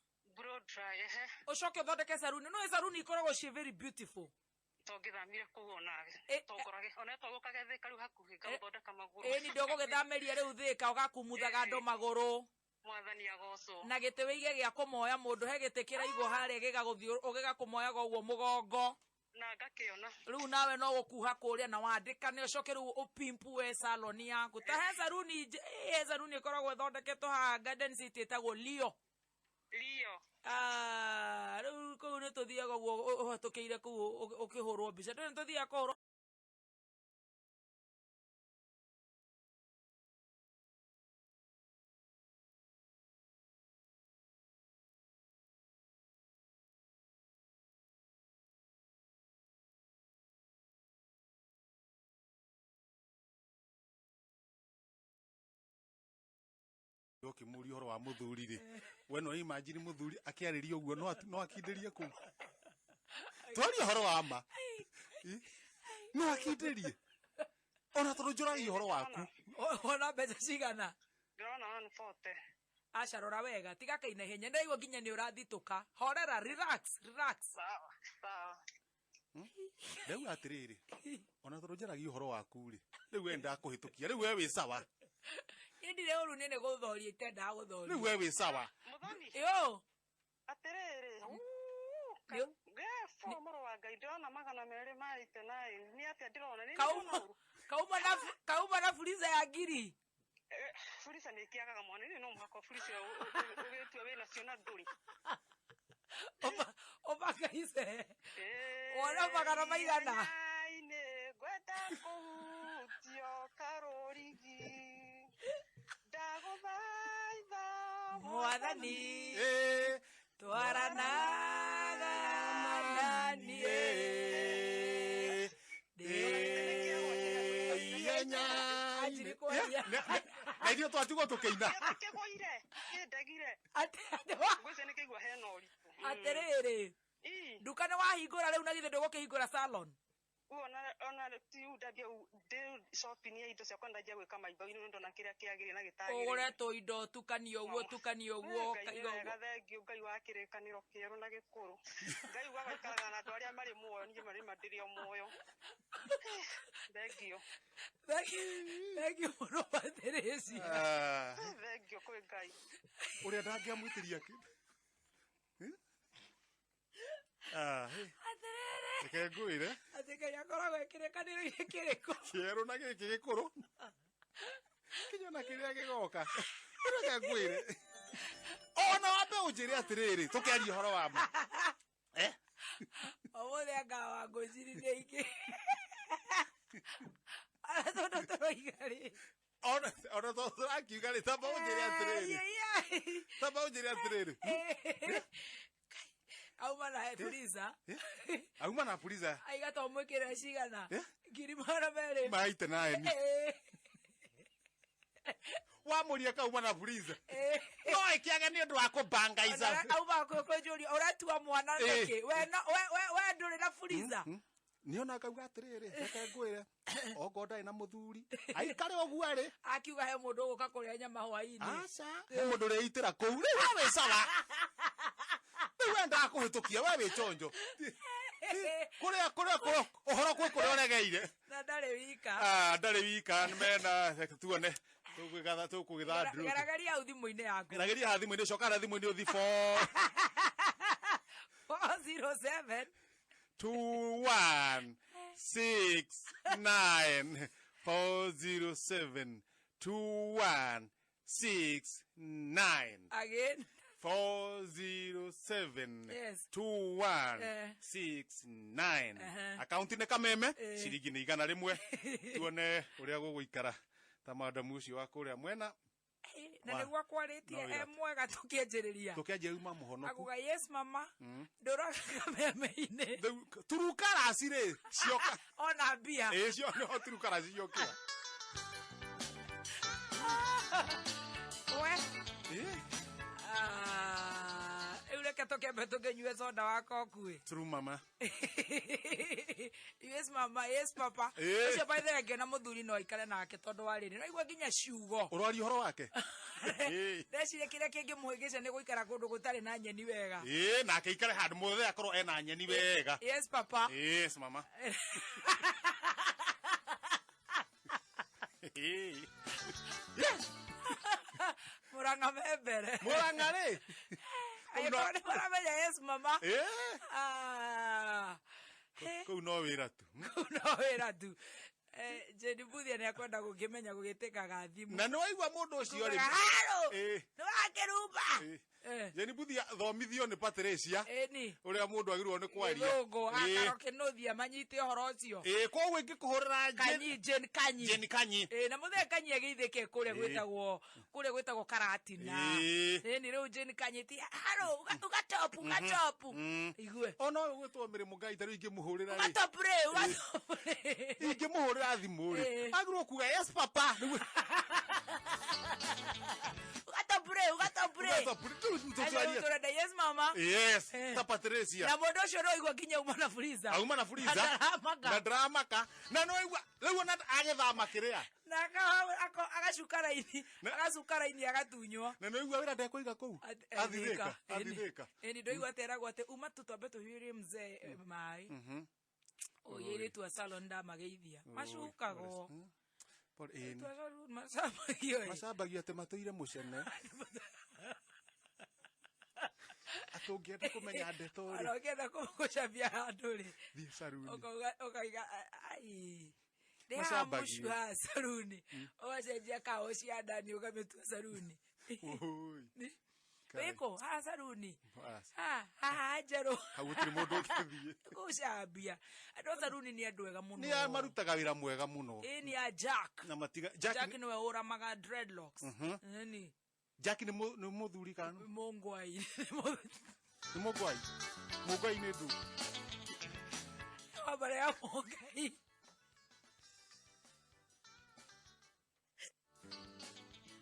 ucoke uthondeke saruni no saruni ikoragwo ci very beautiful togithamire kuona togorage ona togukage karu hakuhi gathondeka maguru ni ndogugithamiria riu thika ugakumuthaga ando maguru mwathani agoco na gite wige gia kumoya mundu he gite kiraigo hare gigaguthio ugiga kumoya gwo mugongo na ngakiona riu nawe no gukuha kuria na wandika ni ucoke riu upimpu we salon yaku ta he saruni ikoragwo thondeketwo ha garden city etagwo Leo riu kuu ni tuthiaga guo uhatukiire kuu ukihurwo mbica ni tuthiaga kuhurwo Okimuri horo wa muthuri ri we no imagine muthuri akiariria uguo no akinderie ku twari horo wa ma no akinderie ona turujura horo waku ona mbeca cigana ndona 140 acarora wega tiga kaina henya ndaigua nginya ni urathituka horera relax sawa Riu atiriri ona turujaragia horo waku ri riu enda kuhitukia riu we wi sawa ndire uru nene guthoria itenda guthoria riu we wi sawa Muthoni yo atiriri gefo moro wa ngai ndona magana meri maite nai ni atia ndirona ni kauma na furiza ya ngiri furiza ni kiagaga mwana ni no muhako furiza ugetua wena ciona nduri obakaise ona magana maigana gweta kuhutio karorigi ndaguthaitha mwathani twaranaga manani naidio twatigo tukeina atiriri nduka ni wahingura riu na githe ndugukihingura salon ona tiu ndabia de shopping ya indo cia kwenda jia gwika maibau-ini ndo na kiria kiagire na gitagire uguretwo indo tukanio uguo gathengio ngai wa kirikaniro kieru na gikuru ngai wa gaikaraga na andu aria mari muoyo ni mari mandirio muoyo thengio muno Patricia thengio kwi ngai uria ndangiamwitiria ki Eke nguire atika yakoragwo ikirikaniro ikiriko kieru na giki gikuru kinya na kiria gigoka eke nguire ona wabe unjire atiriri tukiaria horo wa ma omuthe ngawa ngwicirie iki ara tondu turoigari ona tondu akiuga tamba unjire atiriri auma na puliza auma na puliza aiga to mwikira cigana ngiri mara mere maite nae ni wamuria kauma na puliza no ikiaga ni ndu wa kubangaiza auma kujuria uratua mwana ndeke we nduri na puliza niona kauga atiriri reke ngwire ogonda ina muthuri aikare ogu ari akiuga he mundu uguka kuria nyama hwaini aca he mundu reitira kou riu we sawa wenda kuhitukia we wi chonjo kuria uhoro kwi kuria uregeire na ndari wika mena tuone tukugitha ndru garageria thimu-ini yaku garageria thimu-ini coka thimu-ini uthi 407 2169 407 2169 again 407 yes 2169 akaunti ne kameme ciringi ni igana rimwe tuone uria guguikara ta madamu ucio wa kuria mwena na niguo kwaritie mwega tukienjiriria uma muhonoku aguga yes mama nduraga kameme-ini turukarasi ri cioka ona mbia cio no turukarasi ciokira Eureka tokembe tukenyue soda wako kui. True mama. Yes mama, yes papa. Ucio by the ngena muthuri no ikare nake tondu wa riri. No igwa ginya ciugo. Urori horo wake. Ndecire kire kingi muhigisha ni guikara kundu gutari na nyeni wega. Nake ikare handu mothe akorwo ena nyeni wega. Yes papa. Yes mama. Muranga membere. Muranga ri. Ayikone maramenya yes mama. Kau no wira tu. No wira tu. Jeni Buthia ni akwenda gukimenya gugitikaga thimu. Na no aigua mundu ucio ri. No Kirumba. Jeni Buthia thomithio ni Patricia. Ni. Uria mundu agirwo ni kwaria. Thungu akarokinuthia manyite uhoro ucio. Kwa ngikuhurira Jeni Kanyi. Jeni Kanyi. Na muthe Kanyi agithike kuria gwitagwo Karatina. Ni riu Jeni Kanyi ti haro ugatopu. Igue. Ono gwitwo mirimo ngai tari ingimuhurira ri. Ugatopre. Ingimuhurira thimu ri. Agirwo kuga yes papa. Ugatopre. Yes mama. Yes. Ta Patricia. Na mundu ucio no igwa kinya uma na freezer. Auma na freezer. Na dramaka. Na no igwa riu na agethama kiria. Na agacukara ini agatunywa. Na no igwa wira ndekuiga kuu. Athithika. Eni ndo igwa teragwo ate uma tutombe tuhirie mzee mai. Oyere tu salon da mageithia. Macukago. Macambagio ati matuire mucene. Atungienda kumenya ndeto ri. Arogenda kugucambia handu ri. Thie saruni. Okaiga ai. Deha mushu ha saruni. Owacenjia kao cia ndani ugametua saruni. Oi. Weko ha saruni. Ha njero. Hagutiri mundu ukithie. Gucambia. Andu saruni ni andu ega muno. Ni marutaga wira mwega muno. Ni a Jack. Na matiga Jack ni we uramaga dreadlocks. Ni. Jack ni muthuri kana? Mongwai. Ni mongwai. Mongwai ni ndu. Abare ya mongwai.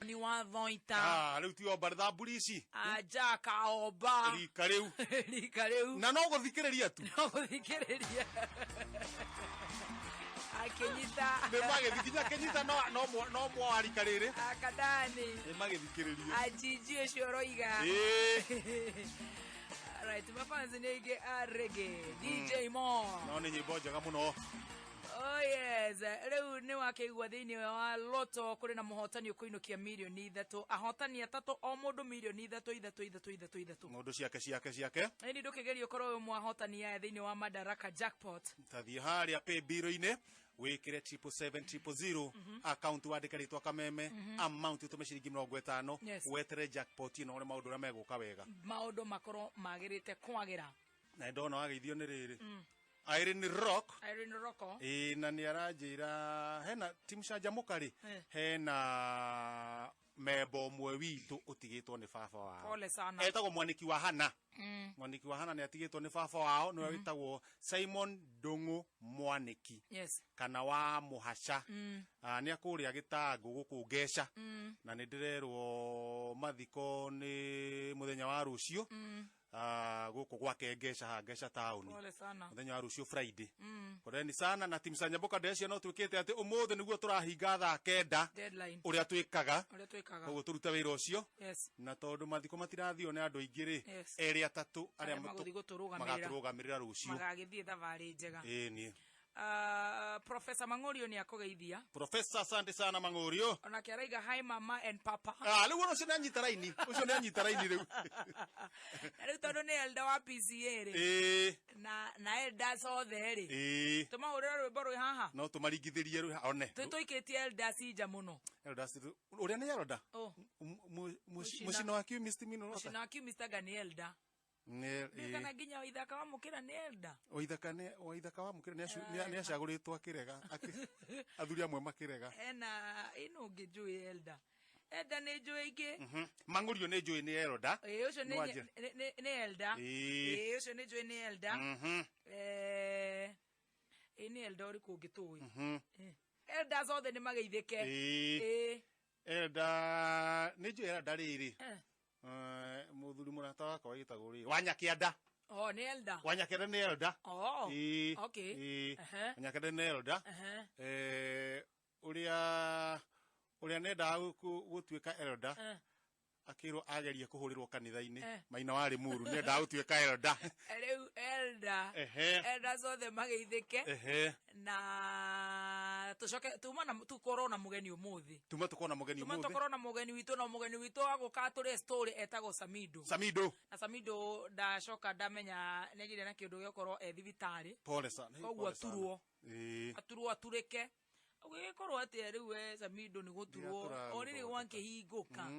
Ni wa thoita. Riu ti oba thamburi ici. Jack aoba. Rika riu. Na no guthikiriria tu. No guthikiriria. Akenyita. Ne magithikinya kenyita no mwarika riri. Akadani. Ne magithikiriria. Ajiji ecioroiga. Alright, mafanzi nige reggae. DJ Mo. No ni nyimbo njega muno. Oh yes, riu ni wakeigua thiini wa loto kuri na muhotani ukuinukia milioni 3 ahotani 3 o mundu milioni 3 mundu ciake ni ndukigerio korwo mwahotani ya thiini wa Madaraka jackpot tathie haria pay biro-ini wikire 77700 account wandike ritwa kameme amount utume ciringi 50 wetere jackpot ino ore maundu ra meguka wega maundu makoro magirite kwagira na ndona wageithio ni riri Irene Rock. Na ni aranjira hena timu Canjamuka ri. Hena mebo mwe witu utigitwo ni baba wao. Pole sana. Etagwo mwaniki wa Hana. Mwaniki wa Hana ni atigitwo ni baba wao no witagwo Simon Dongo Mwaniki. Yes. Kana wa Muhaca. Ni akuria gitangu guku Ngeca. Na ni ndirerwo mathiko ni muthenya wa rucio. Guko gwake Ngeca town. Pole sana. Muthenya wa rucio Friday. Poleni sana na timu Canjamuka ndecia no twikite ati umuthe niguo turahinga thaa 9. Deadline. Uria twikaga. Koguo turuta wira ucio. Yes. Na tondu mathiko matirathio ni andu aingi ri. Eri atatu aria magaturugamirira rucio. Magagithie thavari njega. Ni. Professor Mangorio ni akugeithia. Professor asante sana Mangorio. Ona kiaraiga hi mama and papa. Riu ono cio ni anyita raini. Ucio ni anyita raini riu. Riu tondu ni elda wa PCA ri. Na elda sothe ri. Tumahurira rwimbo rwi haha. No tumaringithirie rwi one. Tuikitie elda sija muno. Elda uria ni elda. Mucino wa K.U Mucino wa K.U Gani elda. Kana ginya oithaka wa mukira ni elda. Oithaka wa mukira ni acaguritwo akirega. Athuri amwe makirega. Ena ino ngijui elda. Elda nä njå ingä Mangurio nä njå nä Elda. å cio nä Elda å cio nä njå nä Elda nä Elda å rä kå ngä tå Elda zothe nä mageithä ke Elda nä njå Elda rä rä må thuri må rata wakwa gätagwo rä Wanyakianda nä Elda Wanyakianda nä Elda Wanyakianda nä Elda å rä a nendaga gå tuä ka Elda akirwo agerie kå hå rä rwo kanitha-inä Maina wa Limuru nä endaga gå tuä ka Elda rä u Elda zothe mageithä ke na tå korwo na må geni å må thä tuma tå korwo na må geni å må tå korwo na må geni witå na må geni witå agå ka tå rä story etagwo Samido na Samido ndacoka ndamenya nä njire na kä ndå gä okorwo thibitarä koguo aturwo aturä ke gä korwo atä rä u Samido nä gå turwo o rä rä gwankä hingå ka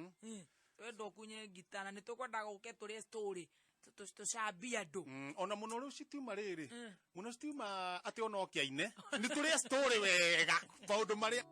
twenda kunye ngita na nä tå kwendaga gå ke tå rä story tå cambia andå ona må no rä u citiuma rä rä må no citiuma atä ona å kä aine nä tå rä story wega maå ndå marä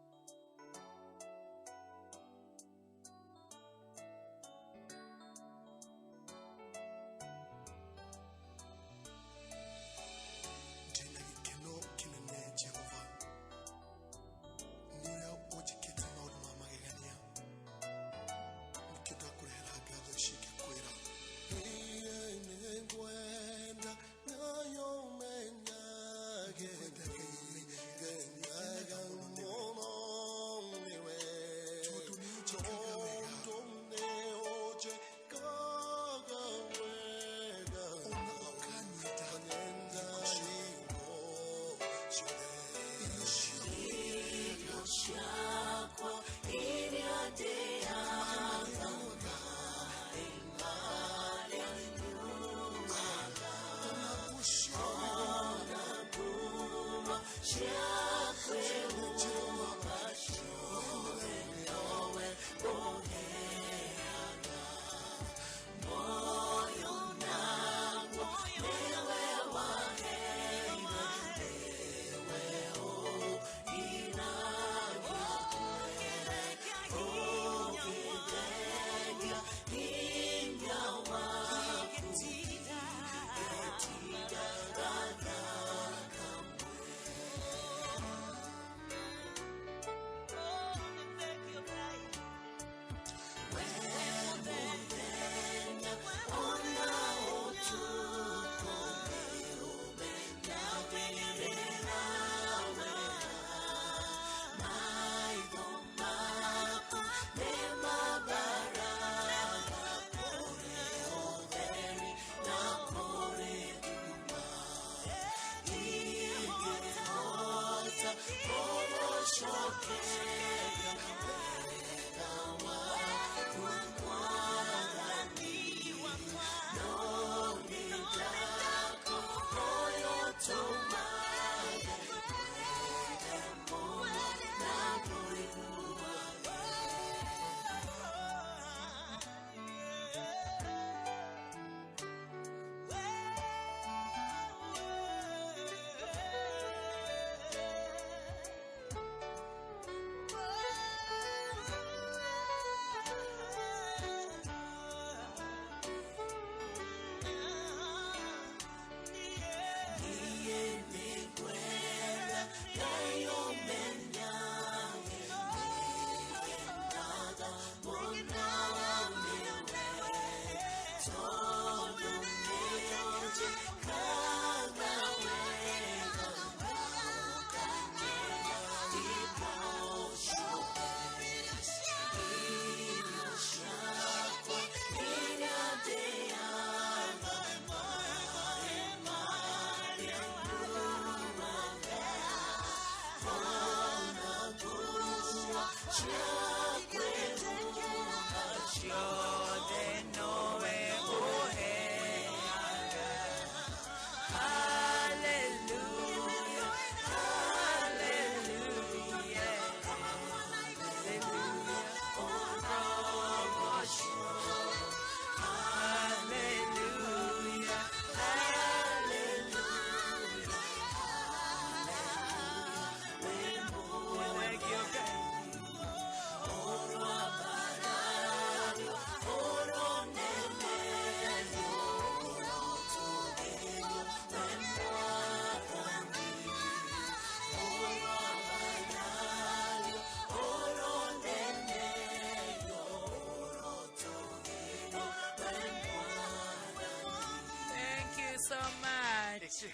a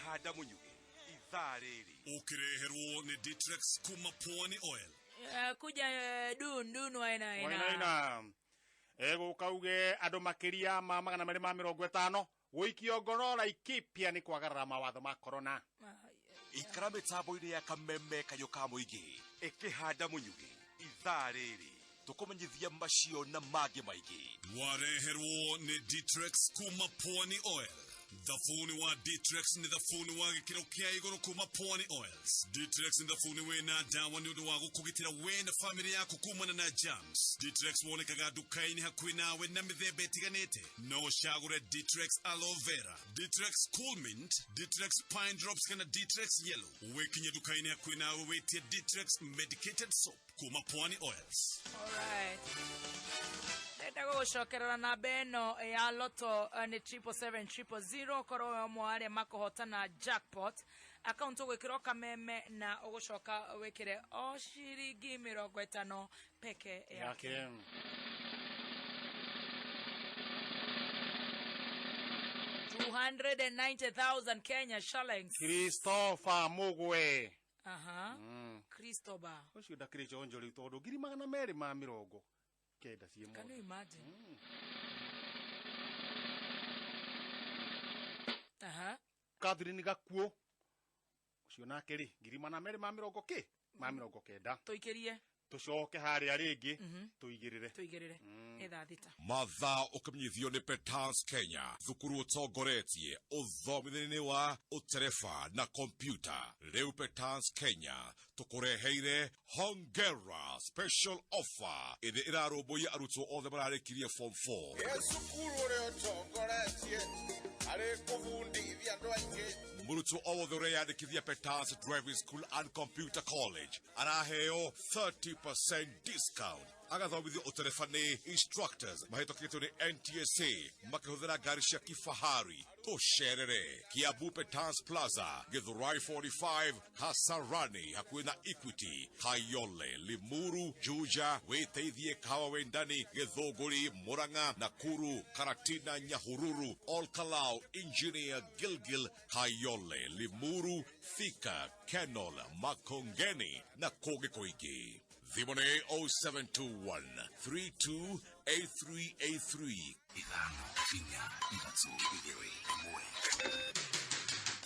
ikihanda munyuge ithaa riri ukireherwo ni Ditrex kuma Pwani Oil. Kuja dun waina ego kauge andu makiria ma 250 guikio ngoro Laikipia ni kwagarara mawatho ma corona. Ikara mitambo-ini ya kameme kayoka muigi ikihanda munyuge ithaa riri tukumenyithia macio na mangĩ maingĩ. Wareherwo ni Ditrex kuma Pwani Oil. Thafuni wa Ditrex ni thafuni wa gikiro kia iguru kuma Pwani Oils. Ditrex ni thafuni wena dawa ni undu wa gukugitira we na family yako kumana na germs. Ditrex wonekaga dukaini hakuhi nawe na mithemba itiganite. No shagure Ditrex aloe vera, Ditrex cool mint, Ditrex pine drops kana Ditrex yellow. Wekinye dukaini hakuhi nawe wetie Ditrex medicated soap kuma Pwani Oils. Alright. Netago shokerera na beno ya loto ni 77700 koro mware makohota na jackpot account gwikiro kameme na ugushoka wekire o shiringi 50 peke yake. 290,000 Kenya shillings. Christopher Mugwe. Christopher. Ucio ndakire chonjo ri tondu 250 kenda cie mo. Can you imagine? Catherine gakuo. Ucio nake ri 250 kenda. Toikirie. Tucoke haria ringi tuigirire. Etha thita. Mathaa ukimenyithio ni Petans Kenya thukuru utongoretie uthomithani wa utereba na kompyuta. Riu Petans Kenya tukureheire Hongera special offer ithi irarumbuia arutwo othe mararikirie form 4. Cukuru uria utongoretie ari kubundithia andu aingi. Murutwo othe ureyandikithia Petans Driving School and Computer College araheo 30% discount. Agathomithio utereba ni instructors mahitũkĩtwo ni NTSA makĩhũthĩra ngari cia kifahari. Tucerere Kiambu Petans Plaza, Githurai 45, Kasarani hakuhi na Equity, Kayole, Limuru, Juja, Weteithie Kahawa Wendani, Githũngũri, Murang'a, Nakuru, Karatina, Nyahururu, Olkalau, Engineer, Gilgil, Kayole, Limuru, Thika, Kenol, Makongeni na kũngĩ kũingĩ. Thimone 0721 328383 ithano inya ithatũ igĩrĩ ĩmwe.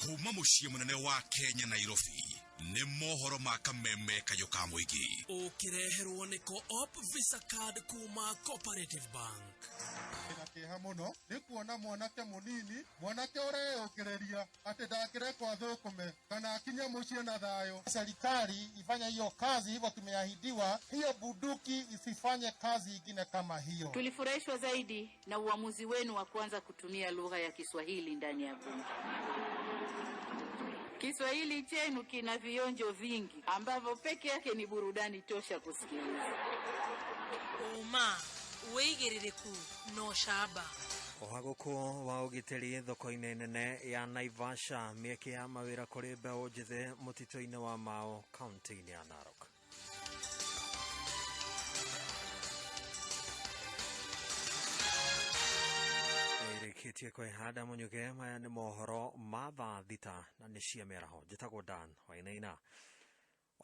Kuma muciĩ munene wa Kenya Nairobi ni mohoro ma kameme kayoka muigi ukireherwo ni Co-op Visa Card kuma Cooperative Bank. Kĩha mũno nĩ kuona mwanake munini mwanake ũreũkĩrĩria atĩ ndakĩrekwo thũkũme kana akinya mũciĩ na thayũ. Serikali ifanye hiyo kazi hivyo tumeahidiwa, hiyo bunduki isifanye kazi ingine kama hiyo. Tulifurahishwa zaidi na uamuzi wenu wa kuanza kutumia lugha ya Kiswahili ndani ya bunge. Kiswahili chenu kina vionjo vingi ambavyo peke yake ni burudani tosha kusikiliza. Uigiririku no shaba. Ohaguku wa ugitiri thoko-ini nene ya Naivasha mieke ya mawira kuri mbeũ njĩthĩ mutito-ini wa Mao kaunti-ini ya Narok. Kitie kwihanda munyuge maya ni mohoro ma thaa thita na ni cia mĩaraho. Njĩtagwo Dan Wainaina.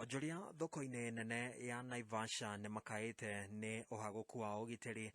Onjoria thoko-ini nene ya Naivasha ni makaĩte ni uhaguku wa ugitiri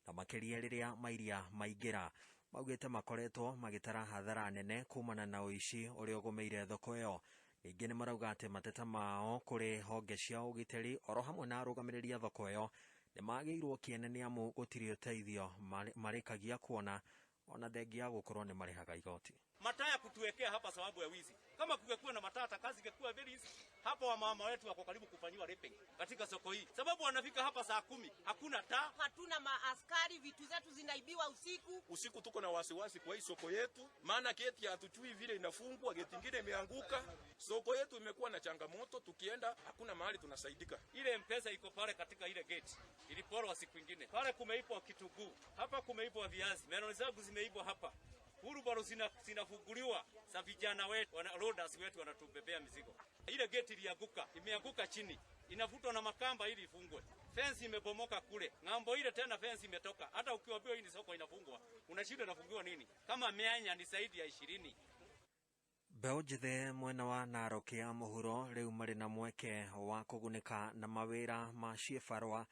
na makĩria rĩrĩa mairia maingĩra. Maugĩte makoretwo magĩtara hathara nene kumana na ũici ũrĩa ũgũmĩire thoko ĩyo. Ningĩ nĩ marauga atĩ mateta mao kũrĩ honge cia ugitiri oro hamwe na arũgamĩrĩria thoko ĩyo nĩ magĩirwo kĩene nĩ amu gũtirĩ ũteithio marĩkagia kuona ona thengia gũkorwo nĩ marĩhaga igoti. Mataya kutuwekea hapa sababu ya wizi. Kama kungekuwa na matata kazi ingekuwa very easy. Hapo wamama wetu wako karibu kufanywa raping katika soko hii. Sababu wanafika hapa saa 10, hakuna taa, hatuna maaskari, vitu zetu zinaibiwa usiku. Usiku tuko na wasiwasi kwa hii soko yetu, maana geti hatujui vile inafungwa, geti nyingine imeanguka. Soko yetu imekuwa na changamoto, tukienda hakuna mahali tunasaidika. Ile mpesa iko pale katika ile geti. Iliporwa siku nyingine. Pale kumeibwa kitunguu, hapa kumeibwa viazi. Meloni zangu zimeibwa hapa. Hurubaro zinafunguliwa za vijana wetu, loaders wetu wanatubebea mizigo. Ile geti ilianguka, imeanguka chini. Inavutwa na makamba ili ifungwe. Fence imebomoka kule. Ng'ambo ile tena fence imetoka. Hata ukiwaambia hii ni soko inafungwa, unashindwa inafungiwa nini? Kama mianya ni zaidi ya 20. Mbeũ njĩthĩ mwena wa Narok ya mũhuro rĩu marĩ na mweke wa kũgunĩka na mawĩra ma ciĩbarũa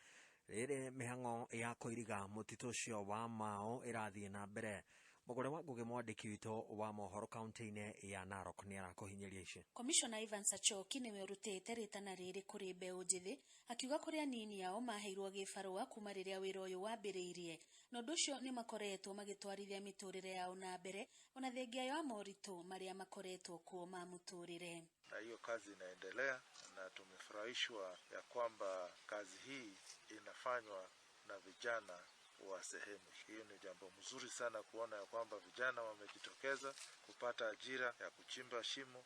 rĩrĩ mĩhang'o ya kũiriga mũtitũ ũcio wa Mao ĩrathiĩ na mbere. Mũgũre wa Ngugi mwandĩki witũ wa mohoro kaunti-inĩ ya Narok nĩ arakũhinyeria ici. Komishona Evans Achoki nĩwe ũrutĩte rĩtana rĩrĩ kũrĩ mbeũ njĩthĩ akiuga kũrĩ anini ao maheirwo gĩbarũa kuma rĩrĩa wĩra ũyũ wambĩrĩirie, na ũndũ ũcio nĩ makoretwo magĩtwarithia mĩtũrĩre yao na mbere ona thengia ya moritũ marĩa makoretwo kuo ma mũtũrĩre. Na hiyo kazi inaendelea na tumefurahishwa ya kwamba kazi hii inafanywa na vijana wa sehemu. Hiyo ni jambo mzuri sana kuona ya kwamba vijana wamejitokeza kupata ajira ya kuchimba shimo,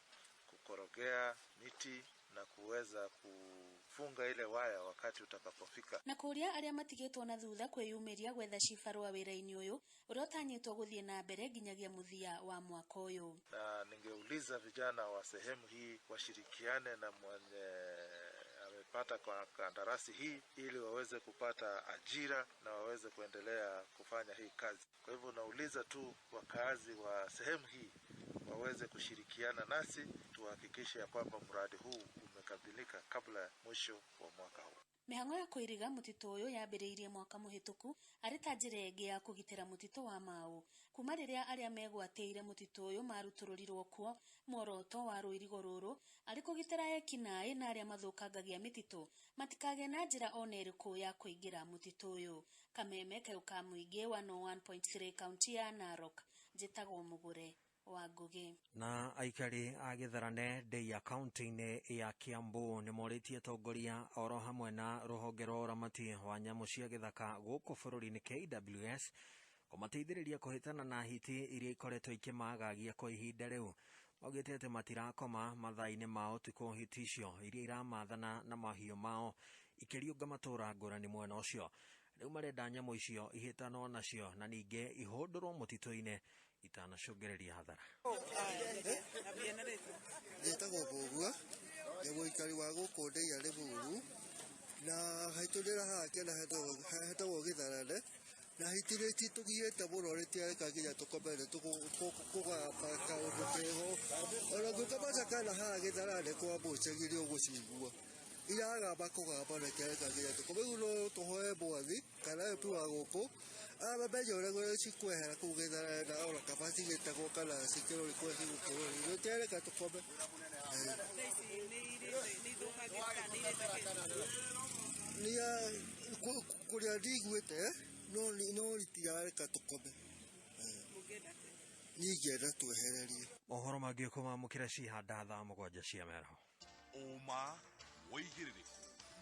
kukorogea miti na kuweza kufunga ile waya wakati utakapofika. Na kuria arĩa matigĩtwo na thutha kwĩyumĩria gwetha cibarũa wĩra-inĩ ũyũ ũrĩa ũtanyĩtwo gũthiĩ na mbere nginyagia mũthia wa mwaka ũyũ. Na ningeuliza vijana wa sehemu hii washirikiane na mwenye amepata kwa kandarasi hii ili waweze kupata ajira na waweze kuendelea kufanya hii kazi. Kwa hivyo nauliza tu wakazi wa sehemu hii waweze kushirikiana nasi tuhakikishe ya kwamba mradi huu umekamilika kabla mwisho wa mwaka huu. Mĩhang'o ya kũiriga mũtitũ ũyũ yambĩrĩirie mwaka mũhĩtũku arĩ ta njĩra ĩngĩ ya kũgitĩra mũtitũ wa Mao. Kuma rĩrĩa arĩa megwatĩire mũtitũ ũyũ marutũrũrirwo kuo, muoroto wa rũirigo rũrũ arĩ kũgitĩra ekinaĩ na arĩa mathũkangagia mĩtitũ matikagĩe na njĩra ona ĩrĩkũ ya kũingĩra mũtitũ ũyũ. Kameme K.U Muthoni 101.3 kaunti ya Narok, njĩtagwo Mũgũre wa Ngugi. Na aikari a Githarane Ndeia kaunti-inĩ ya Kiambu nĩ morĩtie atongoria oro hamwe na rũhonge rwa ũramati wa nyamũ cia gĩthaka gũkũ bũrũri-inĩ KWS kũmateithĩrĩria kũhĩtana na hiti iria ikoretwo ikĩmagagia kwa ihinda rĩu. Maugĩte atĩ matirakoma mathaa-inĩ ma ũtukũ hiti icio iria iramathana na mahiũ mao ikĩriũnga matũra ngũrani mwena ũcio. Rĩu marenda nyamũ icio ihĩtanwo nacio na ningĩ ihũndũrwo mũtitũ-inĩ itanacũngĩrĩria hathara. Njĩtagwo Mbũgua, nĩ mũikari wa gũkũ Ndeia Rĩmuru, na haitũ ndĩrahake na hetagwo Githarane, na hiti rĩtitũgiĩte mũno rĩtiareka nginya tũkomere kũgamba kaũndũ keho. Ona ngũkamaca kana haha Githarane kwa mũcegiri ũgũcigua iragamba kũgamba na kĩareka nginya tũkome. Rĩu no tũhoe mwathi kana MP wa gũkũ amamenye ũrĩa cikwehera kũu Githarane na ona kaba cigĩtagwo kana cikĩrwo rĩkwe cigũkũrwo rĩtiareka tũkome. Nia kũrĩa ndiguĩte no rĩtiareka tũkome. Ningĩenda twehererie. Mohoro mangĩ kũmamũkĩra cihanda thaa 7 cia mĩaraho. Uma wĩigĩrĩrĩku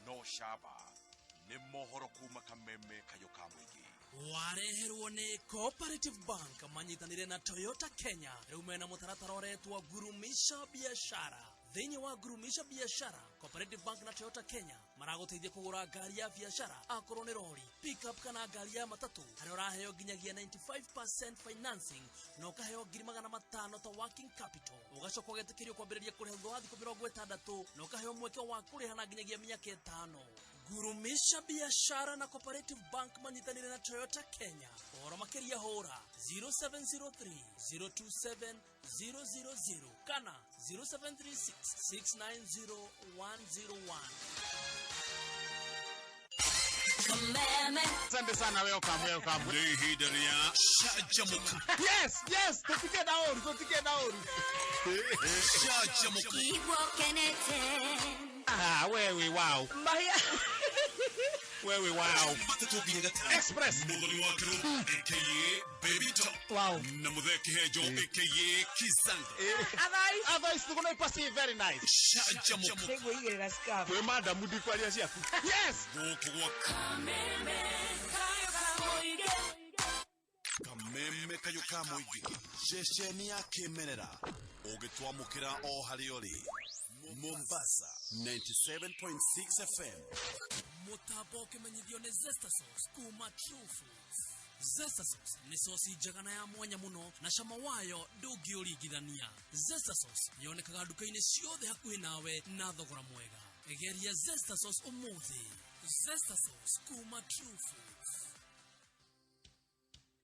no camba nĩ mohoro kuma Kameme Kayuka Mũingĩ. Wareherwo nĩ Cooperative Bank manyitanĩre na Toyota Kenya rĩu mena mũtaratara ũretwo Gurumisha Biashara. Thĩinĩ wa Gurumisha Biashara, Cooperative Bank na Toyota Kenya maragũteithia kũgũra ngari ya biashara akorwo nĩ lori, pickup kana ngari ya matatũ harĩa ũraheo nginyagia 95% financing na ũkaheo 500,000 ta working capital. Ũgacoka ũgetĩkĩrio kwambĩrĩria kũrĩha thutha wa thikũ 60 na ũkaheo mweke wa kũrĩha na nginyagia mĩaka 5. Gurumisha Biashara na Cooperative Bank manyitanĩre na Toyota Kenya. Ũhoro makĩria hũra 0703 027 000 kana 0736 690 101. Asante sana, welcome. Ni hidari ya Canjamuka. Yes, tupike dauri. Canjamuka. Wewe wow. Wewe wow. Express. Muthoni wa Kirumba A.K.A Baby Tops. Wow. Na Gathee Kihenjo A.K.A Kizanga. Otherwise tuko na ipasi very nice. Canjamuka. Tego ile rasika. Wewe madam ndi kwa lia siaku. Yes. Kameme Kayuka Mũingĩ. Ceceni ya kĩmerera ũgĩtwamũkĩra o harĩa ũrĩ. Mombasa 97.6 FM. Mũtambo ũkĩmenyithio nĩ Zesta Sauce kuma True Foods. Zesta Sauce nĩ sosi njega na ya mwanya mũno na cama wayo ndũngĩũringithania. Zesta Sauce yonekaga nduka-inĩ ciothe hakuhĩ nawe na thogora mwega. Geria Zesta Sauce ũmũthĩ. Zesta Sauce kuma True Foods.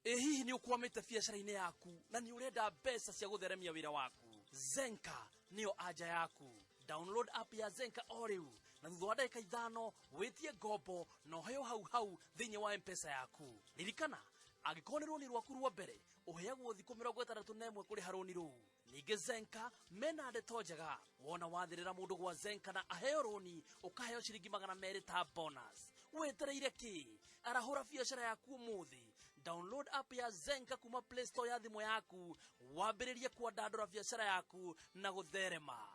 Hihi nĩ ũkwamĩte biacara-inĩ yaku na nĩ ũrenda mbeca cia gũtheremia wĩra waku? Zenka niyo aja yaku. Download app ya Zenka oriu na thutha wa ndagika 5 witie ngombo no heo hau thiini wa M-Pesa yaku. Ririkana angĩkorwo nĩ rũni rwaku rwa mbere ũheagwo thikũ 61 kũrĩha rũni rũu. Ningĩ Zenka mena ndeto njega, wona wathĩrĩra mũndũ gwa Zenka na aheo rũni ũkaheo ciringi 200 ta bonus. Wetereire kĩ? Arahũra biacara yaku ũmũthĩ. Download app ya Zenka kuma Play Store ya thimũ yaku wambĩrĩrie kuandandũra biacara yaku na gũtherema.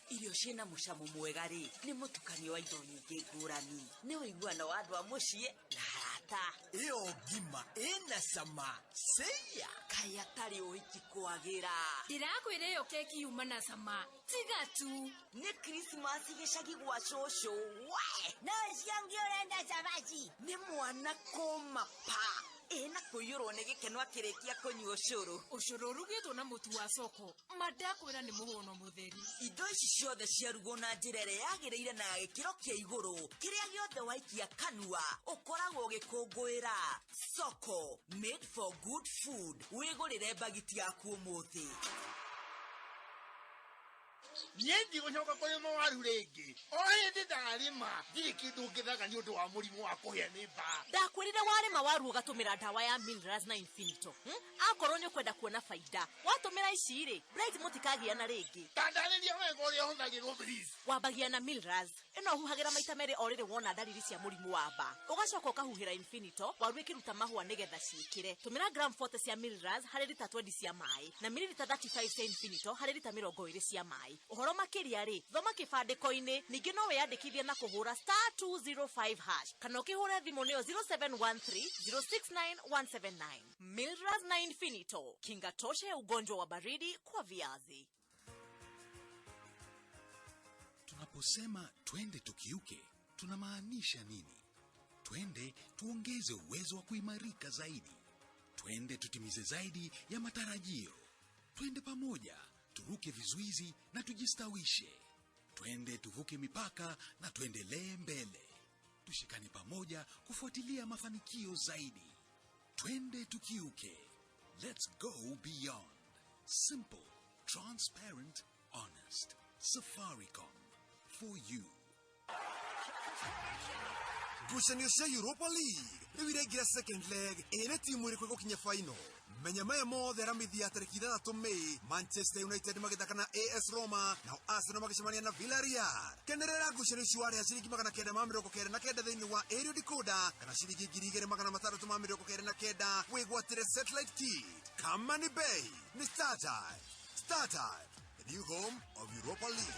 Irio ciĩna mũcamo mwega rĩ, nĩ mũtukanio wa indo nyingĩ ngũrani. Nĩ ũiguano wa andũ a mũciĩ na arata. Ĩyo ngima ĩna cama. Seya. Kaĩ atarĩ ũhiki kwagĩra. Ndĩrakwĩra ĩyo keki yuma na cama. Tiga tu. Nĩ Christmas gĩcagi gwa cũcũ. We! No ciangi ũrenda cabaci. Nĩ mwana koma pa. Ena kũiyũrwo nĩ gĩkeno akĩrĩkia kũnyua ũcũrũ. Ũcũrũ ũrugĩtwo na mũtu wa soko. Mandakwĩra nĩ mũhũno mũtheri. Indo ici ciothe ciarugwo na njĩra ĩrĩa yagĩrĩire na gĩkĩro kĩa igũrũ. Kĩrĩa gĩothe waikia kanua ũkoragwo ũgĩkũngũĩra. Soko, made for good food. Wĩgũrĩre bagiti yaku ũmũthĩ. Niĩ gũcoka kũrĩ mũwaru rĩngĩ. O hĩndĩ ndarĩma ndirĩ kĩndũ ngĩthaga nĩ ũndũ wa mũrimũ wa kũhĩa nĩ mbaa. Ndakwĩrire warĩma waru ũgatũmĩra ndawa ya Milraz na Infinito. Akorwo nĩ ũkwenda kuona faida, watũmĩra ici rĩ, Bright mũtikagĩa na rĩngĩ. Tandarĩria wega ũrĩa ũhũthagĩrwo please. Wambagia na Milraz. Ĩno ũhuhagĩra maita merĩ o rĩrĩ wona ndariri cia mũrimũ wa mbaa. Ũgacoka ũkahuhĩra Infinito, waru ĩkĩruta mahũa nĩgetha ciĩkĩre. Tũmĩra gram 40 cia Milraz harĩ lita 20 cia maĩ na mililita 35 cia Infinito harĩ lita 20 cia maĩ. Ũhoro makĩria rĩ, thoma kĩbandĩko-inĩ, ningĩ no wĩyandĩkithie na kũhũra *205# kana ũkĩhũra thimũ nĩyo 0713069179. Milraz na Infinito, kinga tosha ya ugonjwa wa baridi kwa viazi. Tunaposema twende tukiuke, tunamaanisha nini? Twende tuongeze uwezo wa kuimarika zaidi. Twende tutimize zaidi ya matarajio. Twende pamoja, turuke vizuizi na tujistawishe. Twende tuvuke mipaka na tuendelee mbele. Tushikane pamoja kufuatilia mafanikio zaidi. Twende tukiuke. Let's go beyond. Simple, transparent, honest. Safaricom. For you. Ngucanio cia Europa League rĩu irengira second leg ĩrĩ timu ĩrĩ gũkinya final. Menya maya mothe aramithia tarĩki 6 Mei, Manchester United magĩthaka na AS Roma na Arsenal magĩcemania na Villarreal. Kenerera ngucanio icio warĩ ciringi 999 thĩinĩ wa Aerial Decoder kana ciringi 2399 wĩgwatĩre satellite kit. Kamani Bay ni Star Time. Star Time, the new home of Europa League.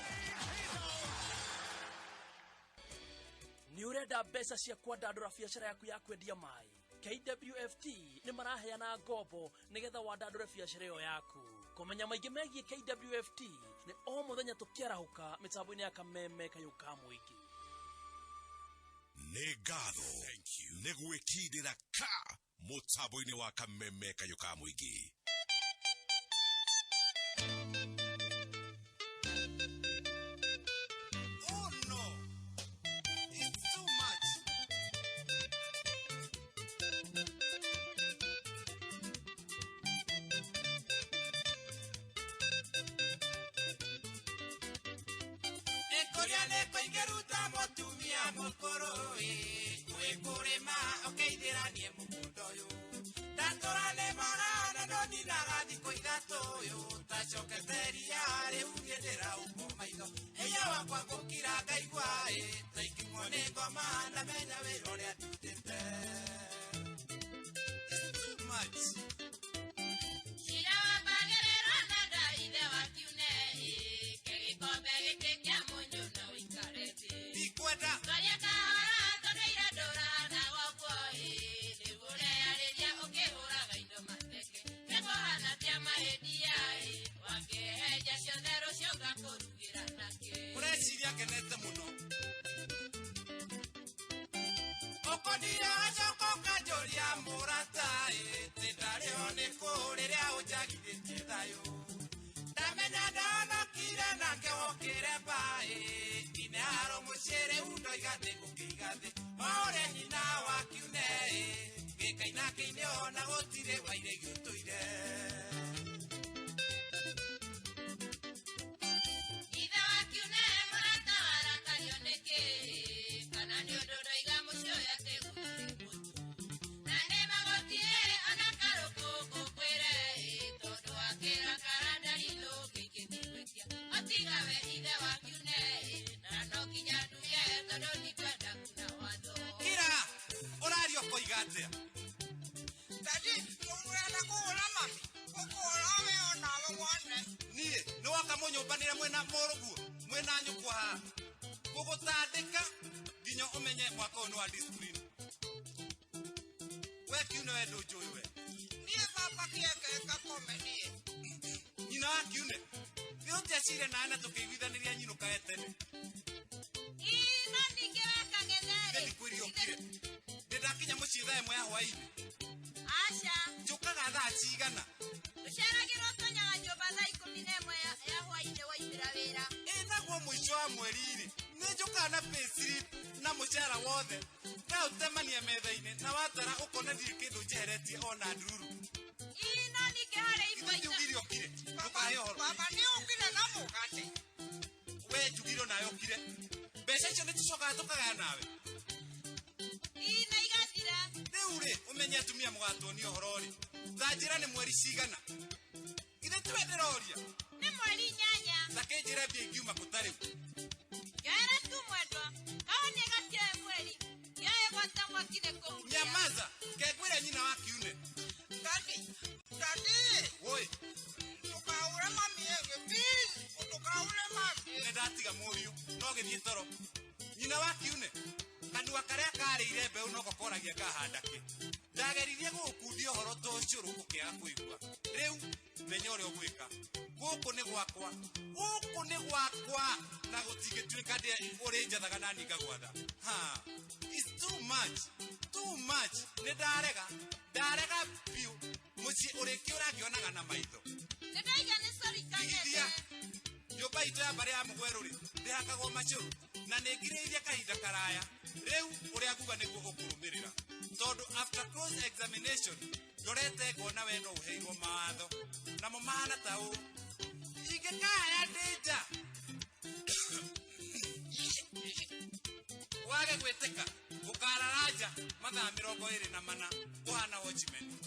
Ni urenda mbeca cia kuandandũra biacara yaku ya kwendia mai. KWFT ni maraheana ngombo nigetha wandandũre biacara ĩyo yaku. Kũmenya maingĩ megiĩ KWFT ni o mũthenya tũkĩarahũka mĩtambo-inĩ ya kameme kayuka mũingĩ. Nĩ ngatho nĩ gwĩkindĩra ka mũtambo-inĩ wa kameme kayuka mũingĩ. Kira, orario koigatea. Tadi, tungwenda kuhula mami. Kukuhula weona wone. Nie, no wakamonyo banira mwena morugu, mwena nyukwa. Kugutandika, nginya umenye mwaka ono wa discipline. We kiune we ndujui we. Nie papa kiake kakome nie. Nyina wa kiune. Ndio tiacire naana tukiiguithaniria nyinuka etene. Ino ningeweka gedere. Ndi kwiriokire. Ndidakinya mucitha emwe ya hwaini. Asha. Njukaga thaa cigana. Uceragirwo tonyaga nyumba thaa 11 ya hwaini waimira wira. Naguo mwisho wa mweri-ri nĩ njukaga na payslip na mũcara wothe na ũtemania metha-inĩ na watara ũkona ndirĩ kĩndũ njeheretie ona ndururu. Ino ningĩharĩ iboita. Njugire ũkire ndũkahe ũhoro. Baba nĩ ũkire na mũgate. We njugire nawe ũkire. Mbeca icio nĩ tũcokaga tũkagaya nawe. Ino igathira. Rĩu-rĩ ũmenye atumia mũgatuonia ũhoro-rĩ. Ta njĩra nĩ mweri cigana. Githĩ tiwe ndĩroria. Nĩ mweri 8. Ta kĩnjĩre mbia ingiuma gũtarĩ. Gera tu mwendwa. Kawa nĩ gatie mweri. Yae gwata mwakire kũu. Nyamaza, kegwĩre nyina wa kiune. Dadi. Oi. Tukaure mami ege please. Tukaure mami. Nĩ ndatiga mũriũ, no gĩthiĩ toro. Nyina wa kiune. Kanua karĩa karĩire mbeũ no gakoragia ngahanda kĩ. Ndageririe gũgũkundia ũhoro ta ũcio ũkĩaga kũigua. Rĩu menya ũrĩa ũgwĩka. Gũkũ nĩ gwakwa. Gũkũ nĩ gwakwa. Na gũtingĩtuĩka ũrĩ njathaga na ninga gwatha. It's too much. Too much. Nĩ ndarega. Ndarega biũ. Mũciĩ ũrĩkĩ ũrangĩonaga na maitho. Ndĩraiga nĩ sorry kangete. Nyũmba itũ ya mbarĩ ya mũgwerũ-rĩ ndĩhakagwo macũrũ na nĩ ngirĩirie kahinda karaya. Rĩu ũrĩa nguga nĩguo ũkũrũmĩrĩra. Tondũ after close examination ndorete ngona we no ũheirwo mawatho namo mahana ta ũũ. Ingĩkaya ndĩ nja wage gwĩtĩka ũkarara nja mathaa 24 ũhana watchman.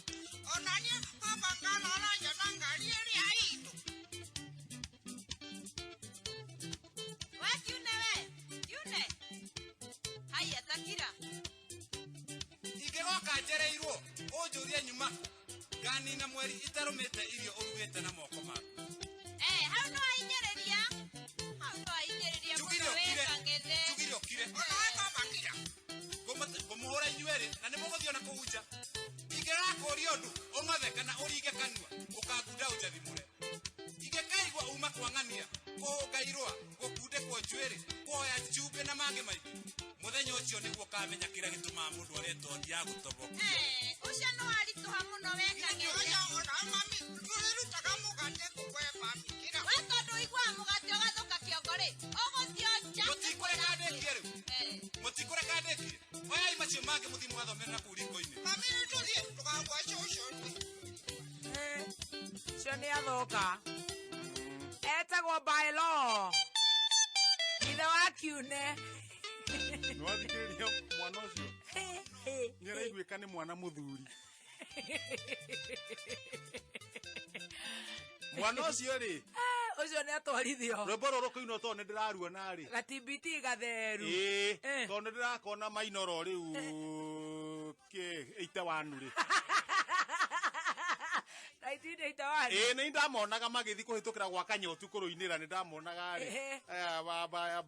Onania baba ngarara nja na ngari ĩrĩa itũ. We kiune we. Kiune. Haya takira. Ingĩgoka njereirwo ũnjũrie nyuma nganina mweri itarũmĩte irio ũrugĩte na moko maku. Hau no ainyereria. Hau no ainyereria mũno we kangete. Njugire ũkire. Onawe baba kira. Ngũmũhũra inyuerĩ na nĩmũgũthiĩ ona kũhunja. Ingĩgakũria ũndũ ũng'othe kana ũringe kanua ũkangunda ũnjathimũre. Ingĩkaigua uma kwang'ania kũhũnga irũa gũkundĩkwo njuĩrĩ kuoya cumbĩ na mangĩ maingĩ. Mũthenya ũcio nĩguo ũkamenya kĩrĩa gĩtũmaga mũndũ aretwo ndia gũtobokia. Ũcio no aritũha mũno we kangete. Onawe mami tũrĩrutaga mũgate kũwe mami kira. We tondũ ũiguaga mũgate ũgathũka kĩongo-rĩ ũgũthiĩ nja. Mũtikũreka ndĩkie rĩu. Mũtikũreka ndĩkie. Oyai macio mangĩ mũthiĩ mũgathomere na kũu riko-inĩ. Mami nĩtũthiĩ tũkagwa cũcũ. Cio nĩ athũka. Etagwo by law. Ithe wa kiune. Nĩwathikĩrĩria mwana ũcio. Nĩaraiguĩka nĩ mwana mũthuri. Mwana ũcio-rĩ. Ũcio nĩ atwarithio. Rwĩmbo rũrũ kũinwo tondũ nĩ ndĩraruona-rĩ. Gatibiti gatheru. Tondũ nĩ ndĩrakona mainoro rĩu 81-rĩ. 1981. Nĩ ndamonaga magĩthiĩ kũhĩtũkĩra gwa Kanyotu kũrũinĩra nĩ ndamonaga-rĩ.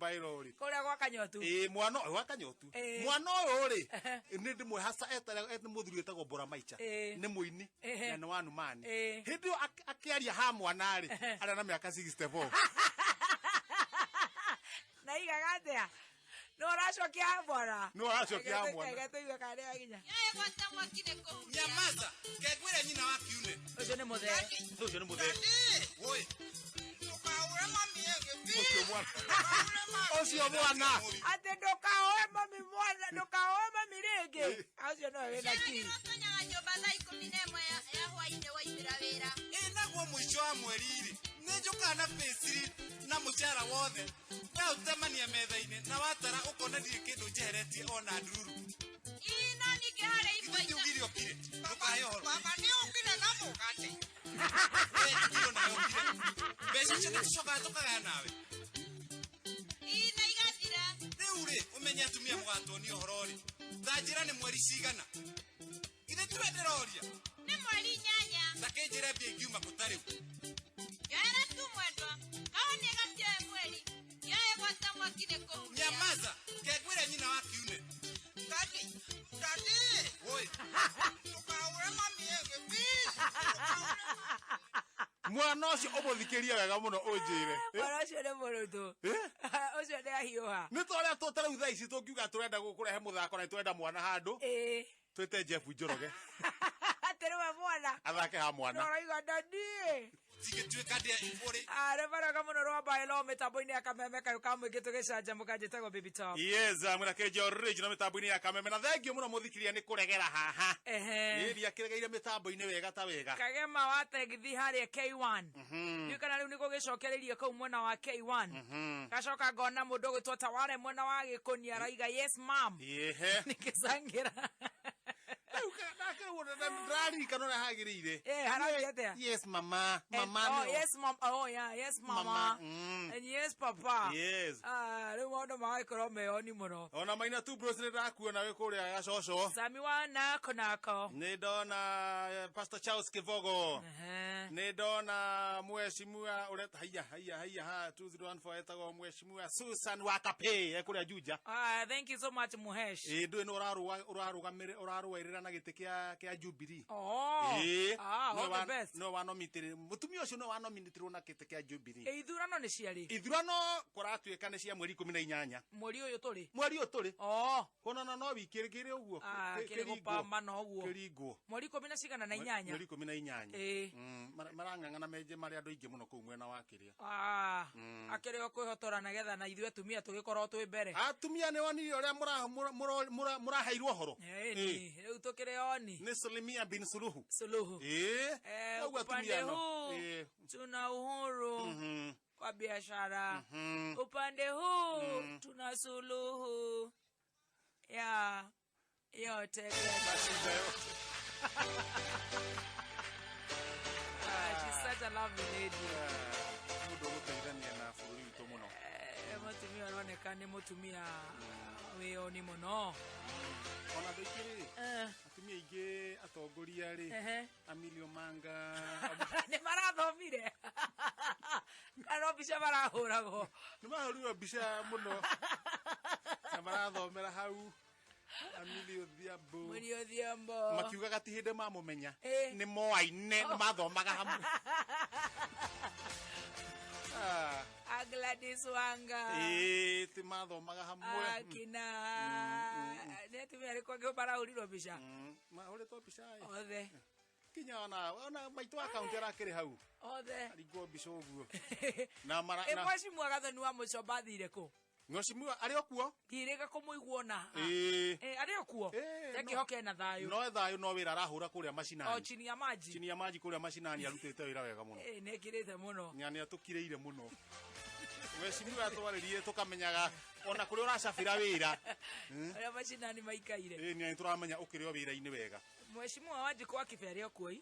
Bairũ-rĩ. Kũrĩa gwa Kanyotu. Mwana ũyũ wa Kanyotu. Mwana ũyũ-rĩ nĩ ndĩmwe hasa nĩ mũthuri wĩtagwo Mbũra Maicha. Nĩ mũini na nĩ wa Numani. Hĩndĩ ĩyo akĩaria ha mwana-rĩ arĩ na mĩaka 64. Na igaga atĩa? Nĩ ũracokia mwana. Nĩ ũracokia mwana. Egetũigua kana nĩ aginya. Yae gwata mwakire kũu. Nyamaza, kegwĩre nyina wa kiune. Ũcio nĩ mũthee. Ũcio nĩ mũthee. Oi. Tukaure mami ege please. Ũcio mwana. Ũcio mwana. Atĩ ndũkaoe mami mwana, ndũkaoe mami rĩngĩ. Ũcio no wĩna ki. Tonyaga nyũmba thaa 11 ya hwaini waimira wĩra. Naguo mwisho wa mweri-rĩ nĩ njũkaga na payslip na mũcara wothe na ũtemania metha-inĩ na watara ũkona ndirĩ kĩndũ njeheretie ona ndururu. Ino ningĩharĩ iboita. Njugire ũkire ndũkahe ũhoro. Baba nĩ ũkire na mũgate. Njugire nawe ũkire. Mbeca icio nĩ tũcokaga tũkagaya nawe. Ino igathira. Rĩu-rĩ watonio horori thajira ni mweri cigana ithe twenderoria Ni mweri nyanya. takenjire mbia ingiuma kutari Gera tu mwendwa. Kaone gatie mweri. Yae gwata mwakine ko. nyamaza kegwire nyina wa kiune Dadi. woi Tukawe mami ege bi. mwana ucio umuthikiria wega muno unjire Mwana ucio nĩ mũrũtũ. Ucio nĩ ahiũha. nĩ tũrĩa tũtarĩu thaa ici tũngiuga tũrenda gũkũrehe mũthako na twenda mwana handũ twĩte Jeff Njoroge Atĩrĩwe mwana. athake ha mwana Noroiga ndadi. tigĩtuĩka ndĩa ibũrĩ Arĩbaraga mũno rwa bailo mĩtambo-inĩ ya kameme kayo ka mũingĩ tũgĩcanjamũka njĩtagwo Baby Tops. yes mwena Kihenjo original mĩtambo-inĩ ya kameme na thengio mũno mũthikiria nĩ kũregera haha ĩthi akĩregeire mĩtambo-inĩ wega ta wega Kagema wa tegithi harĩa K1 nĩ kana rĩu nĩ gũgĩcokereria kũu mwena wa K1 gacoka ngona mũndũ ũgĩtwo Taware mwena wa Gĩkũni araiga yes mom nĩkĩcangĩra Rari kanona hagirire. Yes mama. Oh yes mom. Oh yeah, yes mama. And yes papa. Yes. Rĩu maũndũ magagĩkorwo meoni mũno. Ona maina tu bros nĩ ndakuona wĩ kũrĩa gacoco. Sami wa nako. Nĩ ndona Pastor Charles Kivogo. Nĩ ndona mheshimiwa ũreta haiya ha 201 etagwo mheshimiwa Susan Wakape kũrĩa Juja. Thank you so much Muhesh. Ndũĩ nĩ ũrarũgamĩrĩra na gĩtĩ kĩa Jubilee. All the best. No wanomitirwo mutumia ũcio no wanomitirwo na gĩtĩ kĩa Jubilee. Ithurano nĩ ciarĩ. Ithurano kũratuĩka nĩ cia mweri 18. Mweri ũyũ tũrĩ. Mweri ũyũ tũrĩ. Kũnona no wikĩrĩkĩre ũguo. Kĩrĩgũpambana ũguo. Kĩringo. Mweri 18. Mweri 18. Marang'ang'ana menje marĩ andũ aingĩ mũno kũu mwena wa kĩrĩa. Akĩrĩ kwĩhotora na getha na ithuĩ atumia tũgĩkorwo twĩ mbere. Atumia nĩ wonire ũrĩa mũraheirwo horo. Rĩu tũkĩrĩ oni. Ni Salimia bin Suluhu. Upande huu tuna uhuru kwa biashara. Upande huu tuna suluhu ya yote. She's such a lovely lady. Mutumia anaonekana ni mutumia weoni muno. Ona ndikiri atumia ingĩ atongoria rĩ Amilio Manga nĩ marathomire kana bica marahũragwo nĩ mahũrirwo bica mũno na marathomera hau Amilio Thiambo makiuga gati hĩndĩ mamũmenya nĩ moaine nĩ mathomaga hamwe Gladys Wanga ti mathomaga hamwe akina netumia ariko ngĩbarahũrirwo bica mahũrĩtwo bica othe kinya ona maitũ account arakĩrĩ hau othe aringwo bica ũguo na mheshimiwa Gathoni wa Mũcomba athire kũ mheshimiwa arĩ okuo ngirĩga kũmũiguona arĩ okuo yakĩhoke na thayũ no thayũ no wĩra arahũra kũrĩa macinani chini ya maji kũrĩa macinani arutĩte wĩra wega mũno nĩkĩrĩte mũno nĩ atũkirĩire mũno mheshimiwa atwarĩrie tũkamenyaga ona kũrĩa ũracabĩra wĩra arĩa macinani maikaire nĩ tũramenya ũkĩrĩ wĩra-inĩ wega mheshimiwa Wanjikũ wa Kibe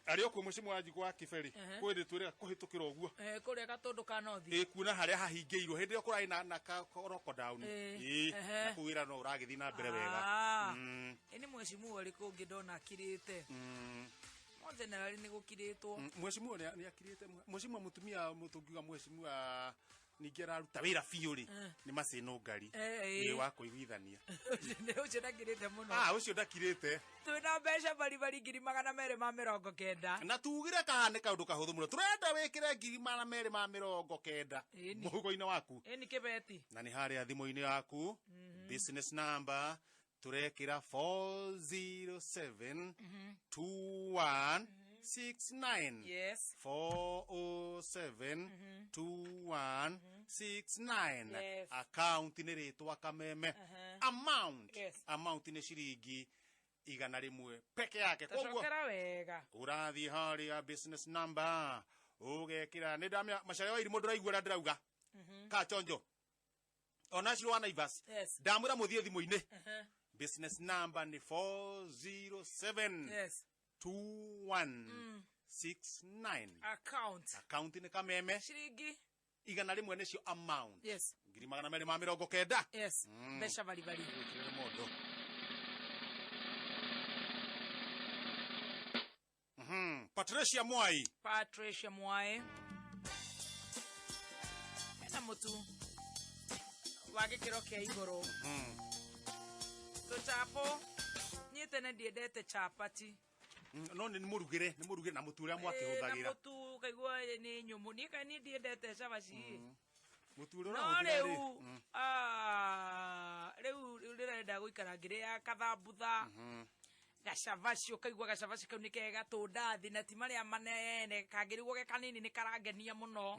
arĩ okuo mheshimiwa Wanjikũ wa Kibe kwĩrĩ twĩrĩga kũhĩtũkĩra ũguo kũrĩa Gatũndũ ka North kuona harĩa hahingĩirwo hĩndĩ ĩyo kũrarĩ na lockdown na kũwĩra no ũragĩthiĩ na mbere wega nĩ mheshimiwa ũrĩkũ ũngĩ ndona akirĩte generally nĩ gũkirĩtwo mheshimiwa nĩ akirĩte mheshimiwa mutumia mũtũngiuga mheshimiwa ningĩ araruta wĩra biũ rĩ nĩ macino ngari nĩ wa kũiguithania ũcio ndakirĩte mũno ũcio ndakirĩte twĩna mbeca baribari 249 na tugire kahane kaũndũ kahũthũ mũno tũrenda wĩkĩre 249 mũhuko-inĩ waku nĩ kĩbeti na nĩ harĩa thimũ-inĩ yaku business number turekĩra 407 2169 yes 407 2169 account nĩ rĩtwa kameme amount nĩ ciringi 100 peke yake koguo wega ũrathiĩ harĩa business number ũgekĩra nĩ ndamya macaria wa irimũ ndĩraigua ũrĩa ndĩrauga Kachonjo ona ciro wa Naivas ndamwĩra mũthiĩ thimũ-inĩ business number nĩ 407 2169 account nĩ kameme ciringi igana rimwe nicio amount. Yes. 290. Yes. Besha bali. Modo. Patricia Mwai. Ena mutu. Wage kiro kia igoro. Tuchapo. Nyite ne diedete chapati. No ni murugire na mutu uria mwakihuthagira. Na mutu kaigua ni nyumu ni ka ni diedete chapati. Mutu uria urahuthagira. Reu ndirenda guikara ngire ya kathambutha. Gacavaci ukaigua gacavaci kau ni kega tundathi na ti maria manene kagirigwo ge kanini ni karangenia muno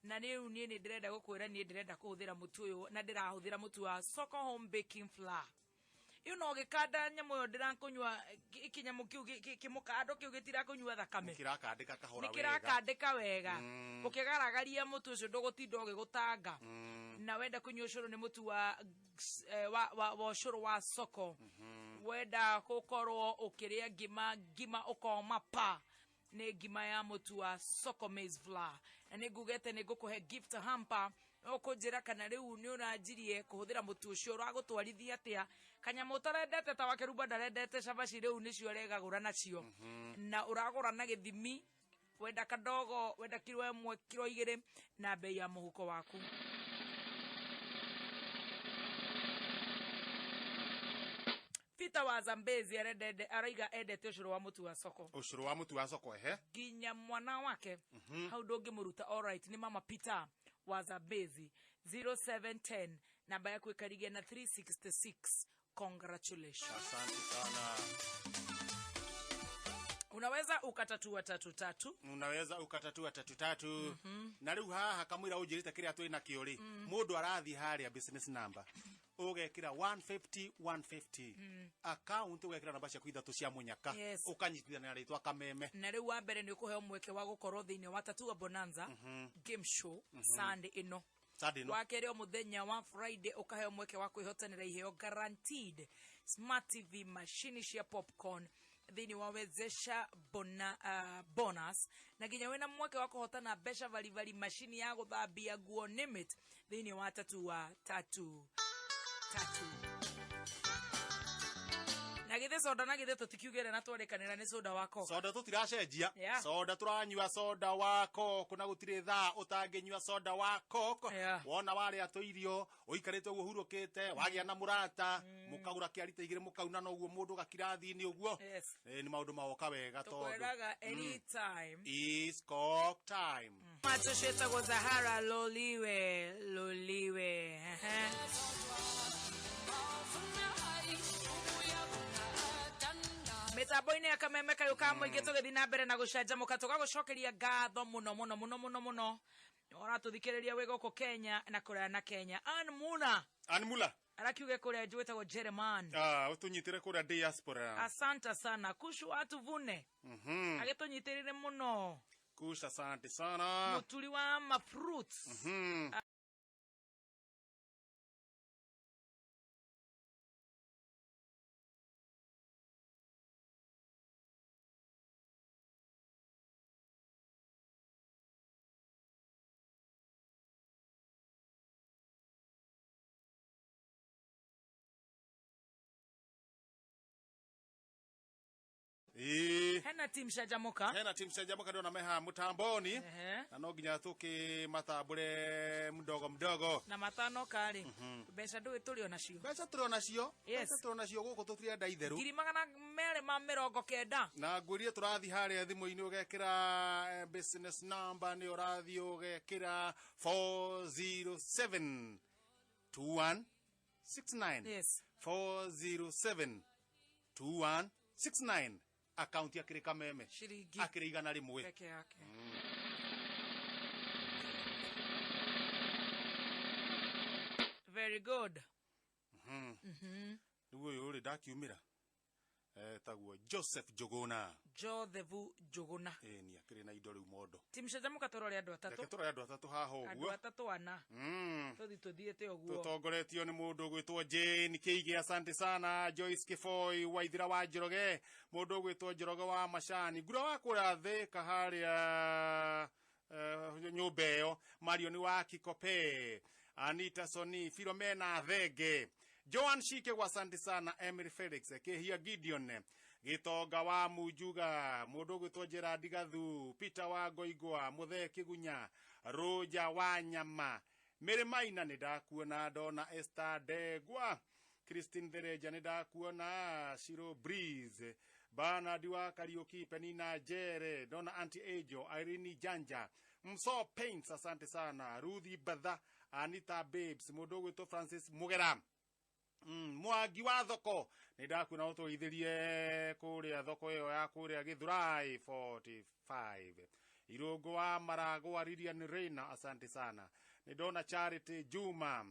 na riu nie ni ndirenda gukwira nie ndirenda kuhuthira mutu uyu na ndirahuthira mutu wa Soko home baking flour. You know gikanda nyamu yo ndirakunywa ikinyamu kiu kimukando kiu gitira kunywa thakame kirakandika kahora wega kirakandika wega ukigaragaria mutu ucio ndugutinda ugigutanga na wenda kunywa ucuru ni mutu wa ucuru wa Soko wenda gukorwo ukiria ngima ukoma pa ni ngima ya mutu wa Soko maize flour na ni ngugete ni ngukuhe gift hamper ukunjira kana riu ni uranjirie kuhuthira mutu ucio uragutwarithia atia kanyamu utarendete ta wa Kirumba ndarendete cabaci riu nicio regagura nacio na uragura na githimi wenda kadogo wenda kilo 1 kilo 2 na bei ya muhuko waku. Peter wa Zambezi araiga edete ucuru wa mutu wa Soko. Ucuru wa mutu wa Soko ginya mwana wake hau ndungimuruta. All right, ni mama Peter wa Zambezi 0710 namba yako ikarigia na 366. Congratulations. Asante sana. Unaweza ukatatua 33. Unaweza ukatatua 33. Na riu haha kamwira ujirite kiria twi na kiuri. Mundu arathi haria business number. Ugekira 150. Account ugekira namba cia kuithatu cia munyaka. Ukanyitithania na ritwa kameme. Na riu wa mbere ni ukuheo mweke wa gukorwo thiini wa Tatua Bonanza game show Sunday ino. Wakere muthenya wa Friday ukaheo mweke wa kwihotanira iheo guaranteed smart TV machine cia popcorn thini wawezesha bonus na ginya wena mweke wa kuhotana besha vali machine ya guthambia nguo limit thini wa Tatua tatu na githe soda na githe tutikiugere na twarekanira ni soda wako soda tutiracenjia soda turanywa soda wako kuna gutire tha utangenywa soda wako wona wale atoirio uikarite uguo hurukite wagia na murata mukagura kiarite igire mukauna no uguo mundu gakirathi ni uguo ni maundu mawoka wega tondu tukweraga anytime is cock time macho sheta go Zahara loliwe Metaboine akamemeka yukamo igetoge dinabere na gushajamuka tugagucokeria ngatho muno ora tuthikiriria wega uko Kenya na kuria na Kenya Anmula arakiuge kuria njweta go German utunyitire kuria diaspora asante sana kushu atuvune agetunyitirire muno kusha asante sana mutuli wa mafruits hena team Canjamuka ndio na meha mutamboni na no ginya tuki matambure mdogo na matano kali besha ndu tulio nacio guku tutirenda itheru 290 na ngwirie turathi haria thimu-ini ugekira business number ni urathi ugekira 407 2169 407 2169 account ya kirika meme akiri igana rimwe peke yake very good Ugo yuri dakiumira taguo Joseph Jogona ni akiri na indo riu modo team Canjamuka turore andu atatu haha uguo andu atatu ana tuthiete uguo tutongoretio ni mundu gwitwo Jane Keige asante sana Joyce Kifoi Waithira wa Njoroge mundu gwitwo Njoroge wa Mashani ngura wa kurathe kaharia nyumbeyo Mario ni wa Kikope, Anita Soni, Filomena Thege, Joan Shike wasante sana, Emery Felix, Kehia Gideon, Gitoga wa Mujuga, Mudogo Tojera Digathu, Peter wa Goigwa, Muthe Kigunya, Roja wa Nyama, Meremaina nidakuona Dona Esther Degwa, Christine Dereja nidakuona Shiro Breeze, Bana Diwa Karaoke, Penina Jere, Dona Auntie Ejo, Irene Janja, Mso Paints, asante sana, Rudy Badha, Anita Babes, Mudogo to Francis Mugera, Mwagi wa thoko nidakuona utoithirie kuria thoko iyo ya kuria Githurai 45, Irogo wa Marago Aridian Reina, asante sana. Nidona Charity Juma,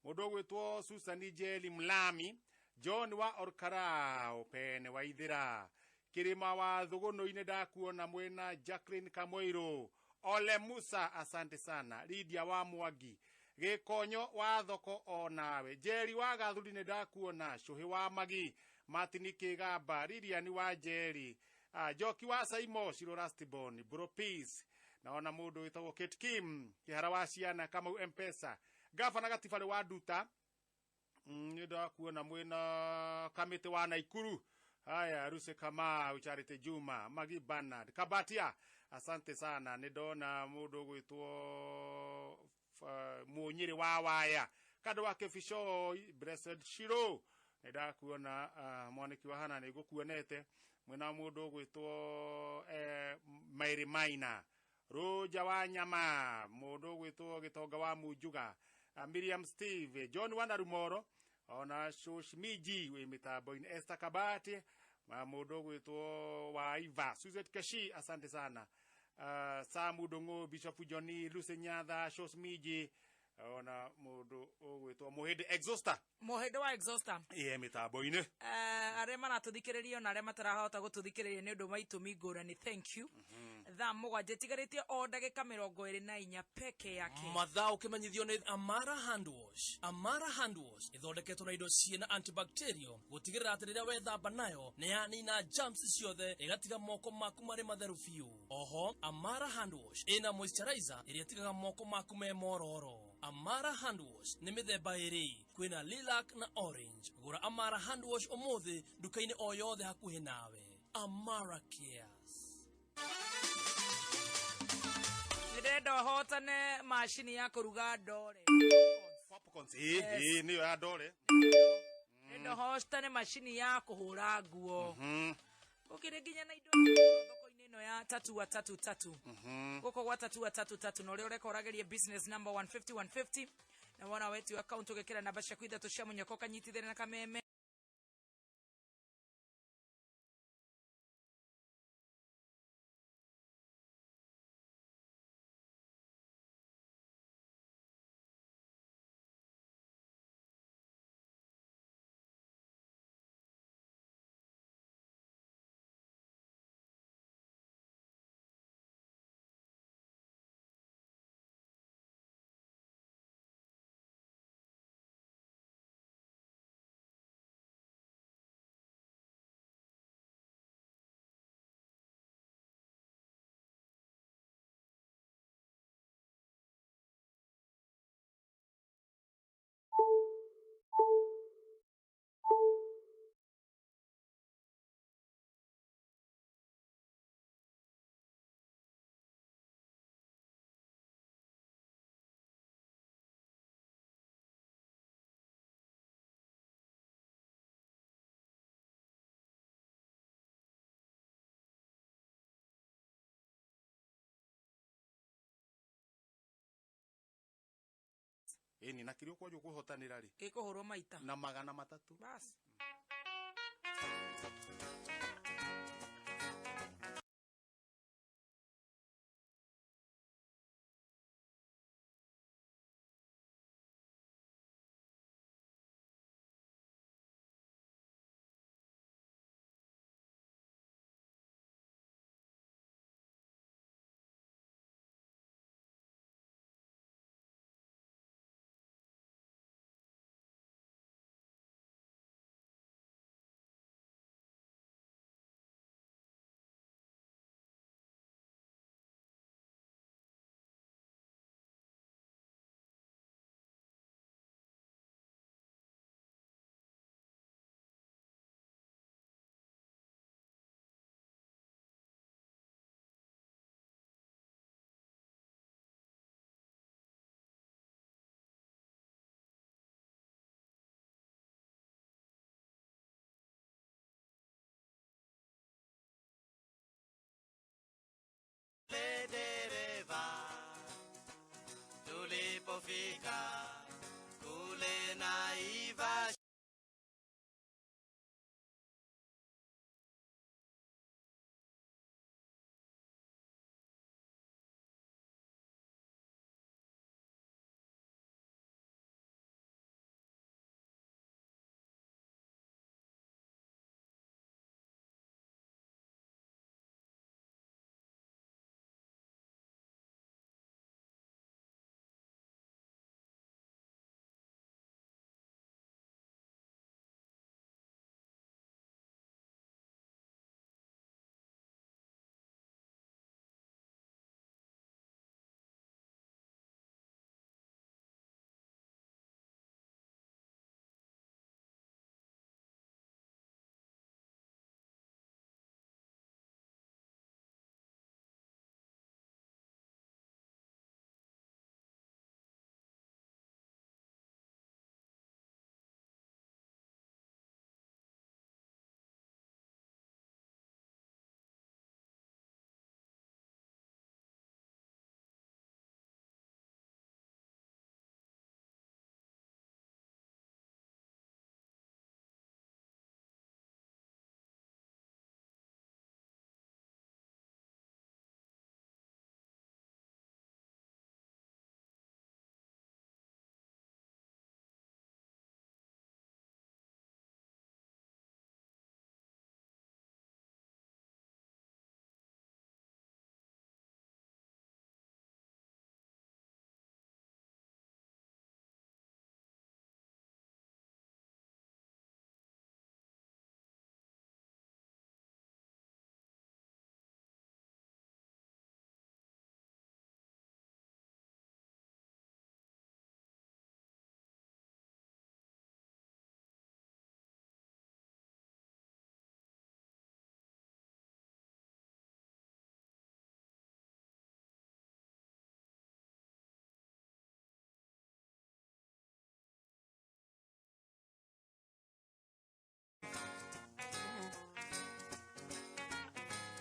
Mudogo to Susani Jeli Mlami, John wa Orkara, Opene wa Idira, Kirima wa Thugono nidakuona mwena Jacqueline Kamoiro, Ole Musa, asante sana. Lydia wa Mwagi, Gekonyo wa thoko onawe, Jerry wa Gathuri nidakuona, Shuhi wa Magi, Martin Kigaba, Lydia ni wa Jerry, Joki wa Saimo, Shiro Rastibon, Bro Peace, naona mudu itawo Kate Kim, Kiharawasiana kama Mpesa, Gavana Gatifale wa Duta, nidakuona mwena Kamite wa Naikuru, haya Ruse kama Charity Juma, Magi Bernard, Kabatia, asante sana. Nidona mudu gwitwo Munyiri wa Waya, Kado wake Fisho, Blessed Shiro, nidakuona mwaniki wa hana nigukuonete, mwena mudu gwitwo Mairi Maina, Roja wa Nyama, mudu gwitwo Gitoga wa Mujuga, Miriam Steve, John Wanarumoro, ona Shoshmiji we mitabo in Esther Kabati, mudu gwitwo wa Iva, Suzette Kashi, asante sana. Samu Dongo, Bishop Johnny, Lusenyada, Shoshmiji, ona mudu gwitwo Mohede Exhauster. Mohede wa Exhauster. Mitabo ine. Arema na tuthikiriria na arema tarahota gututhikiriria ni undu maitumi ngurani. Thank you. Tha mugwanje tigaritie o ndagika 24 peke yake. Mathaa ukimanyithio ni Amara Hand Wash. Amara Hand Wash ithondeketwo na indo ciina antibacterial gutigirira ati riria wethamba nayo ni yanina germs ciothe igatiga moko maku mari matheru fiu. Oho Amara Hand Wash ina moisturizer iria tigaga moko maku me mororo. Amara Hand Wash ni mithemba iri, kwina lilac na orange. Gura Amara Hand Wash umuthi dukaini o yothe hakuhi nawe. Amara Cares. Nirenda hotane mashini ya kuruga ndore. Popcorns, niyo ya ndore. Nirenda hotane mashini ya kuhura nguo. Ukiringinya na indo thoko-ini ino ya 333. Goko gwa 333 no rio rekorageria business number 150 na wana wetu account ugekira namba cia kwitha tucia munyako kanyitithire na kameme. Ni nakirio kwa juko hotanira ri. Gikuhurwo maita. Na 300. Bas. dereva tulipofika kule Naivasha.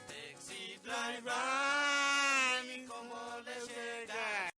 Taxi driver, ni como le llega.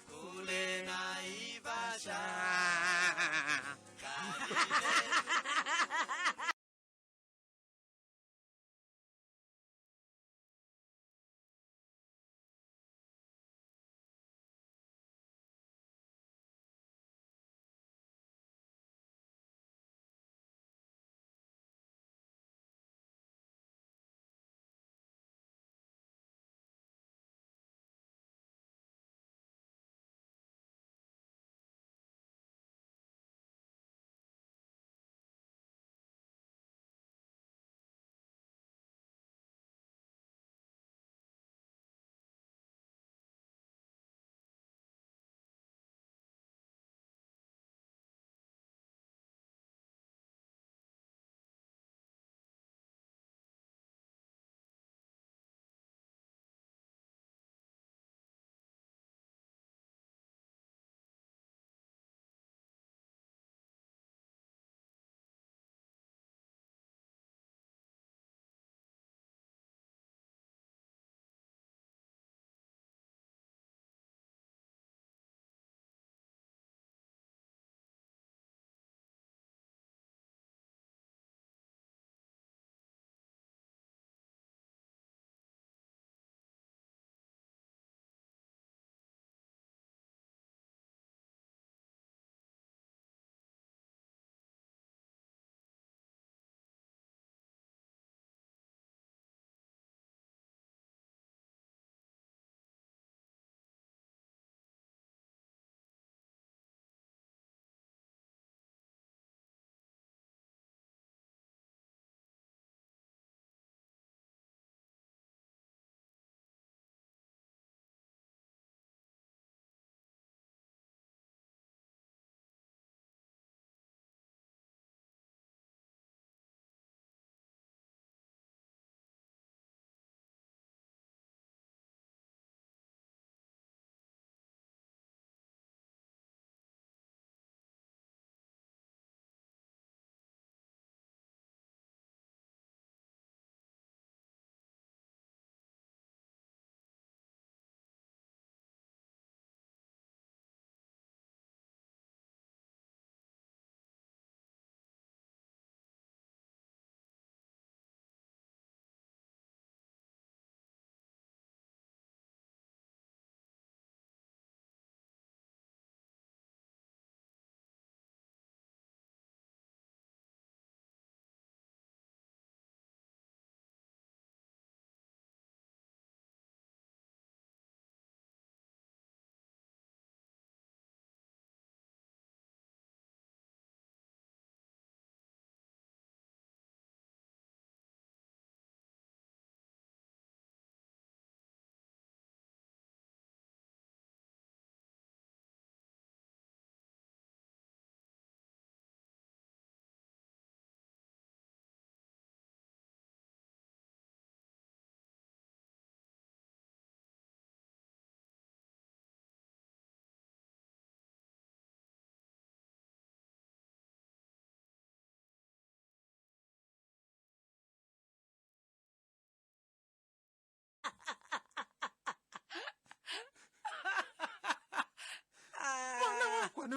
Kule Naivasha.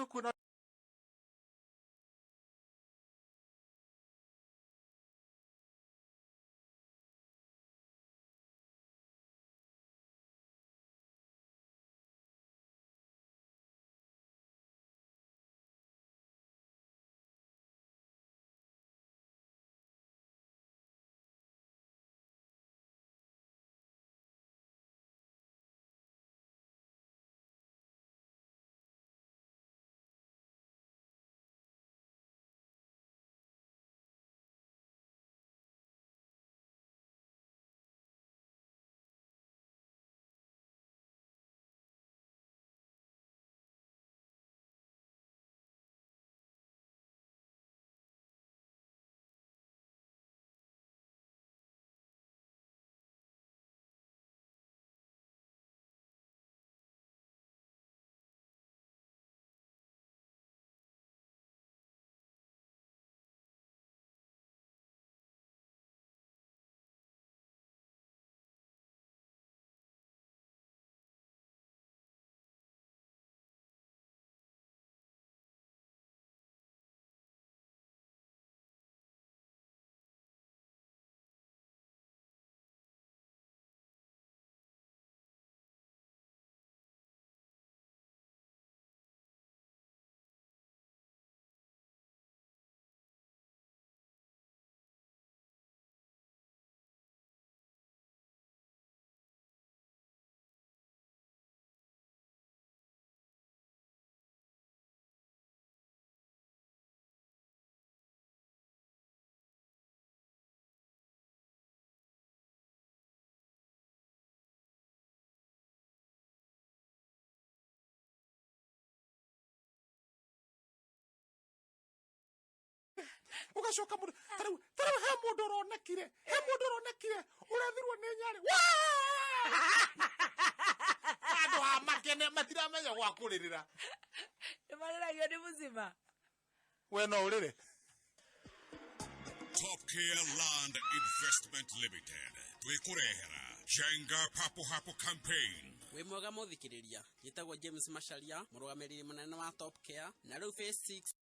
Riu kuna ugacoka mundu tariu he mundu uronekire urathirwo ni nyari andu ha makene matiramenya gwa kuririra imariragia ni muzima we no urire. Top Care Land Investment Limited twikurehera Jenga Papo Hapo Campaign. We mwega muthikiriria, njitagwo James Macharia, murugamiriri munene wa Top Care, na riu phase 6